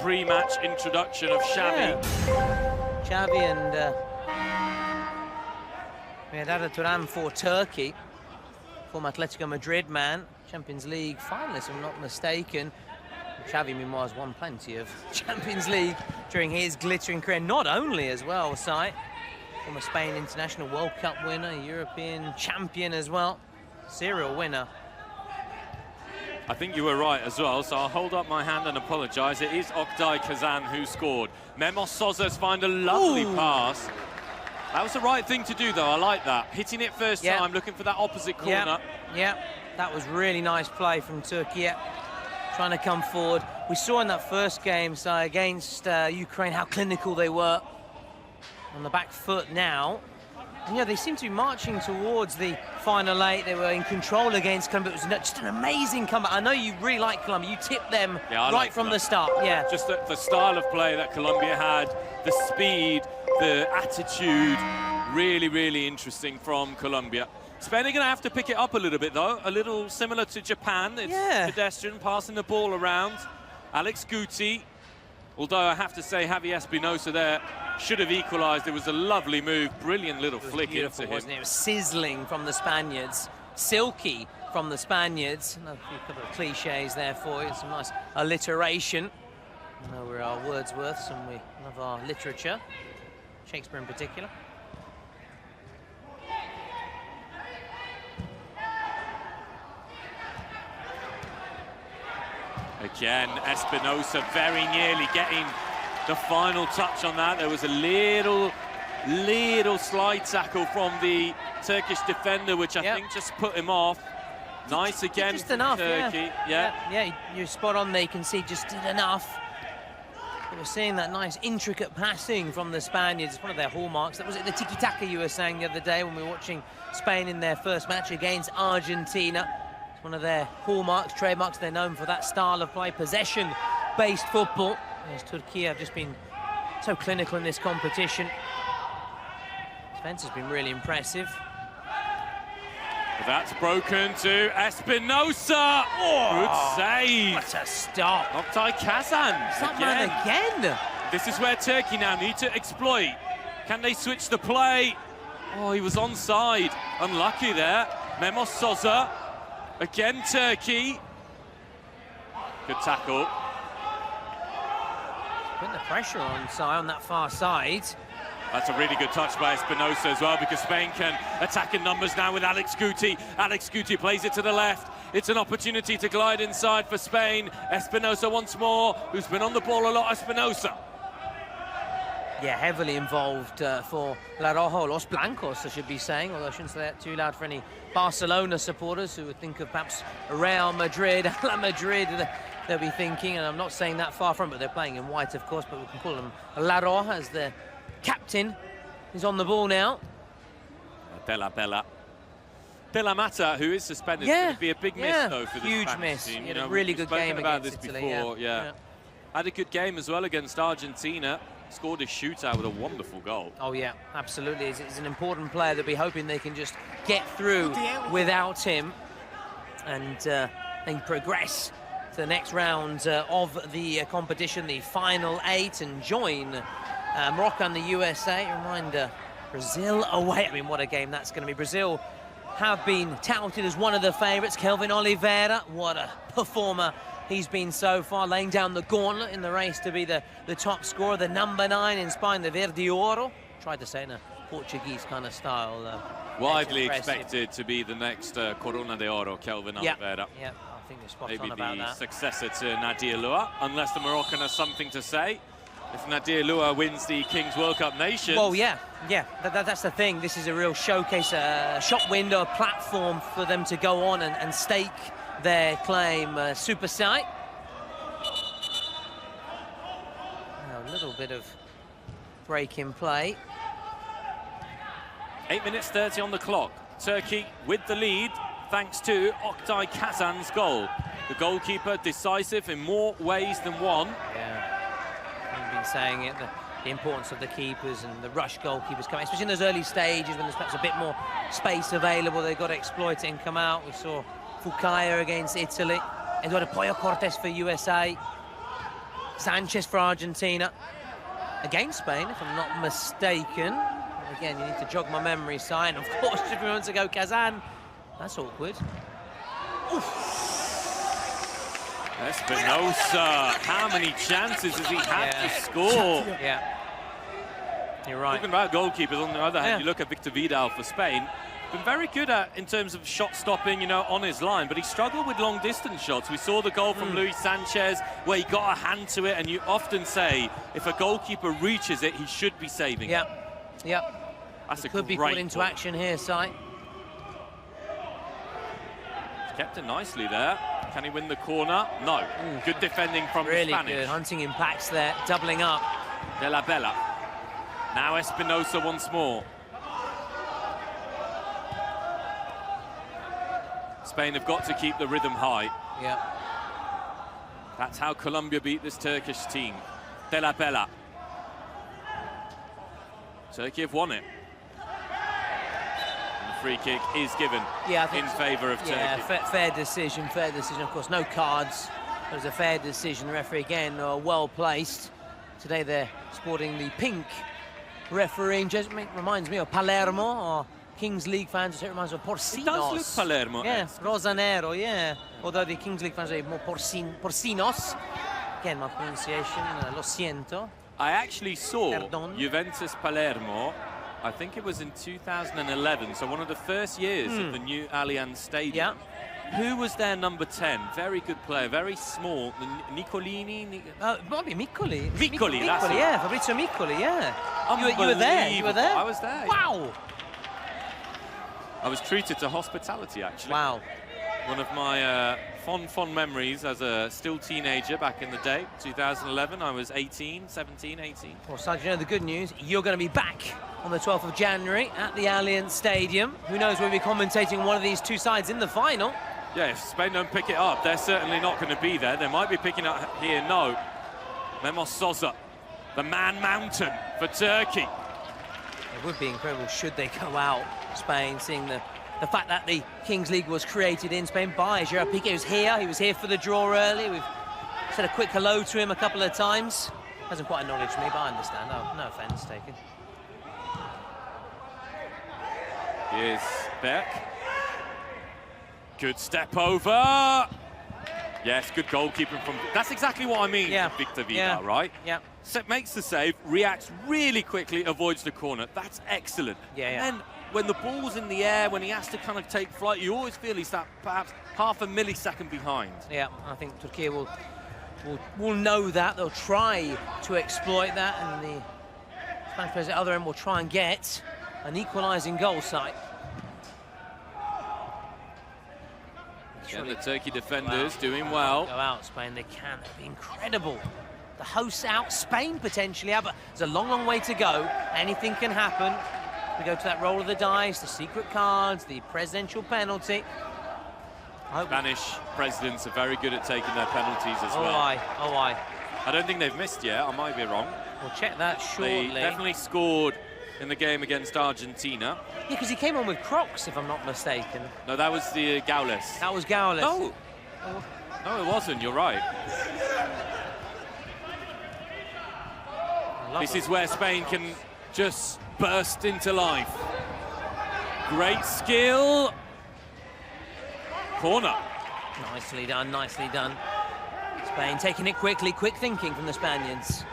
Speaker 2: pre-match introduction of Xavi.
Speaker 8: Yeah. Xavi and we had Ada Turan for Turkey, former Atletico Madrid man, Champions League finalist, if I'm not mistaken. Xavi, meanwhile, has won plenty of Champions League during his glittering career. Not only as well, Sai, former Spain International World Cup winner, European champion as well, serial winner.
Speaker 2: I think you were right as well, so I'll hold up my hand and apologise. It is Oktay Kazan who scored. Memos Sosa's find a lovely pass. That was the right thing to do, though. I like that. Hitting it first time, looking for that opposite corner.
Speaker 8: Yeah, that was really nice play from Turkey. Trying to come forward. We saw in that first game, against Ukraine, how clinical they were on the back foot now. And yeah, they seem to be marching towards the final 8. They were in control against Colombia. It was just an amazing comeback. I know you really like Colombia. You tipped them right from the start. Yeah,
Speaker 2: just the style of play that Colombia had, the speed, the attitude, really interesting from Colombia. Spain are going to have to pick it up a little bit, though. A little similar to Japan. It's pedestrian, passing the ball around. Alex Guti, although I have to say Javi Espinosa there should have equalised. It was a lovely move, brilliant little flick into him.
Speaker 8: Wasn't it? It was sizzling from the Spaniards, silky from the Spaniards. A couple of cliches there for you, some nice alliteration. I know we're our Wordsworths and we love our literature, Shakespeare in particular.
Speaker 2: Again, Espinosa very nearly getting the final touch on that. There was a little slide tackle from the Turkish defender, which I think just put him off. Nice again
Speaker 8: just
Speaker 2: from
Speaker 8: enough,
Speaker 2: Turkey.
Speaker 8: Yeah, you're spot on there. You can see just did enough. We're seeing that nice intricate passing from the Spaniards. It's one of their hallmarks. That was it, the tiki-taka you were saying the other day when we were watching Spain in their first match against Argentina. One of their hallmarks, trademarks. They're known for that style of play, possession-based football. As Turkey have just been so clinical in this competition. Defence has been really impressive.
Speaker 2: That's broken to Espinosa. Oh, good save.
Speaker 8: What a stop.
Speaker 2: Oktay Kazan
Speaker 8: again.
Speaker 2: This is where Turkey now need to exploit. Can they switch the play? Oh, he was onside. Unlucky there. Memos Sosa. Again, Turkey. Good tackle.
Speaker 8: Putting the pressure on that far side.
Speaker 2: That's a really good touch by Espinosa as well, because Spain can attack in numbers now with Alex Guti. Alex Guti plays it to the left. It's an opportunity to glide inside for Spain. Espinosa once more, who's been on the ball a lot. Espinosa.
Speaker 8: Yeah, heavily involved for La Roja, Los Blancos, I should be saying, although I shouldn't say that too loud for any Barcelona supporters who would think of perhaps Real Madrid, La Madrid, they'll be thinking, and I'm not saying that far from it, but they're playing in white, of course, but we can call them La Roja as their captain is on the ball now.
Speaker 2: Bella Mata, who is suspended, is going to be a big miss, though, for the
Speaker 8: huge
Speaker 2: Spanish
Speaker 8: miss.
Speaker 2: team.
Speaker 8: He had a really good game
Speaker 2: about
Speaker 8: against
Speaker 2: this
Speaker 8: Italy,
Speaker 2: before, Had a good game as well against Argentina. Scored a shootout with a wonderful goal.
Speaker 8: Oh, yeah, absolutely. It's an important player. They'll be hoping they can just get through without him and then progress to the next round of the competition, the final 8, and join Morocco and the USA. Reminder, Brazil away. I mean, what a game that's going to be. Brazil have been touted as one of the favourites. Kelvin Oliveira, what a performer he's been so far, laying down the gauntlet in the race to be the top scorer, the number 9 in Spain, the Verde Oro. Tried to say in a Portuguese kind of style.
Speaker 2: Widely expected to be the next Corona de Oro, Kelvin Oliveira.
Speaker 8: Yeah, I think they're spot
Speaker 2: Maybe
Speaker 8: on about
Speaker 2: the
Speaker 8: that.
Speaker 2: successor to Nadir Lua, unless the Moroccan has something to say. If Nadir Lua wins the Kings World Cup Nations.
Speaker 8: Well, yeah, that's the thing. This is a real showcase, a shop window, a platform for them to go on and stake their claim. Super sight. Now, a little bit of break in play.
Speaker 2: 8 minutes 30 on the clock. Turkey with the lead, thanks to Oktay Kazan's goal. The goalkeeper decisive in more ways than one.
Speaker 8: Yeah. I've been saying it, the importance of the keepers and the rush goalkeepers coming, especially in those early stages when there's perhaps a bit more space available. They've got to exploit it and come out. We saw Fukaya against Italy, Eduardo Pollo Cortes for USA, Sanchez for Argentina, against Spain, if I'm not mistaken. Again, you need to jog my memory, sign. Of course, if we want to go Kazan, that's awkward.
Speaker 2: Espinosa, how many chances has he had to score?
Speaker 8: Yeah, you're right.
Speaker 2: Talking about goalkeepers, on the other hand, you look at Victor Vidal for Spain, been very good at, in terms of shot stopping, you know, on his line, but he struggled with long distance shots. We saw the goal from Luis Sanchez where he got a hand to it, and you often say if a goalkeeper reaches it, he should be saving it.
Speaker 8: Yeah.
Speaker 2: That's
Speaker 8: Could be put into action here, Si.
Speaker 2: Kept it nicely there. Can he win the corner? No. Good defending from the Spanish.
Speaker 8: Really good. Hunting impacts there, doubling up.
Speaker 2: De La Bella. Now Espinosa once more. Spain have got to keep the rhythm high.
Speaker 8: Yeah.
Speaker 2: That's how Colombia beat this Turkish team. De La Bella. Turkey have won it. And the free kick is given in favour of Turkey.
Speaker 8: Yeah, fair decision, of course. No cards. It was a fair decision. The referee, again, well placed. Today they're sporting the pink refereeing. Just reminds me of Palermo, or Kings League fans. It reminds me of Porcinos.
Speaker 2: It does look Palermo.
Speaker 8: Yeah, Rosanero, yeah. Although the Kings League fans are more Porcinos. Again, my pronunciation, lo siento.
Speaker 2: I actually saw Juventus Palermo, I think it was in 2011, so one of the first years of the new Allianz Stadium. Who was their number 10? Very good player, very small. Nicolini?
Speaker 8: Might be Miccoli.
Speaker 2: Miccoli, that's it.
Speaker 8: Yeah, Fabrizio Miccoli, yeah. You were there? You were there?
Speaker 2: I was there.
Speaker 8: Wow.
Speaker 2: I was treated to hospitality, actually.
Speaker 8: Wow.
Speaker 2: One of my fond memories as a still teenager back in the day, 2011. I was 17, 18.
Speaker 8: Well, Saj, you know the good news, you're going to be back on the 12th of January at the Allianz Stadium. Who knows, we'll be commentating one of these two sides in the final.
Speaker 2: Yeah, if Spain don't pick it up, they're certainly not going to be there. They might be picking up here, no. Memos Sosa, the man mountain for Turkey.
Speaker 8: It would be incredible should they go out, Spain, seeing the fact that the Kings League was created in Spain by Gerard Piqué. He was here for the draw early. We've said a quick hello to him a couple of times. Hasn't quite acknowledged me, but I understand. No offence taken.
Speaker 2: Here's Beck. Good step over. Yes, good goalkeeping from... That's exactly what I mean with Victor Vidal, right?
Speaker 8: Yeah.
Speaker 2: So makes the save, reacts really quickly, avoids the corner. That's excellent.
Speaker 8: Yeah.
Speaker 2: And when the ball's in the air, when he has to kind of take flight, you always feel he's that perhaps half a millisecond behind.
Speaker 8: Yeah, I think Turkey will know that. They'll try to exploit that, and the Spanish players at the other end will try and get an equalising goal sight.
Speaker 2: Yeah, the Turkey defenders doing well.
Speaker 8: Go out, Spain, they can. It'd be incredible. The hosts out, Spain potentially out, but there's a long way to go. Anything can happen. We go to that roll of the dice, the secret cards, the presidential penalty.
Speaker 2: Spanish presidents are very good at taking their penalties as well.
Speaker 8: I
Speaker 2: don't think they've missed yet. I might be wrong.
Speaker 8: We'll check that shortly.
Speaker 2: They definitely scored in the game against Argentina.
Speaker 8: Yeah, because he came on with Crocs, if I'm not mistaken.
Speaker 2: No, that was the Gaules.
Speaker 8: That was Gaules.
Speaker 2: No. No, it wasn't. You're right. This is where Spain can just burst into life. Great skill. Corner.
Speaker 8: Nicely done, nicely done. Spain taking it quickly, quick thinking from the Spaniards.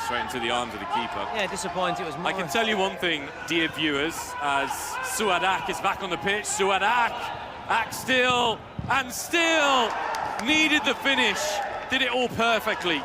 Speaker 2: Straight into the arms of the keeper.
Speaker 8: Yeah, disappointed. It was more...
Speaker 2: I can tell you one thing, dear viewers, as Suadak is back on the pitch. Suadak, still, and still needed the finish. Did it all perfectly.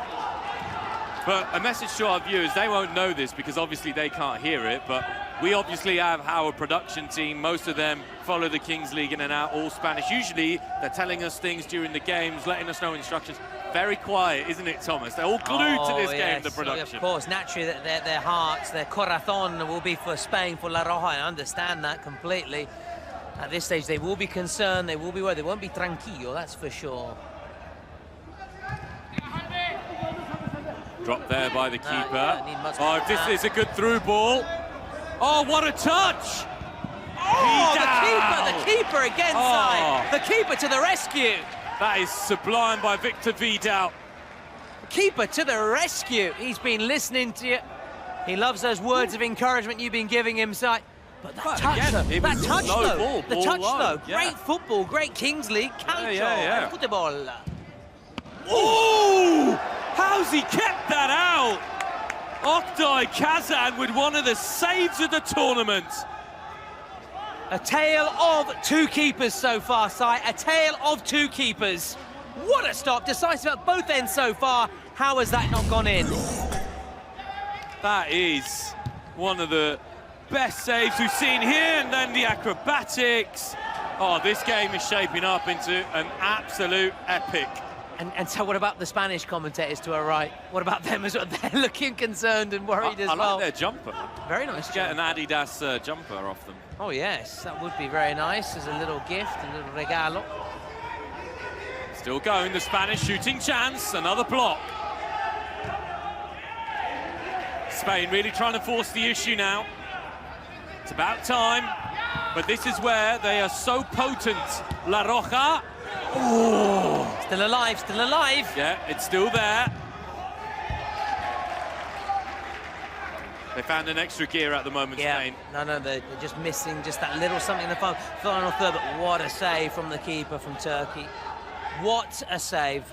Speaker 2: But a message to our viewers, they won't know this because obviously they can't hear it, but we obviously have our production team. Most of them follow the Kings League in and out, all Spanish. Usually they're telling us things during the games, letting us know instructions. Very quiet, isn't it, Thomas? They're all glued to this game, the production.
Speaker 8: Of course, naturally, their hearts, their corazón will be for Spain, for La Roja. I understand that completely. At this stage, they will be concerned, they will be worried. They won't be tranquillo, that's for sure.
Speaker 2: Dropped there by the keeper.
Speaker 8: Yeah,
Speaker 2: oh, this is a good through ball. Oh, what a touch!
Speaker 8: Oh, the keeper again, side. The keeper to the rescue.
Speaker 2: That is sublime by Victor Vidal.
Speaker 8: Keeper to the rescue. He's been listening to you. He loves those words of encouragement you've been giving him, side. But that touch, though. Great football, great Kings League. Calcio, football.
Speaker 2: Oh! How's he kept that out? Oktay Kazan with one of the saves of the tournament.
Speaker 8: A tale of two keepers so far, Si. A tale of two keepers. What a stop. Decisive at both ends so far. How has that not gone in?
Speaker 2: That is one of the best saves we've seen here, and then the acrobatics. Oh, this game is shaping up into an absolute epic.
Speaker 8: And so what about the Spanish commentators to our right? What about them as well? They're looking concerned and worried as well.
Speaker 2: I like their jumper.
Speaker 8: Very nice.
Speaker 2: Get an Adidas jumper off them.
Speaker 8: Oh, yes, that would be very nice as a little gift, a little regalo.
Speaker 2: Still going, the Spanish shooting chance, another block. Spain really trying to force the issue now. It's about time, but this is where they are so potent. La Roja.
Speaker 8: Oh, still alive, still alive.
Speaker 2: Yeah, it's still there. They found an extra gear at the moment, Spain.
Speaker 8: No, they're just missing just that little something in the final third, but what a save from the keeper from Turkey. What a save.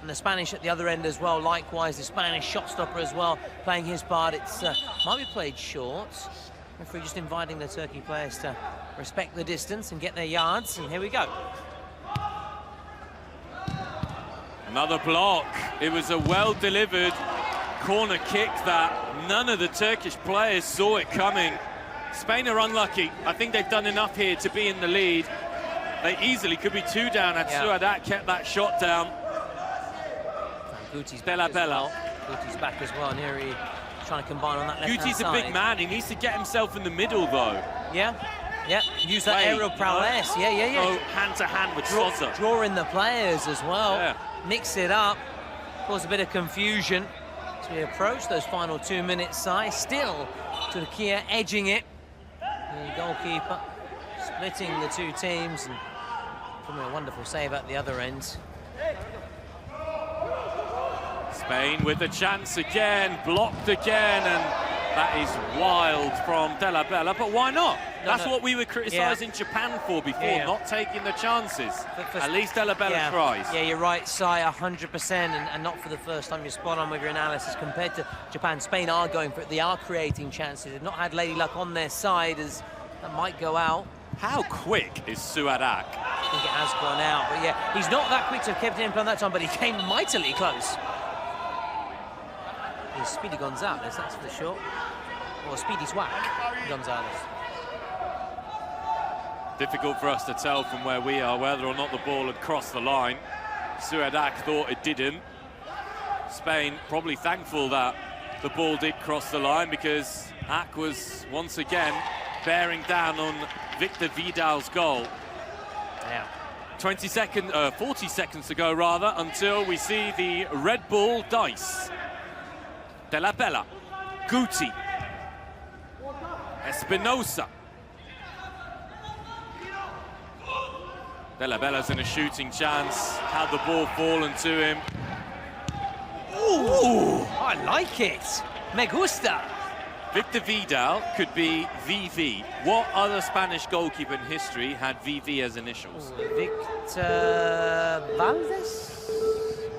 Speaker 8: And the Spanish at the other end as well, likewise, the Spanish shot stopper as well, playing his part. It's might be played short. Referee just inviting the Turkey players to respect the distance and get their yards, and here we go.
Speaker 2: Another block. It was a well-delivered corner kick that none of the Turkish players saw it coming. Spain are unlucky. I think they've done enough here to be in the lead. They easily could be 2 down had Suadak kept that shot down.
Speaker 8: Guti's
Speaker 2: Bella.
Speaker 8: Guti's back as well, and here he's trying to combine on that left-hand
Speaker 2: Guti's
Speaker 8: side.
Speaker 2: a big man. He needs to get himself in the middle, though.
Speaker 8: Yeah, use that aerial prowess.
Speaker 2: No.
Speaker 8: Yeah.
Speaker 2: Oh, hand-to-hand with Sosa.
Speaker 8: Draw in the players as well.
Speaker 2: Yeah.
Speaker 8: Mix it up, cause a bit of confusion as we approach those final 2 minutes. Still Turkey edging it. The goalkeeper splitting the two teams and from a wonderful save at the other end.
Speaker 2: Spain with the chance again, blocked again, and that is wild from Della Bella, but why not? That's what we were criticising Japan for before, not taking the chances. At least Della Bella tries.
Speaker 8: Yeah, you're right, Sai, 100%, and not for the first time. You're spot on with your analysis. Compared to Japan, Spain are going for it. They are creating chances. They've not had Lady Luck on their side, as that might go out.
Speaker 2: How quick is Suadak?
Speaker 8: I think it has gone out, but yeah, he's not that quick to have kept it in play that time, but he came mightily close. He's Speedy Gonzalez, that's for sure. Or Speedy Swag Gonzalez.
Speaker 2: Difficult for us to tell from where we are whether or not the ball had crossed the line. Suadak thought it didn't. Spain probably thankful that the ball did cross the line because Ak was once again bearing down on Victor Vidal's goal.
Speaker 8: Yeah.
Speaker 2: 40 seconds to go rather until we see the Red Bull dice. Della Bella, Guti, Espinosa. Della Bella's in a shooting chance. Had the ball fallen to him.
Speaker 8: Ooh, I like it. Me gusta.
Speaker 2: Victor Vidal could be VV. What other Spanish goalkeeper in history had VV as initials?
Speaker 8: Victor Valdez?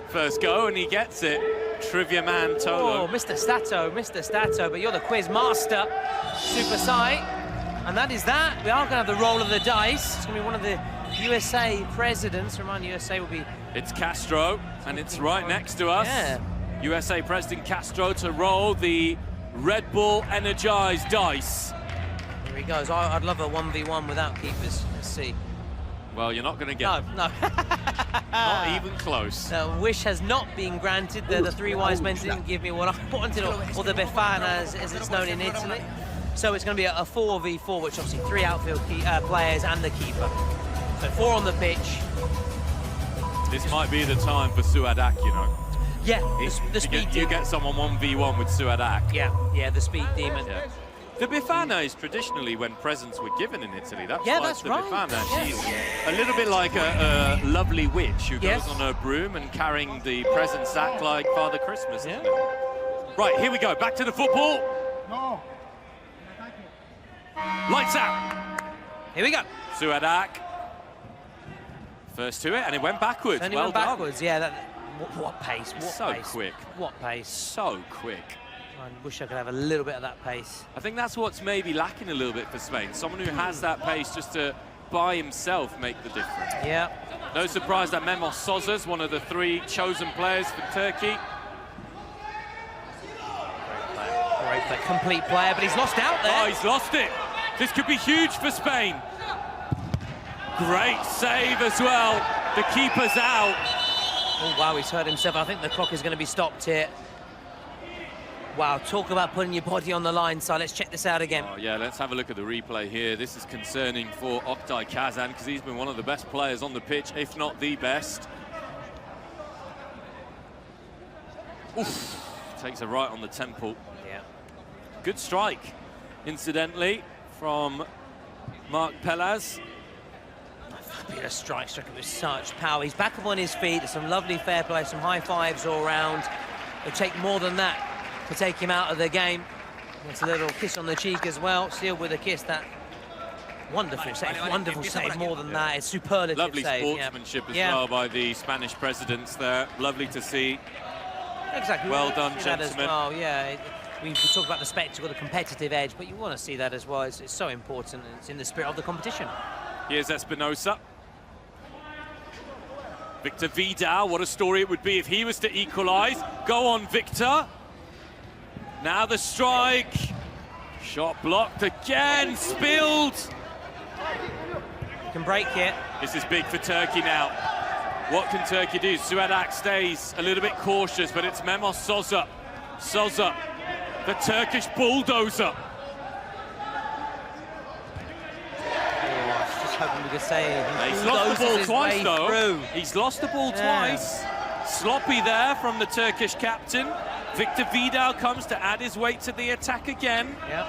Speaker 2: First go, and he gets it. Trivia man Tolo.
Speaker 8: Oh, Mr. Stato, but you're the quiz master, Super Sai. And that is that. We are going to have the roll of the dice. It's going to be one of the USA presidents. Remind USA will be...
Speaker 2: It's Castro, and it's right next to us.
Speaker 8: Yeah.
Speaker 2: USA President Castro to roll the Red Bull Energized dice.
Speaker 8: Here he goes. I'd love a 1v1 without keepers. Let's see.
Speaker 2: Well, you're not going to get
Speaker 8: No.
Speaker 2: Not even close.
Speaker 8: Wish has not been granted. The three wise men didn't give me what I wanted, or the Befana as it's known in Italy. So it's going to be a 4v4, which obviously 3 outfield players and the keeper. So 4 on the pitch.
Speaker 2: This might be the time for Suadak, you know.
Speaker 8: Yeah, the speed demon.
Speaker 2: You get someone 1v1 with Suadak.
Speaker 8: Yeah, the speed demon.
Speaker 2: Yeah. The Befana is traditionally when presents were given in Italy. That's the
Speaker 8: right.
Speaker 2: Befana.
Speaker 8: Yeah.
Speaker 2: She's a little bit like a lovely witch who goes on her broom and carrying the present sack like Father Christmas.
Speaker 8: Yeah.
Speaker 2: Right, here we go. Back to the football.
Speaker 4: No.
Speaker 2: Lights out.
Speaker 8: Here we go.
Speaker 2: Suadak. First to it, and it went backwards.
Speaker 8: And it
Speaker 2: well
Speaker 8: went backwards, yeah. What pace, what
Speaker 2: so
Speaker 8: pace.
Speaker 2: quick.
Speaker 8: What pace.
Speaker 2: So quick.
Speaker 8: I wish I could have a little bit of that pace.
Speaker 2: I think that's what's maybe lacking a little bit for Spain. Someone who has that pace just to, by himself, make the difference.
Speaker 8: Yeah.
Speaker 2: No surprise that Memos Sosa's one of the 3 chosen players for Turkey.
Speaker 8: Great player, complete player, but he's lost out there.
Speaker 2: Oh, he's lost it. This could be huge for Spain. Great save as well. The keeper's out.
Speaker 8: Oh, wow, he's hurt himself. I think the clock is going to be stopped here. Wow, talk about putting your body on the line, so let's check this out again.
Speaker 2: Oh, yeah, let's have a look at the replay here. This is concerning for Oktay Kazan because he's been one of the best players on the pitch, if not the best. Oof, takes a right on the temple.
Speaker 8: Yeah.
Speaker 2: Good strike, incidentally, from Marc Pelaz.
Speaker 8: Fabulous strike with such power. He's back up on his feet. There's some lovely fair play, some high fives all round. It'll take more than that to take him out of the game. It's a little kiss on the cheek as well, sealed with a kiss. That wonderful save, more than that. It's superlative
Speaker 2: Lovely
Speaker 8: save.
Speaker 2: sportsmanship as well by the Spanish presidents there. Lovely to see.
Speaker 8: Exactly.
Speaker 2: Well done,
Speaker 8: That as
Speaker 2: gentlemen.
Speaker 8: well, yeah. We talk about the spectacle, the competitive edge, but you want to see that as well. It's so important, and it's in the spirit of the competition.
Speaker 2: Here's Espinosa. Victor Vidal, what a story it would be if he was to equalise. Go on, Victor. Now the strike. Shot blocked again, spilled.
Speaker 8: You can break it.
Speaker 2: This is big for Turkey now. What can Turkey do? Suadak stays a little bit cautious, but it's Memos Sosa. Sosa, the Turkish bulldozer.
Speaker 8: Hoping we could say
Speaker 2: he's lost the ball twice, though.
Speaker 8: Through.
Speaker 2: He's lost the ball twice. Sloppy there from the Turkish captain. Victor Vidal comes to add his weight to the attack again.
Speaker 8: Yeah.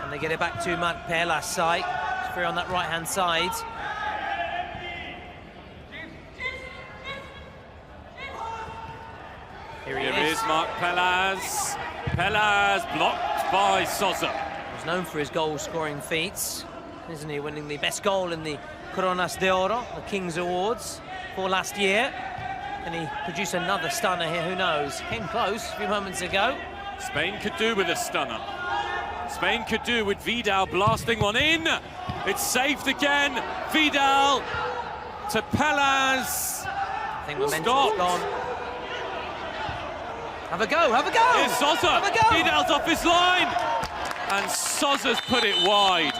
Speaker 8: And they get it back to Marc Pelaz' side. It's free on that right-hand side. Here he is.
Speaker 2: Marc Pelaz. Pelaz blocked by Sosa.
Speaker 8: He's known for his goal-scoring feats, isn't he? Winning the best goal in the Coronas de Oro, the King's Awards, for last year. Can he produce another stunner here? Who knows? Came close a few moments ago.
Speaker 2: Spain could do with a stunner. Spain could do with Vidal blasting one in. It's saved again. Vidal to Pelaz.
Speaker 8: I think momentum's gone. Have a go, have a go!
Speaker 2: Here's Sosa.
Speaker 8: Have a go!
Speaker 2: Vidal's off his line. And Sosa's put it wide.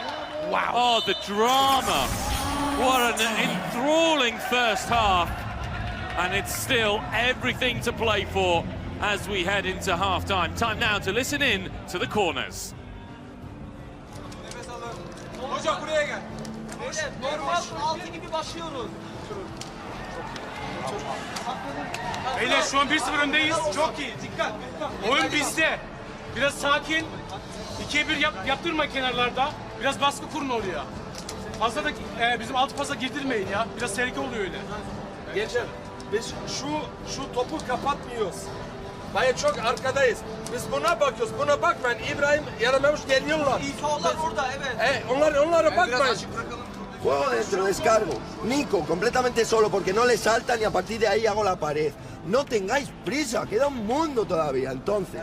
Speaker 8: Wow.
Speaker 2: Oh, the drama. What an enthralling first half. And it's still everything to play for as we head into half-time. Time now to listen in to the corners.
Speaker 14: Beyler şu an 1-0 öndeyiz. Çok iyi. Dikkat. Oyun bizde. Biraz sakin. 2'ye 1 yaptırma kenarlarda. Biraz baskı kurun oraya. Fazla da bizim alt pasa girdirmeyin ya. Biraz tehlike oluyor öyle.
Speaker 15: Gençler biz şu topu kapatmıyoruz. Baya çok arkadayız. Biz buna bakıyoruz. Buna bakmayın. İbrahim yaramamış geliyorlar.
Speaker 7: İsalar orada, evet.
Speaker 15: Onlara bakmayın.
Speaker 16: Juego dentro, descargo. Nico, completamente solo porque no le saltan y a partir de ahí hago la pared. No tengáis prisa, queda un mundo todavía. Entonces,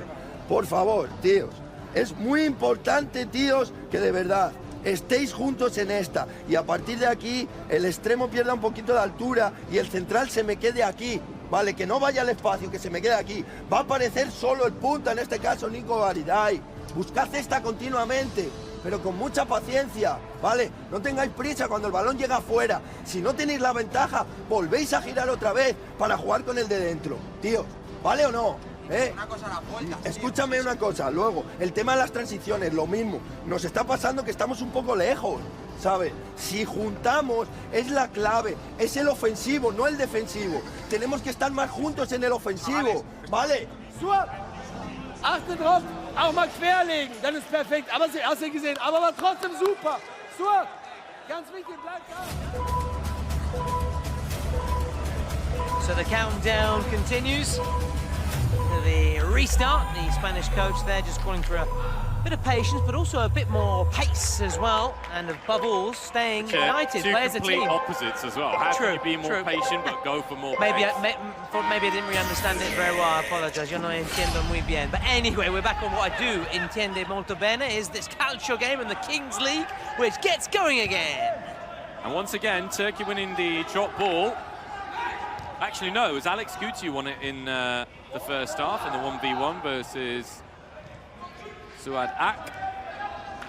Speaker 16: por favor, tíos, es muy importante, tíos, que de verdad estéis juntos en esta. Y a partir de aquí, el extremo pierda un poquito de altura y el central se me quede aquí. Vale, que no vaya al espacio, que se me quede aquí. Va a aparecer solo el punta, en este caso Nico Garidai. Buscad esta continuamente, pero con mucha paciencia, ¿vale? No tengáis prisa cuando el balón llega afuera. Si no tenéis la ventaja, volvéis a girar otra vez para jugar con el de dentro. Tíos, ¿vale o no?
Speaker 7: Una cosa a la vuelta.
Speaker 16: Escúchame una cosa, luego, el tema de las transiciones, lo mismo. Nos está pasando que estamos un poco lejos, ¿sabes? Si juntamos, es la clave, es el ofensivo, no el defensivo. Tenemos que estar más juntos en el ofensivo, ¿vale?
Speaker 14: Suat, achte drauf, auch mal querlegen, dann ist perfekt. Aber hast du gesehen, aber war trotzdem super. Suat, ganz wichtig, bleib da.
Speaker 8: So the countdown continues. The restart, the Spanish coach there just calling for a bit of patience, but also a bit more pace as well, and above all, staying united.
Speaker 2: Two
Speaker 8: Play as a
Speaker 2: complete
Speaker 8: team.
Speaker 2: opposites as well. How can you be more patient but go for more
Speaker 8: Maybe
Speaker 2: pace?
Speaker 8: maybe I didn't really understand it very well. I apologize. Yo no entiendo muy bien. But anyway, we're back on what I do entiende molto bene, is this calcio game in the Kings League, which gets going again.
Speaker 2: And once again, Turkey winning the drop ball. Actually, no, it was Alex Guti who won it in the first half in the 1v1 versus Suad Ak.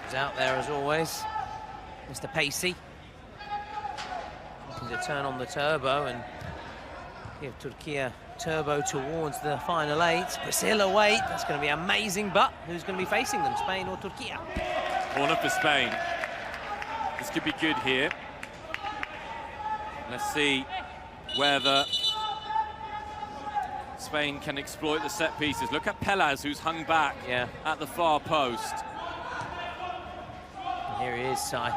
Speaker 8: He's out there as always, Mr. Pacey. Looking to turn on the turbo and give Turkey turbo towards the final 8. Brazil away, that's going to be amazing, but who's going to be facing them, Spain or Turkey?
Speaker 2: Corner for Spain. This could be good here. Let's see whether Spain can exploit the set pieces. Look at Pelaz, who's hung back at the far post.
Speaker 8: And here he is, Sai.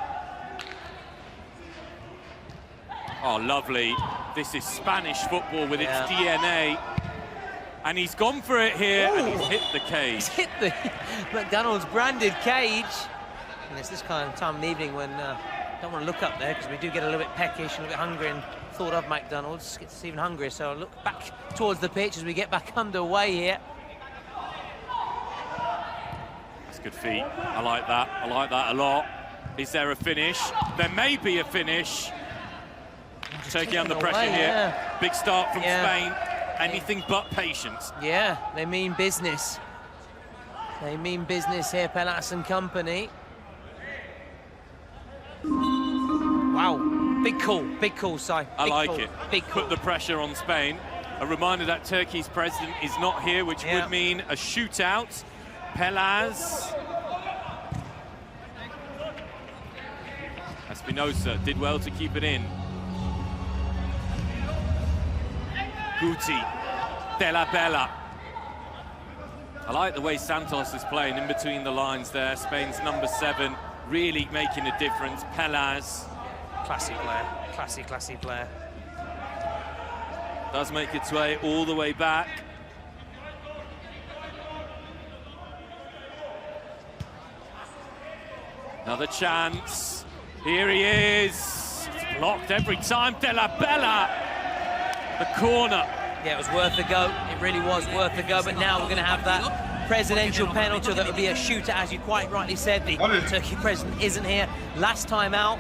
Speaker 2: Oh, lovely. This is Spanish football with its DNA. And he's gone for it here, and he's hit the cage.
Speaker 8: He's hit the McDonald's branded cage. And it's this kind of time in the evening when don't want to look up there, because we do get a little bit peckish, a little bit hungry, and thought of McDonald's gets even hungrier. So I'll look back towards the pitch as we get back underway here.
Speaker 2: That's good feet. I like that. I like that a lot. Is there a finish? There may be a finish. Turkey under pressure here. Big start from Spain. Anything but patience.
Speaker 8: Yeah, they mean business. They mean business here, Pelas and company. Wow. Big call, Si.
Speaker 2: I like
Speaker 8: call.
Speaker 2: it.
Speaker 8: Big call.
Speaker 2: Put the pressure on Spain. A reminder that Turkey's president is not here, which would mean a shootout. Pelaz. Espinosa did well to keep it in. Guti. De La Bella. I like the way Santos is playing in between the lines there. Spain's number 7 really making a difference. Pelaz.
Speaker 8: Classy player, classy player.
Speaker 2: Does make its way all the way back. Another chance. Here he is. It's blocked every time. De La Bella. The corner.
Speaker 8: Yeah, it was worth a go. It really was worth a go. But now we're going to have that presidential penalty. That would be a shooter, as you quite rightly said. The Turkey president isn't here. Last time out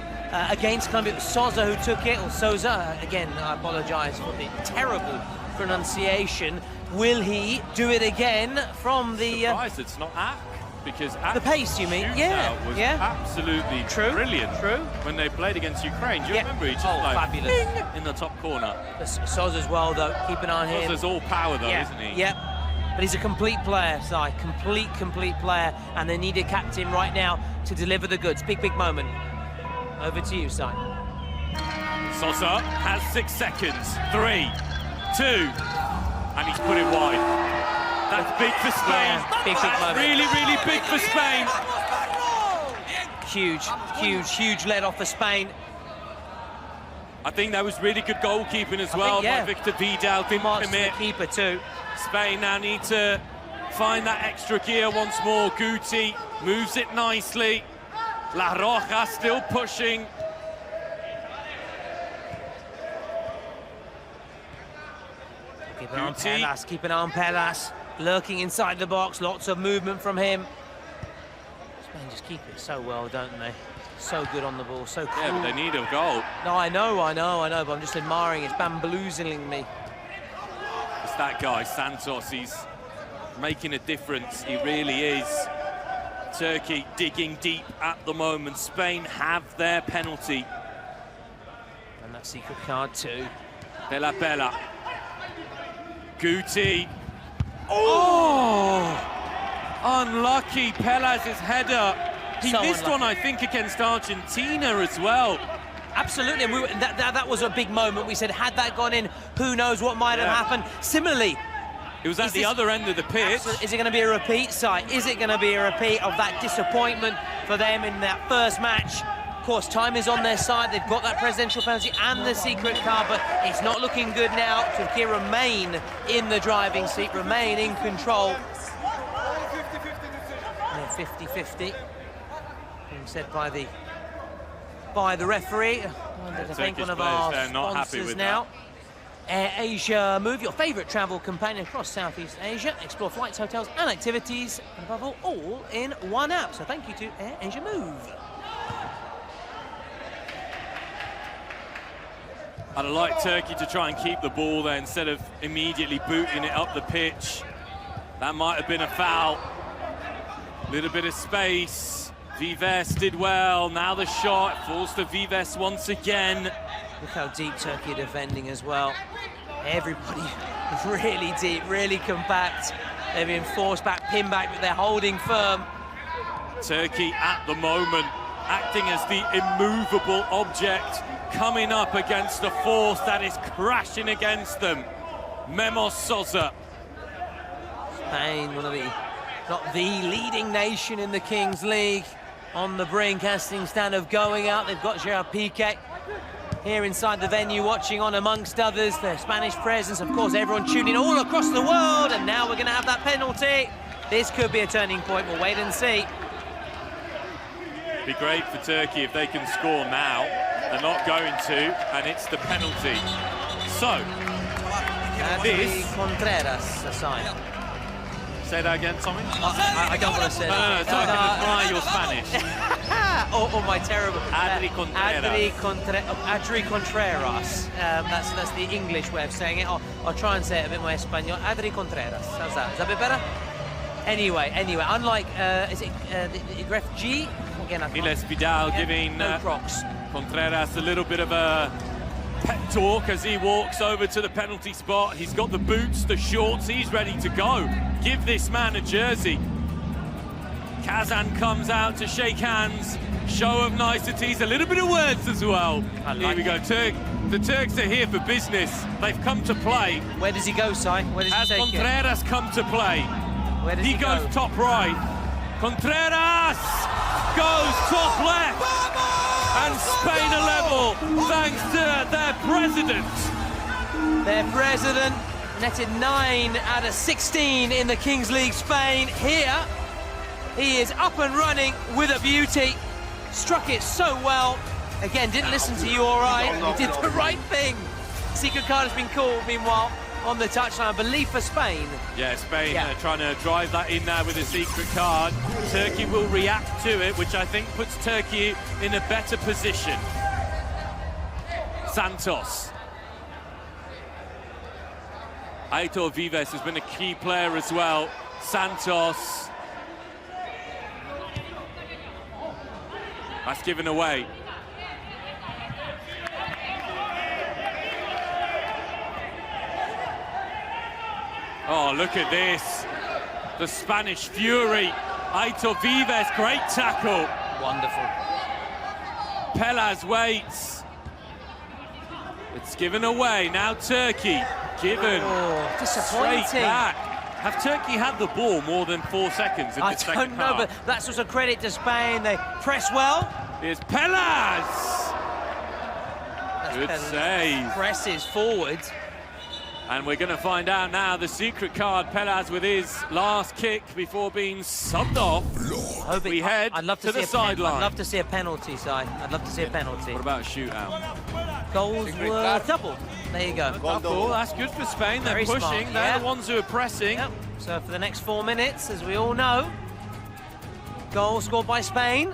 Speaker 8: against Colombia, it was Sosa who took it, or Sosa. Again, I apologise for the terrible pronunciation. Will he do it again from the...
Speaker 2: Surprised it's not Ak, because Ak
Speaker 8: the pace, you mean?
Speaker 2: was absolutely brilliant. When they played against Ukraine. Do you remember? He just
Speaker 8: fabulous.
Speaker 2: Bing, in the top corner.
Speaker 8: Sosa as well, though. Keep an eye on him.
Speaker 2: Sosa's all power, though, isn't he?
Speaker 8: Yep. But he's a complete player, Si. Complete player. And they need a captain right now to deliver the goods. Big moment. Over to you, Si.
Speaker 2: Sosa has 6 seconds. 3, 2, and he's put it wide. That's big for Spain.
Speaker 8: Big moment.
Speaker 2: Really big for Spain.
Speaker 8: Huge let off for Spain.
Speaker 2: I think that was really good goalkeeping as well by Victor Vidal. Didn't commit.
Speaker 8: The keeper too.
Speaker 2: Spain now need to find that extra gear once more. Guti moves it nicely. La Roja still pushing.
Speaker 8: Keep an eye on Pelas, keep an eye on Pelas. Lurking inside the box, lots of movement from him. Spain just keep it so well, don't they? So good on the ball, so cool.
Speaker 2: Yeah, but they need a goal.
Speaker 8: No, I know, but I'm just admiring. It's bamboozling me.
Speaker 2: It's that guy, Santos. He's making a difference. He really is. Turkey digging deep at the moment. Spain have their penalty.
Speaker 8: And that secret card too.
Speaker 2: Bella Bella. Guti. Oh! Unlucky. Pelas' header. He missed one, I think, against Argentina as well.
Speaker 8: Absolutely, and that was a big moment. We said, had that gone in, who knows what might have happened. Similarly,
Speaker 2: it was at the other end of the pitch.
Speaker 8: Is it going to be a repeat, Si? Is it going to be a repeat of that disappointment for them in that first match? Of course, time is on their side. They've got that presidential penalty and the secret card, but it's not looking good now. Turkey remain in the driving seat, remain in control. 50-50. Said by the referee. I think one of our sponsors now. Air Asia Move, your favourite travel companion across Southeast Asia. Explore flights, hotels and activities, and above all in one app. So thank you to Air Asia Move.
Speaker 2: I'd like Turkey to try and keep the ball there instead of immediately booting it up the pitch. That might have been a foul. Little bit of space. Vives did well. Now the shot falls to Vives once again.
Speaker 8: Look how deep Turkey are defending as well. Everybody really deep, really compact. They're being forced back, pinned back, but they're holding firm.
Speaker 2: Turkey at the moment acting as the immovable object, coming up against a force that is crashing against them. Memos Sosa.
Speaker 8: Spain, one of the, not the leading nation in the Kings League. On the brink, casting stand of going out. They've got Gerard Piqué here inside the venue, watching on amongst others. The Spanish presence, of course, everyone tuning all across the world. And now we're going to have that penalty. This could be a turning point. We'll wait and see.
Speaker 2: Be great for Turkey if they can score now. They're not going to, and it's the penalty. So, this...
Speaker 8: Contreras aside.
Speaker 2: Say that again, Tommy?
Speaker 8: I don't want to say that.
Speaker 2: No, so I can admire your Spanish.
Speaker 8: Oh, my terrible.
Speaker 2: Adri Contreras.
Speaker 8: Adri Contreras. That's the English way of saying it. I'll try and say it a bit more Espanol. Adri Contreras. How's that? Is that a bit better? Anyway, unlike, is it the Gref G? Again,
Speaker 2: Miles Vidal giving Contreras a little bit of a pep talk as he walks over to the penalty spot. He's got the boots, the shorts, he's ready to go. Give this man a jersey. Kazan comes out to shake hands. Show of niceties, a little bit of words as well. Here we go. The Turks are here for business. They've come to play.
Speaker 8: Where does he go, Si? Where does he take
Speaker 2: Contreras come to play?
Speaker 8: Where does he
Speaker 2: goes
Speaker 8: go?
Speaker 2: Top right. Contreras goes top left. And Spain are level thanks to their president.
Speaker 8: Their president netted 9 out of 16 in the Kings League Spain. Here, he is up and running with a beauty. Struck it so well. Again, didn't listen to you all right. He did the right thing. Secret card has been called, meanwhile, on the touchline, I believe, for Spain.
Speaker 2: Yeah, Spain trying to drive that in there with a secret card. Turkey will react to it, which I think puts Turkey in a better position. Santos. Aitor Vives has been a key player as well. Santos. That's given away. Oh, look at this. The Spanish fury. Aitor Vives, great tackle.
Speaker 8: Wonderful.
Speaker 2: Pelas waits. It's given away. Now Turkey. Given.
Speaker 8: Oh, disappointing.
Speaker 2: Straight back. Have Turkey had the ball more than 4 seconds in the second half?
Speaker 8: I don't know, but that's also credit to Spain. They press well.
Speaker 2: Here's Pelas. Good save.
Speaker 8: Presses forward.
Speaker 2: And we're going to find out now the secret card, Pelaz with his last kick before being subbed off. We head to the sideline.
Speaker 8: I'd love to see a penalty, Si. I'd love to see a penalty.
Speaker 2: What about a shootout?
Speaker 8: Goals were doubled. There you go.
Speaker 2: Double, that's good for Spain. They're
Speaker 8: Very
Speaker 2: pushing.
Speaker 8: smart,
Speaker 2: They're
Speaker 8: yeah.
Speaker 2: the ones who are pressing.
Speaker 8: Yep. So for the next 4 minutes, as we all know, goal scored by Spain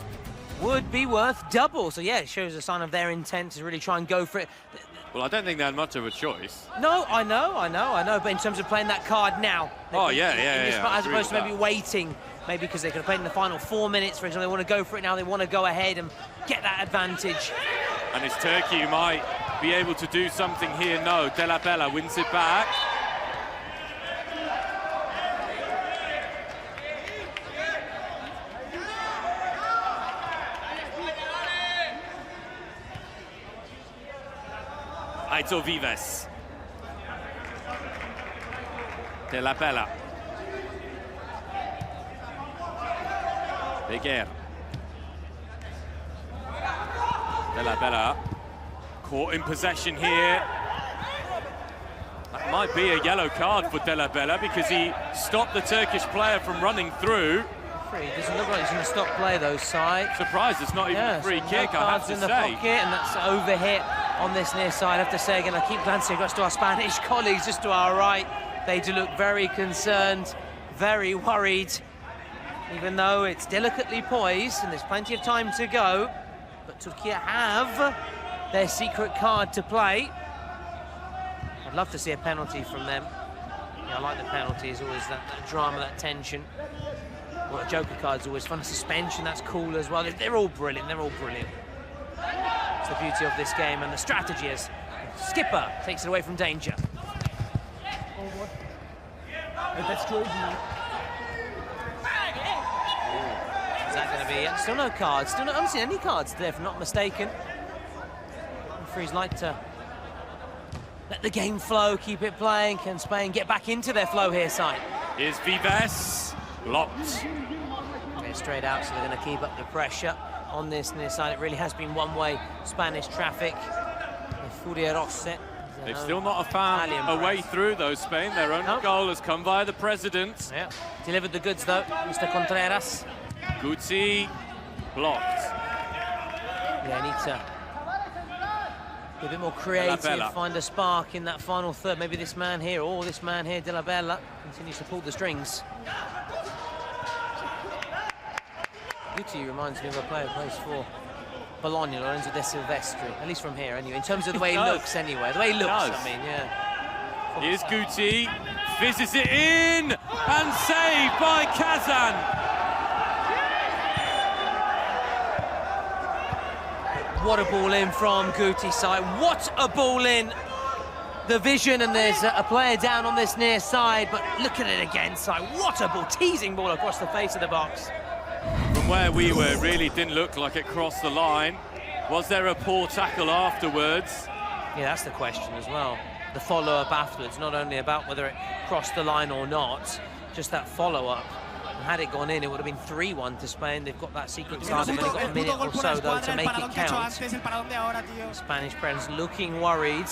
Speaker 8: would be worth double. So yeah, it shows a sign of their intent to really try and go for it.
Speaker 2: Well, I don't think they had much of a choice.
Speaker 8: No, I know. But in terms of playing that card now,
Speaker 2: Oh, yeah.
Speaker 8: as opposed to maybe waiting, maybe because they could have played in the final 4 minutes, for example, they want to go for it now. They want to go ahead and get that advantage.
Speaker 2: And it's Turkey who might be able to do something here. No, De La Bella wins it back. Aitor Vives. De La Bella. Beguer. De La Bella caught in possession here. That might be a yellow card for De La Bella because he stopped the Turkish player from running through.
Speaker 8: Free. Doesn't look like he's going to stop play those side.
Speaker 2: Surprised it's not even a free kick, I have to
Speaker 8: in the
Speaker 2: say.
Speaker 8: pocket, and that's overhit on this near side. I have to say again, I keep glancing across to our Spanish colleagues just to our right. They do look very concerned, very worried, even though it's delicately poised and there's plenty of time to go. But Turkey have their secret card to play. I'd love to see a penalty from them. Yeah, I like the penalties, always that drama, that tension. Well, a joker card's always fun. A suspension, that's cool as well. They're all brilliant, It's the beauty of this game and the strategy as Skipper takes it away from danger. Is that going to be... Still no cards. I haven't seen any cards there, if I'm not mistaken. Referees like to let the game flow, keep it playing. Can Spain get back into their flow here, side?
Speaker 2: Here's Vives. Blocked.
Speaker 8: Okay, straight out, so they're going to keep up the pressure on this near side. It really has been one-way Spanish traffic.
Speaker 2: They've still not found a way through, though, Spain. Their own goal has come via the president.
Speaker 8: Yeah. Delivered the goods, though, Mr. Contreras.
Speaker 2: Guti blocked.
Speaker 8: Yeah, need to be a bit more creative, find a spark in that final third. Maybe this man here, or this man here, De La Bella, continues to pull the strings. Guti reminds me of a player who plays for Bologna, Lorenzo De Silvestri, at least from here, anyway. In terms of the way he looks, anyway. The way he looks, I mean, yeah.
Speaker 2: Here's Guti, fizzes it in, and saved by Kazan.
Speaker 8: What a ball in from Guti's side. What a ball in. The vision, and there's a player down on this near side, but look at it again, side. What a ball, teasing ball across the face of the box.
Speaker 2: From where we were, it really didn't look like it crossed the line. Was there a poor tackle afterwards?
Speaker 8: Yeah, that's the question as well. The follow-up afterwards, not only about whether it crossed the line or not, just that follow-up. And had it gone in, it would have been 3-1 to Spain. They've got that secret card. They've only got a minute or so, though, to make it count. Spanish players looking worried.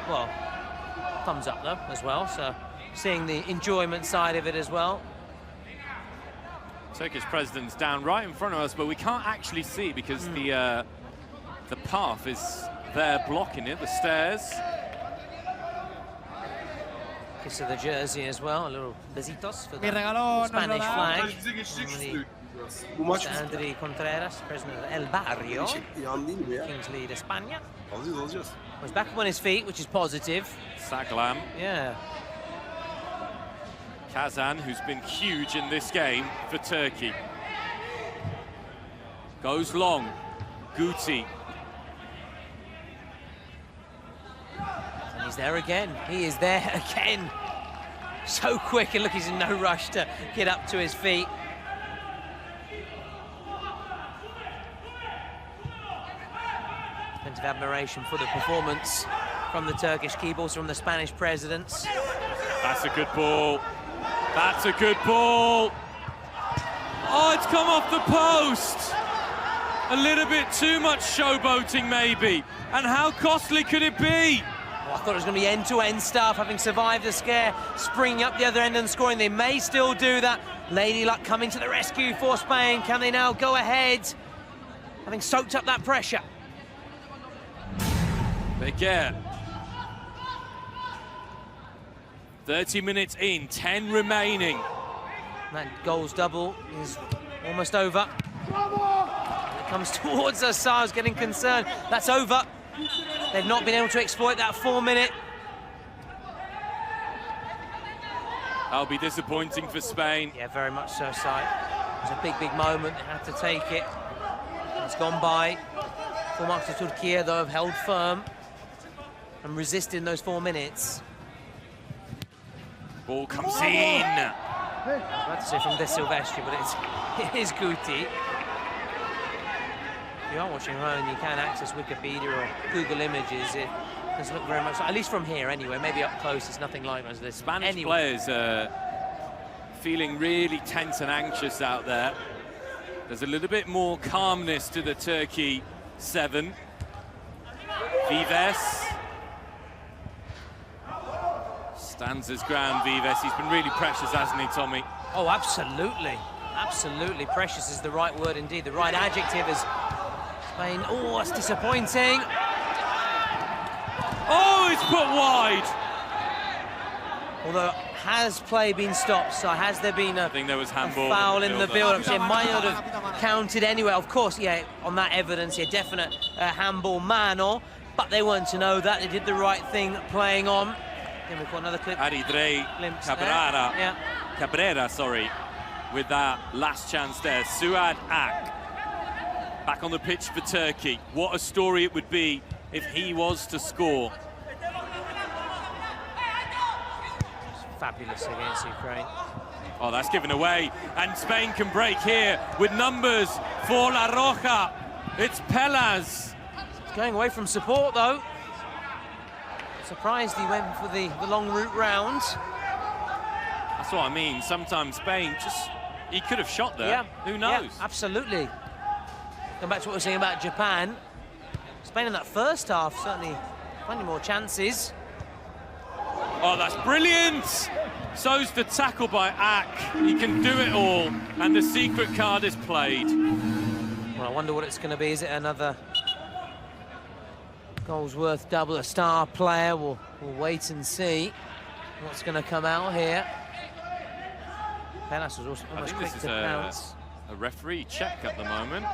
Speaker 8: Well, thumbs up, though, as well. So seeing the enjoyment side of it as well.
Speaker 2: Turkish president's down right in front of us, but we can't actually see because the path is there blocking it, the stairs.
Speaker 8: Kiss of the jersey as well, a little besitos for the Spanish flag. Mr. André Contreras, president of El Barrio, Kings League España. He's back up on his feet, which is positive.
Speaker 2: Saglam.
Speaker 8: Yeah.
Speaker 2: Kazan, who's been huge in this game for Turkey. Goes long. Guti.
Speaker 8: And he's there again. He is there again. So quick, and look, he's in no rush to get up to his feet. Plenty of admiration for the performance from the Turkish keyboards, from the Spanish presidents.
Speaker 2: That's a good ball. That's a good ball. Oh, it's come off the post. A little bit too much showboating, maybe. And how costly could it be?
Speaker 8: Oh, I thought it was going to be end-to-end stuff, having survived the scare, springing up the other end and scoring. They may still do that. Lady Luck coming to the rescue for Spain. Can they now go ahead, having soaked up that pressure?
Speaker 2: They get 30 minutes in, 10 remaining.
Speaker 8: That goals double is almost over. It comes towards us, Sar's getting concerned. That's over. They've not been able to exploit that 4-minute.
Speaker 2: That'll be disappointing for Spain.
Speaker 8: Yeah, very much so, Sai. It was a big, big moment. They had to take it. It's gone by. Full marks to Turkey, though, have held firm and resisted those 4 minutes.
Speaker 2: Ball comes in.
Speaker 8: I'm about to say from De Silvestri, but it is Guti. If you are watching at home, you can access Wikipedia or Google Images. It doesn't look very much, at least from here anyway. Maybe up close, it's nothing like this.
Speaker 2: Spanish players are feeling really tense and anxious out there. There's a little bit more calmness to the Turkey 7. Vives stands his ground, Vives. He's been really precious, hasn't he, Tommy?
Speaker 8: Oh, absolutely. Absolutely. Precious is the right word indeed. The right adjective is Spain. Oh, that's disappointing.
Speaker 2: Oh, it's put wide.
Speaker 8: Although, has play been stopped? So has there been a,
Speaker 2: I think there was handball
Speaker 8: foul in the build-up? So it might not have counted anyway. Of course, yeah, on that evidence, yeah, definite handball mano. But they weren't to know that. They did the right thing playing on. Then we've got another clip.
Speaker 2: Aridrey Cabrera.
Speaker 8: Yeah.
Speaker 2: Cabrera, sorry, with that last chance there. Suad Ak back on the pitch for Turkey. What a story it would be if he was to score.
Speaker 8: Fabulous against Ukraine.
Speaker 2: Oh, that's given away. And Spain can break here with numbers for La Roja. It's Pelas.
Speaker 8: It's going away from support, though. Surprised he went for the long route round.
Speaker 2: That's what I mean. Sometimes Spain he could have shot there.
Speaker 8: Yeah.
Speaker 2: Who knows?
Speaker 8: Yeah, absolutely. Going back to what we were saying about Japan. Spain in that first half, certainly plenty more chances.
Speaker 2: Oh, that's brilliant! So's the tackle by Ak. He can do it all, and the secret card is played.
Speaker 8: Well, I wonder what it's going to be. Is it another goals worth double, a star player? We'll wait and see what's going to come out here. Pelas was also almost quick to pounce.
Speaker 2: A referee check at the moment.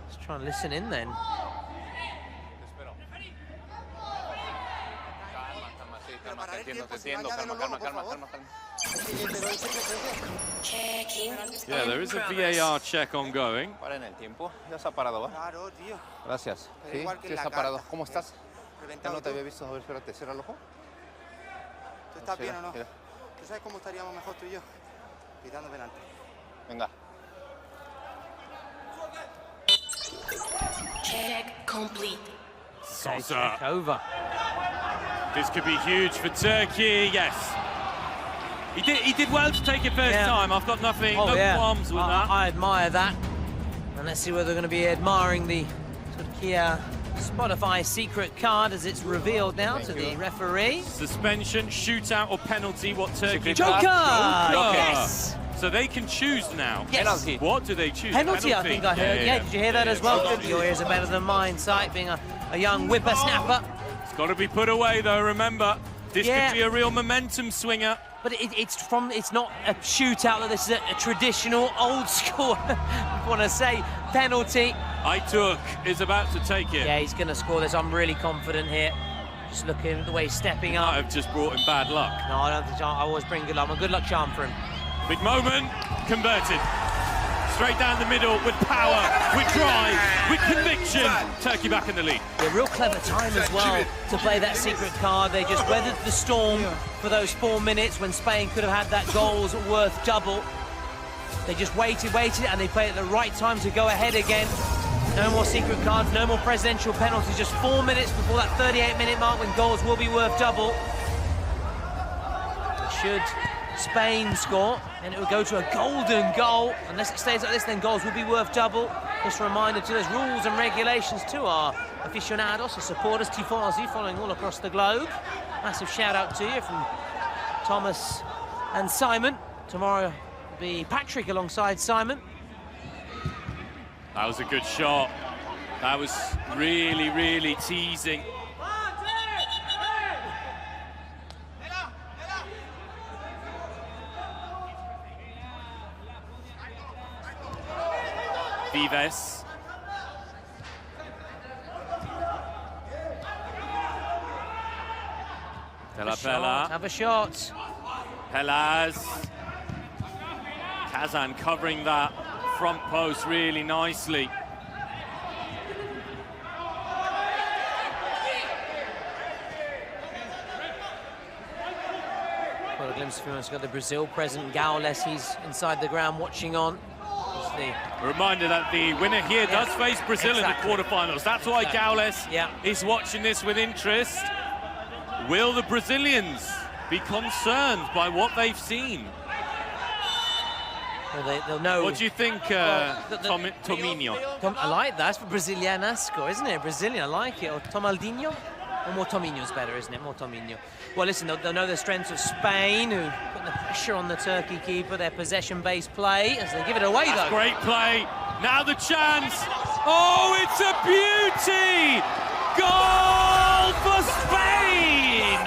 Speaker 8: Let's try and listen in then.
Speaker 2: Yeah, there is a VAR check ongoing.
Speaker 17: Para en el tiempo. Ya se ha parado, ¿va? Claro, tío. Gracias. Sí, sí está parado. ¿Cómo estás? Ya no te había visto. A ver, espérate, cierra el ojo.
Speaker 18: ¿Tú estás bien o no? ¿Tú sabes cómo estaríamos mejor tú y yo? Pitando penalti.
Speaker 17: Venga.
Speaker 3: Check complete.
Speaker 2: Sosa.
Speaker 8: Over.
Speaker 2: This could be huge for Turkey. Yes. He did well to take it first time. I've got no qualms with that.
Speaker 8: I admire that. And let's see whether they're going to be admiring the Turkey Spotify secret card as it's revealed now to the referee.
Speaker 2: Suspension, shootout or penalty, what Turkey...
Speaker 8: Joker! Yes!
Speaker 2: So they can choose now.
Speaker 8: Yes.
Speaker 2: Penalty. What do they choose?
Speaker 8: Penalty, I think I heard. Yeah, did you hear that as well? Your ears are better than mine, Sight, being a young whippersnapper.
Speaker 2: It's got to be put away, though, remember. This could be a real momentum swinger.
Speaker 8: But it's not a shootout, that this is a traditional, old school, I want to say, penalty.
Speaker 2: Aytuk is about to take it.
Speaker 8: Yeah, he's going to score this. I'm really confident here. Just looking at the way he's stepping up.
Speaker 2: Might have just brought him bad luck.
Speaker 8: No, I don't think I always bring good luck. I'm a good luck charm for him.
Speaker 2: Big moment, converted. Straight down the middle with power, with drive, with conviction. Turkey back in the lead.
Speaker 8: Yeah, real clever time as well to play that secret card. They just weathered the storm for those 4 minutes when Spain could have had that goals worth double. They just waited, and they played at the right time to go ahead again. No more secret cards, no more presidential penalties. Just 4 minutes before that 38-minute mark when goals will be worth double. Should Spain score, and it would go to a golden goal. Unless it stays like this, then goals will be worth double. Just a reminder to those rules and regulations to our aficionados, our supporters, tifosi, following all across the globe. Massive shout out to you from Thomas and Simon. Tomorrow will be Patrick alongside Simon.
Speaker 2: That was a good shot. That was really, really teasing. Vives. Della Pella.
Speaker 8: Have a shot.
Speaker 2: Pellas. Kazan covering that front post really nicely.
Speaker 8: Well, a glimpse of him. It's got the Brazil present. Gaules, he's inside the ground watching on.
Speaker 2: A reminder that the winner here does face Brazil in the quarterfinals. That's why Gaules is watching this with interest. Will the Brazilians be concerned by what they've seen?
Speaker 8: Well, they'll know.
Speaker 2: What do you think, Tominho?
Speaker 8: I like that. It's for Brazilianasco, isn't it? Brazilian, I like it. Or Tomaldinho? Or more Tominho's better, isn't it? More Tominho. Well, listen, they'll know the strengths of Spain, who put the pressure on the Turkey keeper, their possession-based play, as they give it away,
Speaker 2: That's
Speaker 8: though.
Speaker 2: Great play. Now the chance. Oh, it's a beauty! Goal for Spain!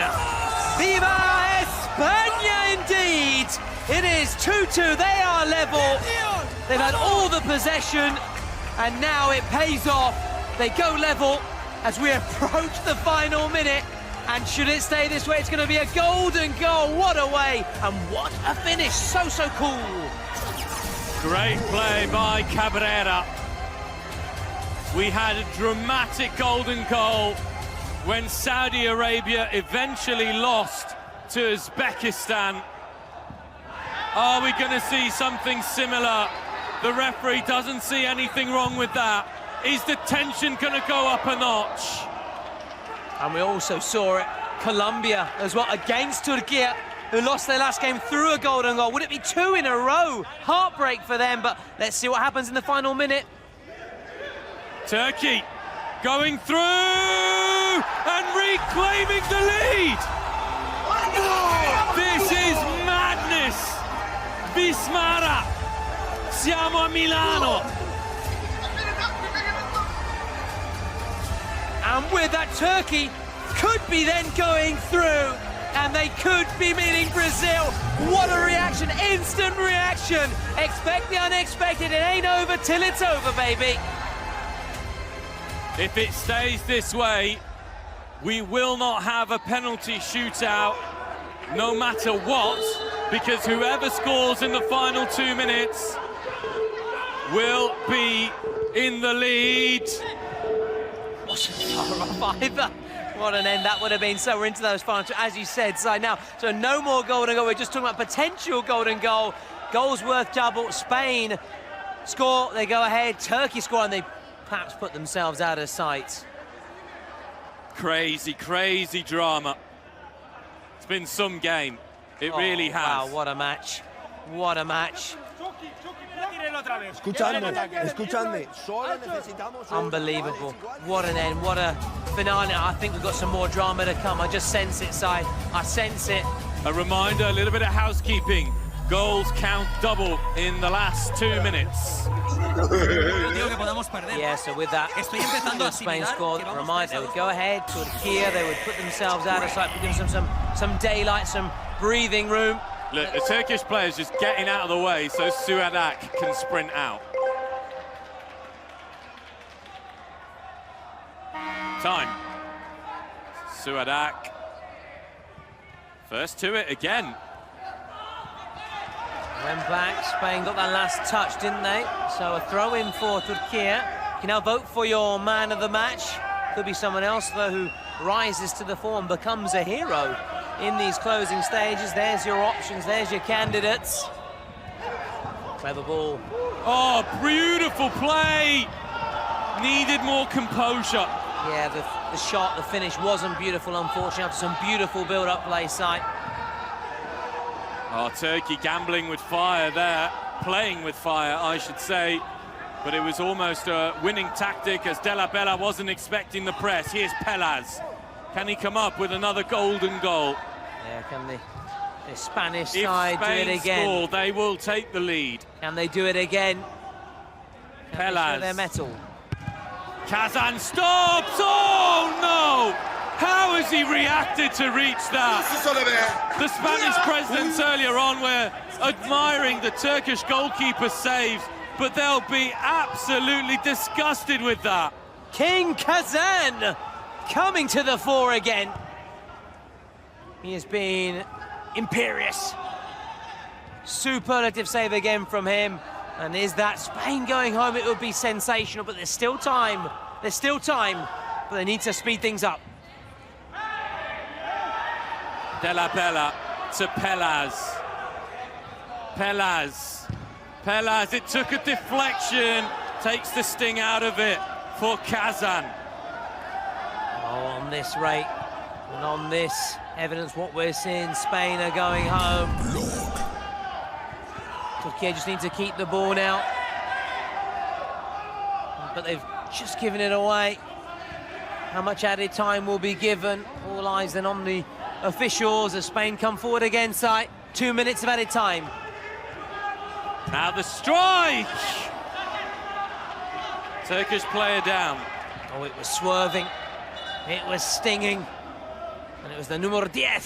Speaker 8: Viva España, indeed! It is 2-2. They are level. They've had all the possession, and now it pays off. They go level as we approach the final minute. And should it stay this way, it's going to be a golden goal. What a way, and what a finish. So cool.
Speaker 2: Great play by Cabrera. We had a dramatic golden goal when Saudi Arabia eventually lost to Uzbekistan. Are we going to see something similar? The referee doesn't see anything wrong with that. Is the tension going to go up a notch?
Speaker 8: And we also saw it, Colombia as well, against Turkey, who lost their last game through a golden goal. Would it be 2 in a row? Heartbreak for them, but let's see what happens in the final minute.
Speaker 2: Turkey going through and reclaiming the lead. This is madness. Vismara. Siamo a Milano.
Speaker 8: And with that, Turkey could be then going through, and they could be meeting Brazil. What a reaction, instant reaction. Expect the unexpected. It ain't over till it's over, baby.
Speaker 2: If it stays this way, we will not have a penalty shootout, no matter what, because whoever scores in the final 2 minutes will be in the lead.
Speaker 8: What an end that would have been. So we're into those final two, as you said, side now. So no more golden goal. We're just talking about potential golden goal. Goals worth double. Spain score, they go ahead. Turkey score, and they perhaps put themselves out of sight.
Speaker 2: Crazy, crazy drama. It's been some game. It really has.
Speaker 8: Wow, what a match. What a match.
Speaker 16: Escuchadme, solo necesitamos...
Speaker 8: Unbelievable. What an end, what a finale. I think we've got some more drama to come. I just sense it, Si. I sense it.
Speaker 2: A reminder, a little bit of housekeeping. Goals count double in the last 2 minutes.
Speaker 8: Yeah, so with that, Spain scored. Reminder, they would go ahead, Turkey, they would put themselves out of sight, give them some daylight, some breathing room.
Speaker 2: Look, the Turkish player's just getting out of the way so Suadak can sprint out. Time. Suadak. First to it again.
Speaker 8: Went back, Spain got that last touch, didn't they? So a throw in for Turkey. You can now vote for your man of the match. Could be someone else, though, who rises to the form, becomes a hero in these closing stages. There's your options, there's your candidates. Clever ball.
Speaker 2: Oh, beautiful play. Needed more composure.
Speaker 8: Yeah, the shot, the finish wasn't beautiful, unfortunately, after some beautiful build-up play, sight.
Speaker 2: Oh, Turkey gambling with fire there. Playing with fire, I should say. but it was almost a winning tactic as Della Bella wasn't expecting the press. Here's Pelaz. Can he come up with another golden goal?
Speaker 8: Yeah, can the Spanish side do it again?
Speaker 2: Score, they will take the lead.
Speaker 8: Can they do it again? Can they show their mettle?
Speaker 2: Kazan stops! Oh no! How has he reacted to reach that? The Spanish presidents earlier on were admiring the Turkish goalkeeper's saves, but they'll be absolutely disgusted with that.
Speaker 8: King Kazan coming to the fore again. He has been imperious. Superlative save again from him. And is that Spain going home? It would be sensational, but there's still time. There's still time, but they need to speed things up.
Speaker 2: Della Bella to Pelaz. Pelaz, it took a deflection, takes the sting out of it for Kazan.
Speaker 8: Oh, on this rate, and on this evidence, what we're seeing, Spain are going home. Turkey just need to keep the ball now. But they've just given it away. How much added time will be given? All eyes then on the officials as Spain come forward again. 2 minutes of added time.
Speaker 2: Now the strike! Turkish player down.
Speaker 8: Oh, it was swerving. It was stinging. And it was the número 10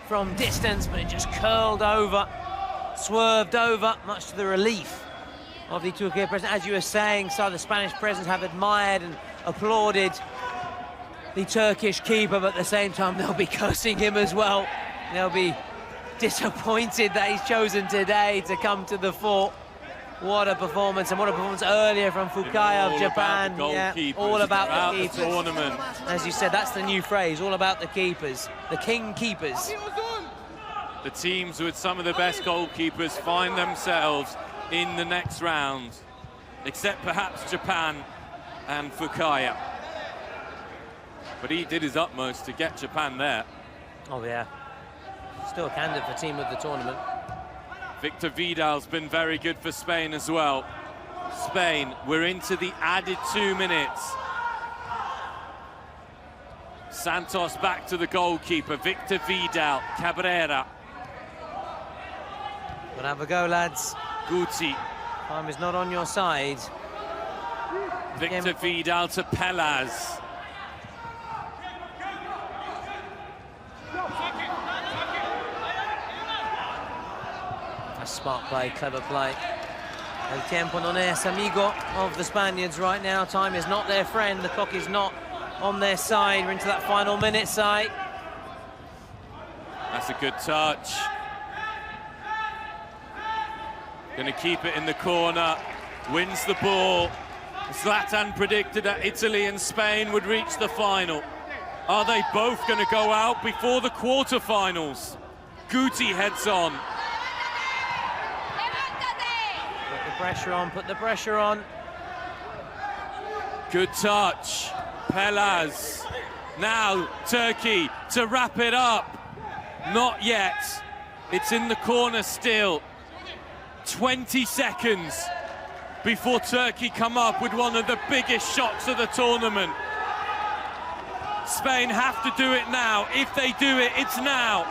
Speaker 8: from distance, but it just curled over, swerved over, much to the relief of the Turkey president. As you were saying, so the Spanish presidents have admired and applauded the Turkish keeper, but at the same time they'll be cursing him as well. They'll be disappointed that he's chosen today to come to the fore. What a performance, and what a performance earlier from Fukaya of Japan. Yeah, all about the keepers.
Speaker 2: Tournament.
Speaker 8: As you said, that's the new phrase, all about the keepers, the king keepers.
Speaker 2: The teams with some of the best goalkeepers find themselves in the next round, except perhaps Japan and Fukaya. But he did his utmost to get Japan there.
Speaker 8: Oh yeah, still a candidate for team of the tournament.
Speaker 2: Victor Vidal's been very good for Spain as well. Spain, we're into the added 2 minutes. Santos back to the goalkeeper, Victor Vidal, Cabrera.
Speaker 8: We'll have a go, lads.
Speaker 2: Guti.
Speaker 8: Time is not on your side.
Speaker 2: Victor Vidal to Pelaz.
Speaker 8: A smart play, clever play. El tiempo non es amigo of the Spaniards right now. Time is not their friend. The clock is not on their side. We're into that final minute, side.
Speaker 2: That's a good touch. Gonna keep it in the corner. Wins the ball. Zlatan predicted that Italy and Spain would reach the final. Are they both gonna go out before the quarterfinals? Guti heads on.
Speaker 8: Put the pressure on, put the pressure on.
Speaker 2: Good touch. Pelaz. Now Turkey to wrap it up. Not yet. It's in the corner still. 20 seconds before Turkey come up with one of the biggest shocks of the tournament. Spain have to do it now. If they do it, it's now.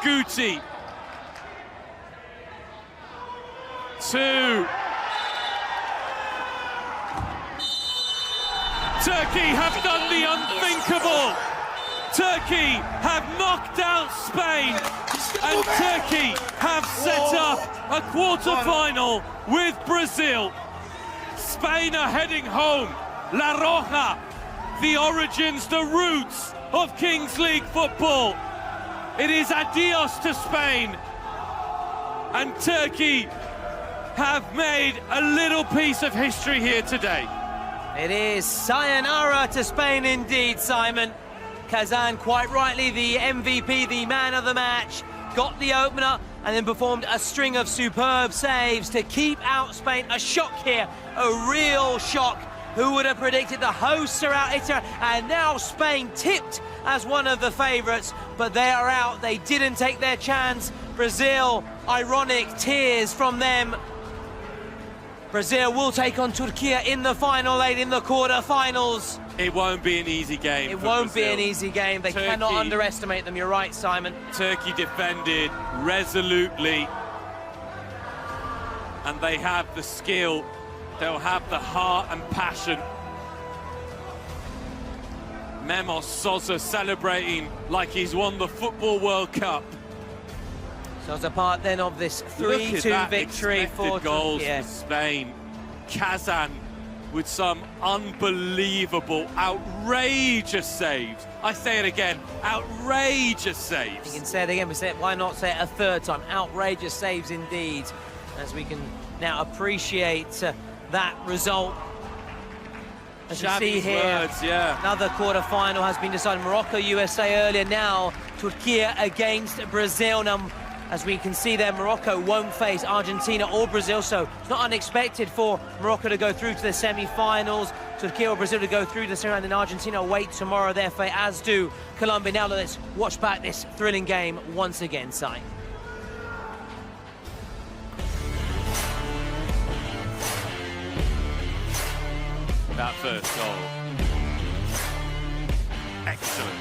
Speaker 2: Guti. 2. Turkey have done the unthinkable. Turkey have knocked out Spain, and Turkey have set up a quarter-final with Brazil. Spain are heading home. La Roja, the origins, the roots of Kings League football. It is adios to Spain, and Turkey have made a little piece of history here today.
Speaker 8: It is sayonara to Spain indeed, Simon. Kazan, quite rightly, the MVP, the man of the match, got the opener and then performed a string of superb saves to keep out Spain. A shock here, a real shock. Who would have predicted the hosts are out, Italy, and now Spain tipped as one of the favourites, but they are out. They didn't take their chance. Brazil, ironic, tears from them. Brazil will take on Turkey in the final 8 in the quarterfinals.
Speaker 2: It won't be an easy game.
Speaker 8: It won't be an easy game. They cannot underestimate them. You're right, Simon.
Speaker 2: Turkey defended resolutely, and they have the skill. They'll have the heart and passion. Memos Sosa celebrating like he's won the Football World Cup.
Speaker 8: So as a part then of this 3-2 victory for
Speaker 2: goals
Speaker 8: Turkey.
Speaker 2: for Spain. Kazan with some unbelievable, outrageous saves. I say it again, outrageous saves.
Speaker 8: You can say it again, why not say it a third time? Outrageous saves indeed, as we can now appreciate that result. As you see here,
Speaker 2: words, yeah.
Speaker 8: Another quarter-final has been decided. Morocco, USA earlier, now Turkey against Brazil. Now, as we can see there, Morocco won't face Argentina or Brazil, so it's not unexpected for Morocco to go through to the semi-finals, Turkey or Brazil to go through to the semi-finals, and Argentina wait tomorrow their fate, as do Colombia. Now let's watch back this thrilling game once again, Si.
Speaker 2: That first goal. Excellent.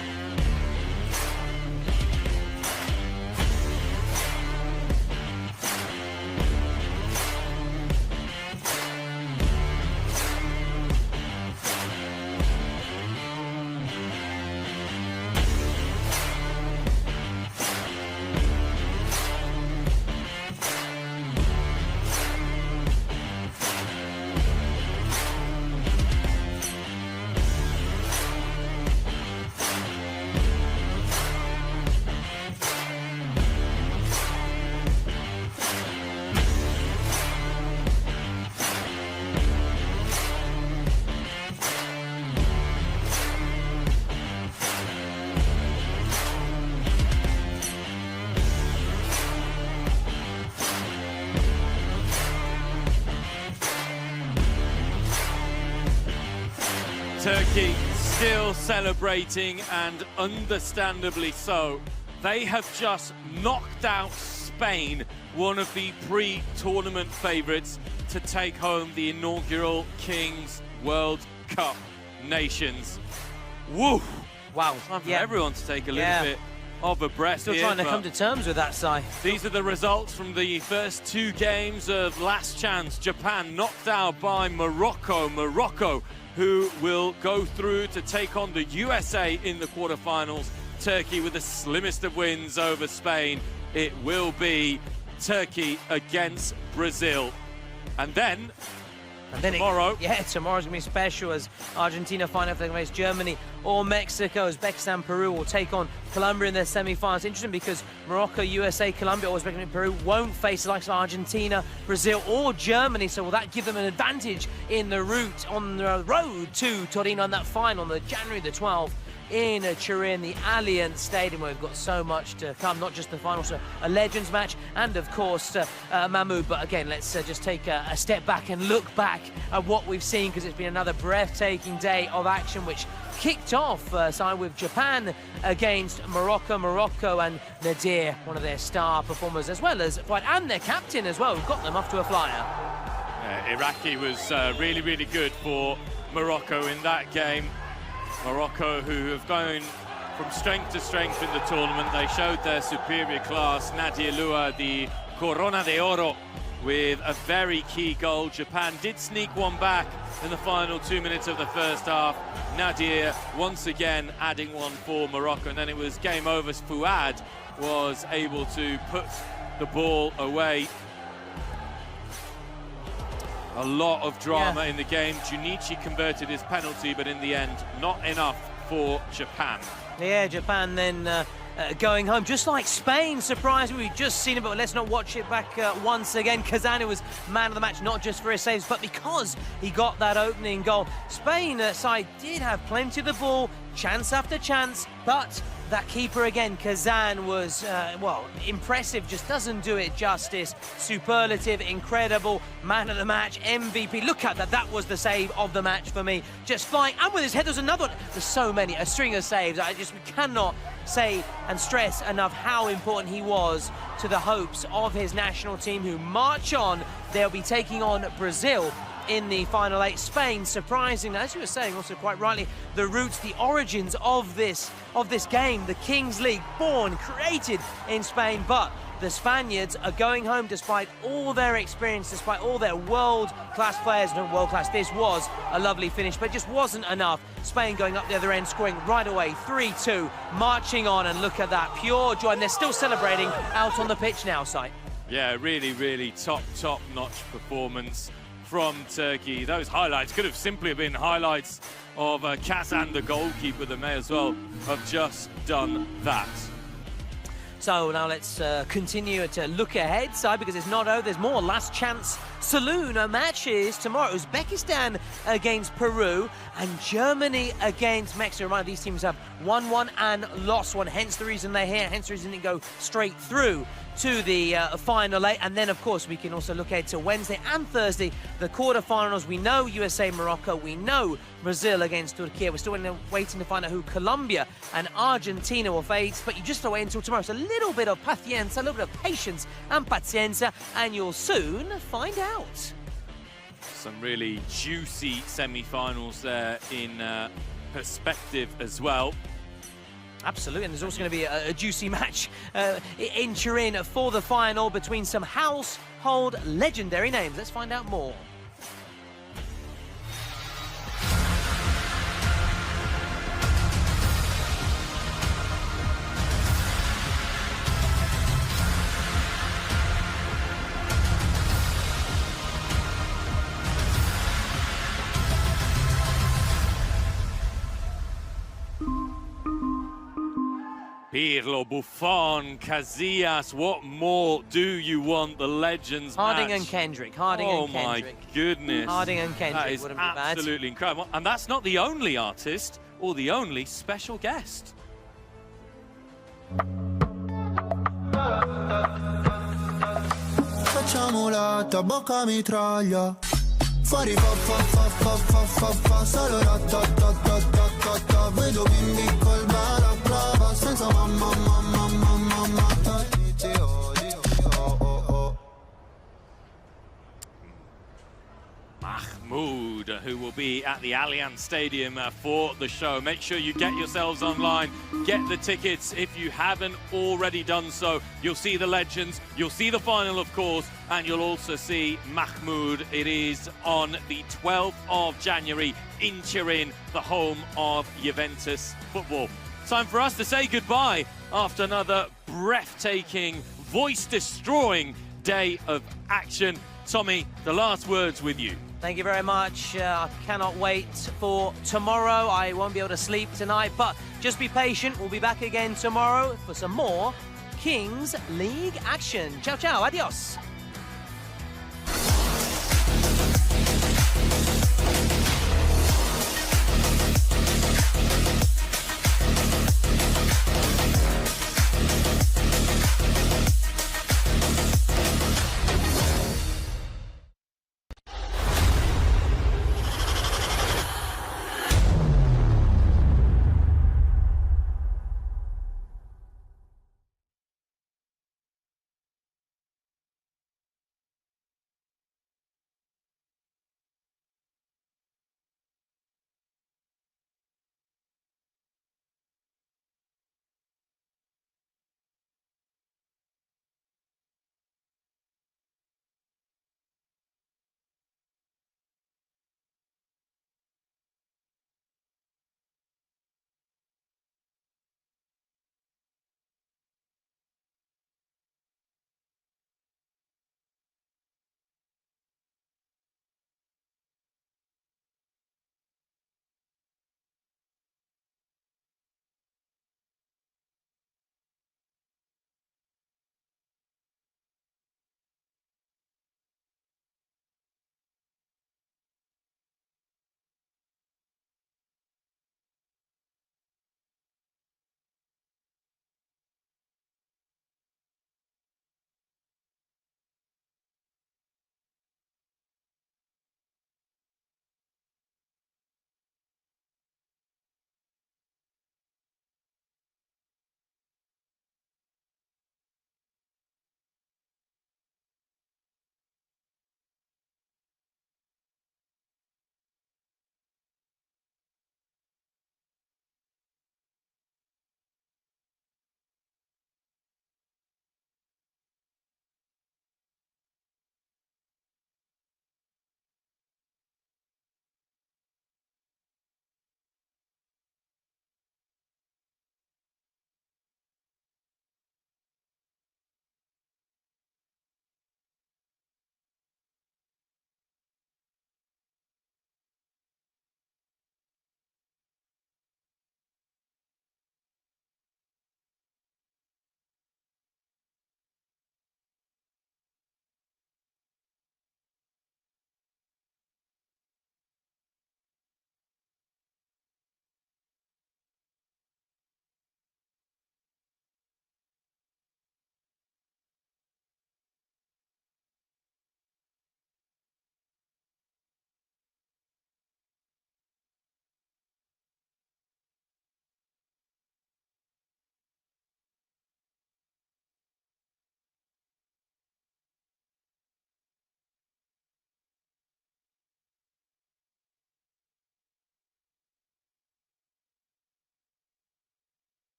Speaker 2: Turkey still celebrating, and understandably so. They have just knocked out Spain, one of the pre-tournament favourites, to take home the inaugural Kings World Cup Nations. Woo!
Speaker 8: Wow.
Speaker 2: Time for everyone to take a little bit of a breath.
Speaker 8: Still trying to come to terms with that, Si.
Speaker 2: These are the results from the first 2 games of Last Chance. Japan knocked out by Morocco. Morocco, who will go through to take on the USA in the quarterfinals. Turkey with the slimmest of wins over Spain. It will be Turkey against Brazil. And then tomorrow.
Speaker 8: Tomorrow's going to be special, as Argentina find out if they can face Germany or Mexico. Uzbekistan, Peru will take on Colombia in their semi-finals. Interesting because Morocco, USA, Colombia, or Uzbekistan, Peru won't face the likes of Argentina, Brazil or Germany. So will that give them an advantage in the route on the road to Torino on that final on January the 12th in Turin, the Allianz Stadium, where we've got so much to come, not just the final, so a Legends match, and of course Mahmoud. But again, let's just take a step back and look back at what we've seen, because it's been another breathtaking day of action, which kicked off with Japan against Morocco. Morocco and Nadir, one of their star performers, as well as and their captain as well. We've got them off to a flyer.
Speaker 2: Iraqi was really, really good for Morocco in that game. Morocco, who have gone from strength to strength in the tournament. They showed their superior class. Nadia Lua, the Corona de Oro, with a very key goal. Japan did sneak one back in the final 2 minutes of the first half. Nadia once again adding one for Morocco, and then it was game over. Fouad was able to put the ball away. A lot of drama in the game. Junichi converted his penalty, but in the end, not enough for Japan.
Speaker 8: Yeah, Japan then going home, just like Spain. Surprisingly, we've just seen it, but let's not watch it back once again. Kazan was man of the match, not just for his saves, but because he got that opening goal. Spain side did have plenty of the ball, chance after chance, but that keeper again, Kazan, was, well, impressive, just doesn't do it justice. Superlative, incredible, man of the match, MVP. Look at that, that was the save of the match for me. Just flying, and with his head, there's another one. There's so many, a string of saves. We cannot say and stress enough how important he was to the hopes of his national team, who march on. They'll be taking on Brazil in the final 8. Spain, surprising, as you were saying also quite rightly, the roots, the origins of this game, the Kings League, born, created in Spain, but the Spaniards are going home despite all their experience, despite all their world-class players. No, world-class, this was a lovely finish, but just wasn't enough. Spain going up the other end, scoring right away, 3-2, marching on, and look at that, pure joy, and they're still celebrating out on the pitch now, Si.
Speaker 2: Yeah, really, really top-notch performance from Turkey. Those highlights could have simply been highlights of Kazan, the goalkeeper. They may as well have just done that.
Speaker 8: So now let's continue to look ahead, Si, because it's not over. There's more last chance saloon matches tomorrow. Uzbekistan against Peru and Germany against Mexico. Remember, these teams have won one and lost one, hence the reason they're here, hence the reason they go straight through to the final 8. And then, of course, we can also look ahead to Wednesday and Thursday, the quarterfinals. We know USA, Morocco. We know Brazil against Turkey. We're still waiting to find out who Colombia and Argentina will face, but you just have to wait until tomorrow. So a little bit of paciencia, a little bit of patience and paciencia, and you'll soon find out.
Speaker 2: Some really juicy semi-finals there in perspective as well.
Speaker 8: Absolutely, and there's also going to be a juicy match in Turin for the final between some household legendary names. Let's find out more.
Speaker 2: Pirlo, Buffon, Casillas, what more do you want? The legends
Speaker 8: Harding
Speaker 2: match.
Speaker 8: And Kendrick. Harding and Kendrick.
Speaker 2: Oh my goodness.
Speaker 8: Harding and Kendrick
Speaker 2: that is
Speaker 8: wouldn't be bad.
Speaker 2: Absolutely incredible. And that's not the only artist or the only special guest.
Speaker 19: Facciamo la tabacca mitraglia. Fuori fa fa fa fa fa fa fa. Solo la ta ta ta ta ta ta. Vedo bimbi col balaclava. Senza mamma mamma mamma mamma.
Speaker 2: Mahmoud, who will be at the Allianz Stadium for the show. Make sure you get yourselves online, get the tickets if you haven't already done so. You'll see the legends, you'll see the final, of course, and you'll also see Mahmoud. It is on the 12th of January in Turin, the home of Juventus football. Time for us to say goodbye after another breathtaking, voice-destroying day of action. Tommy, the last words with you.
Speaker 8: Thank you very much. I cannot wait for tomorrow. I won't be able to sleep tonight, but just be patient. We'll be back again tomorrow for some more Kings League action. Ciao, ciao. Adios.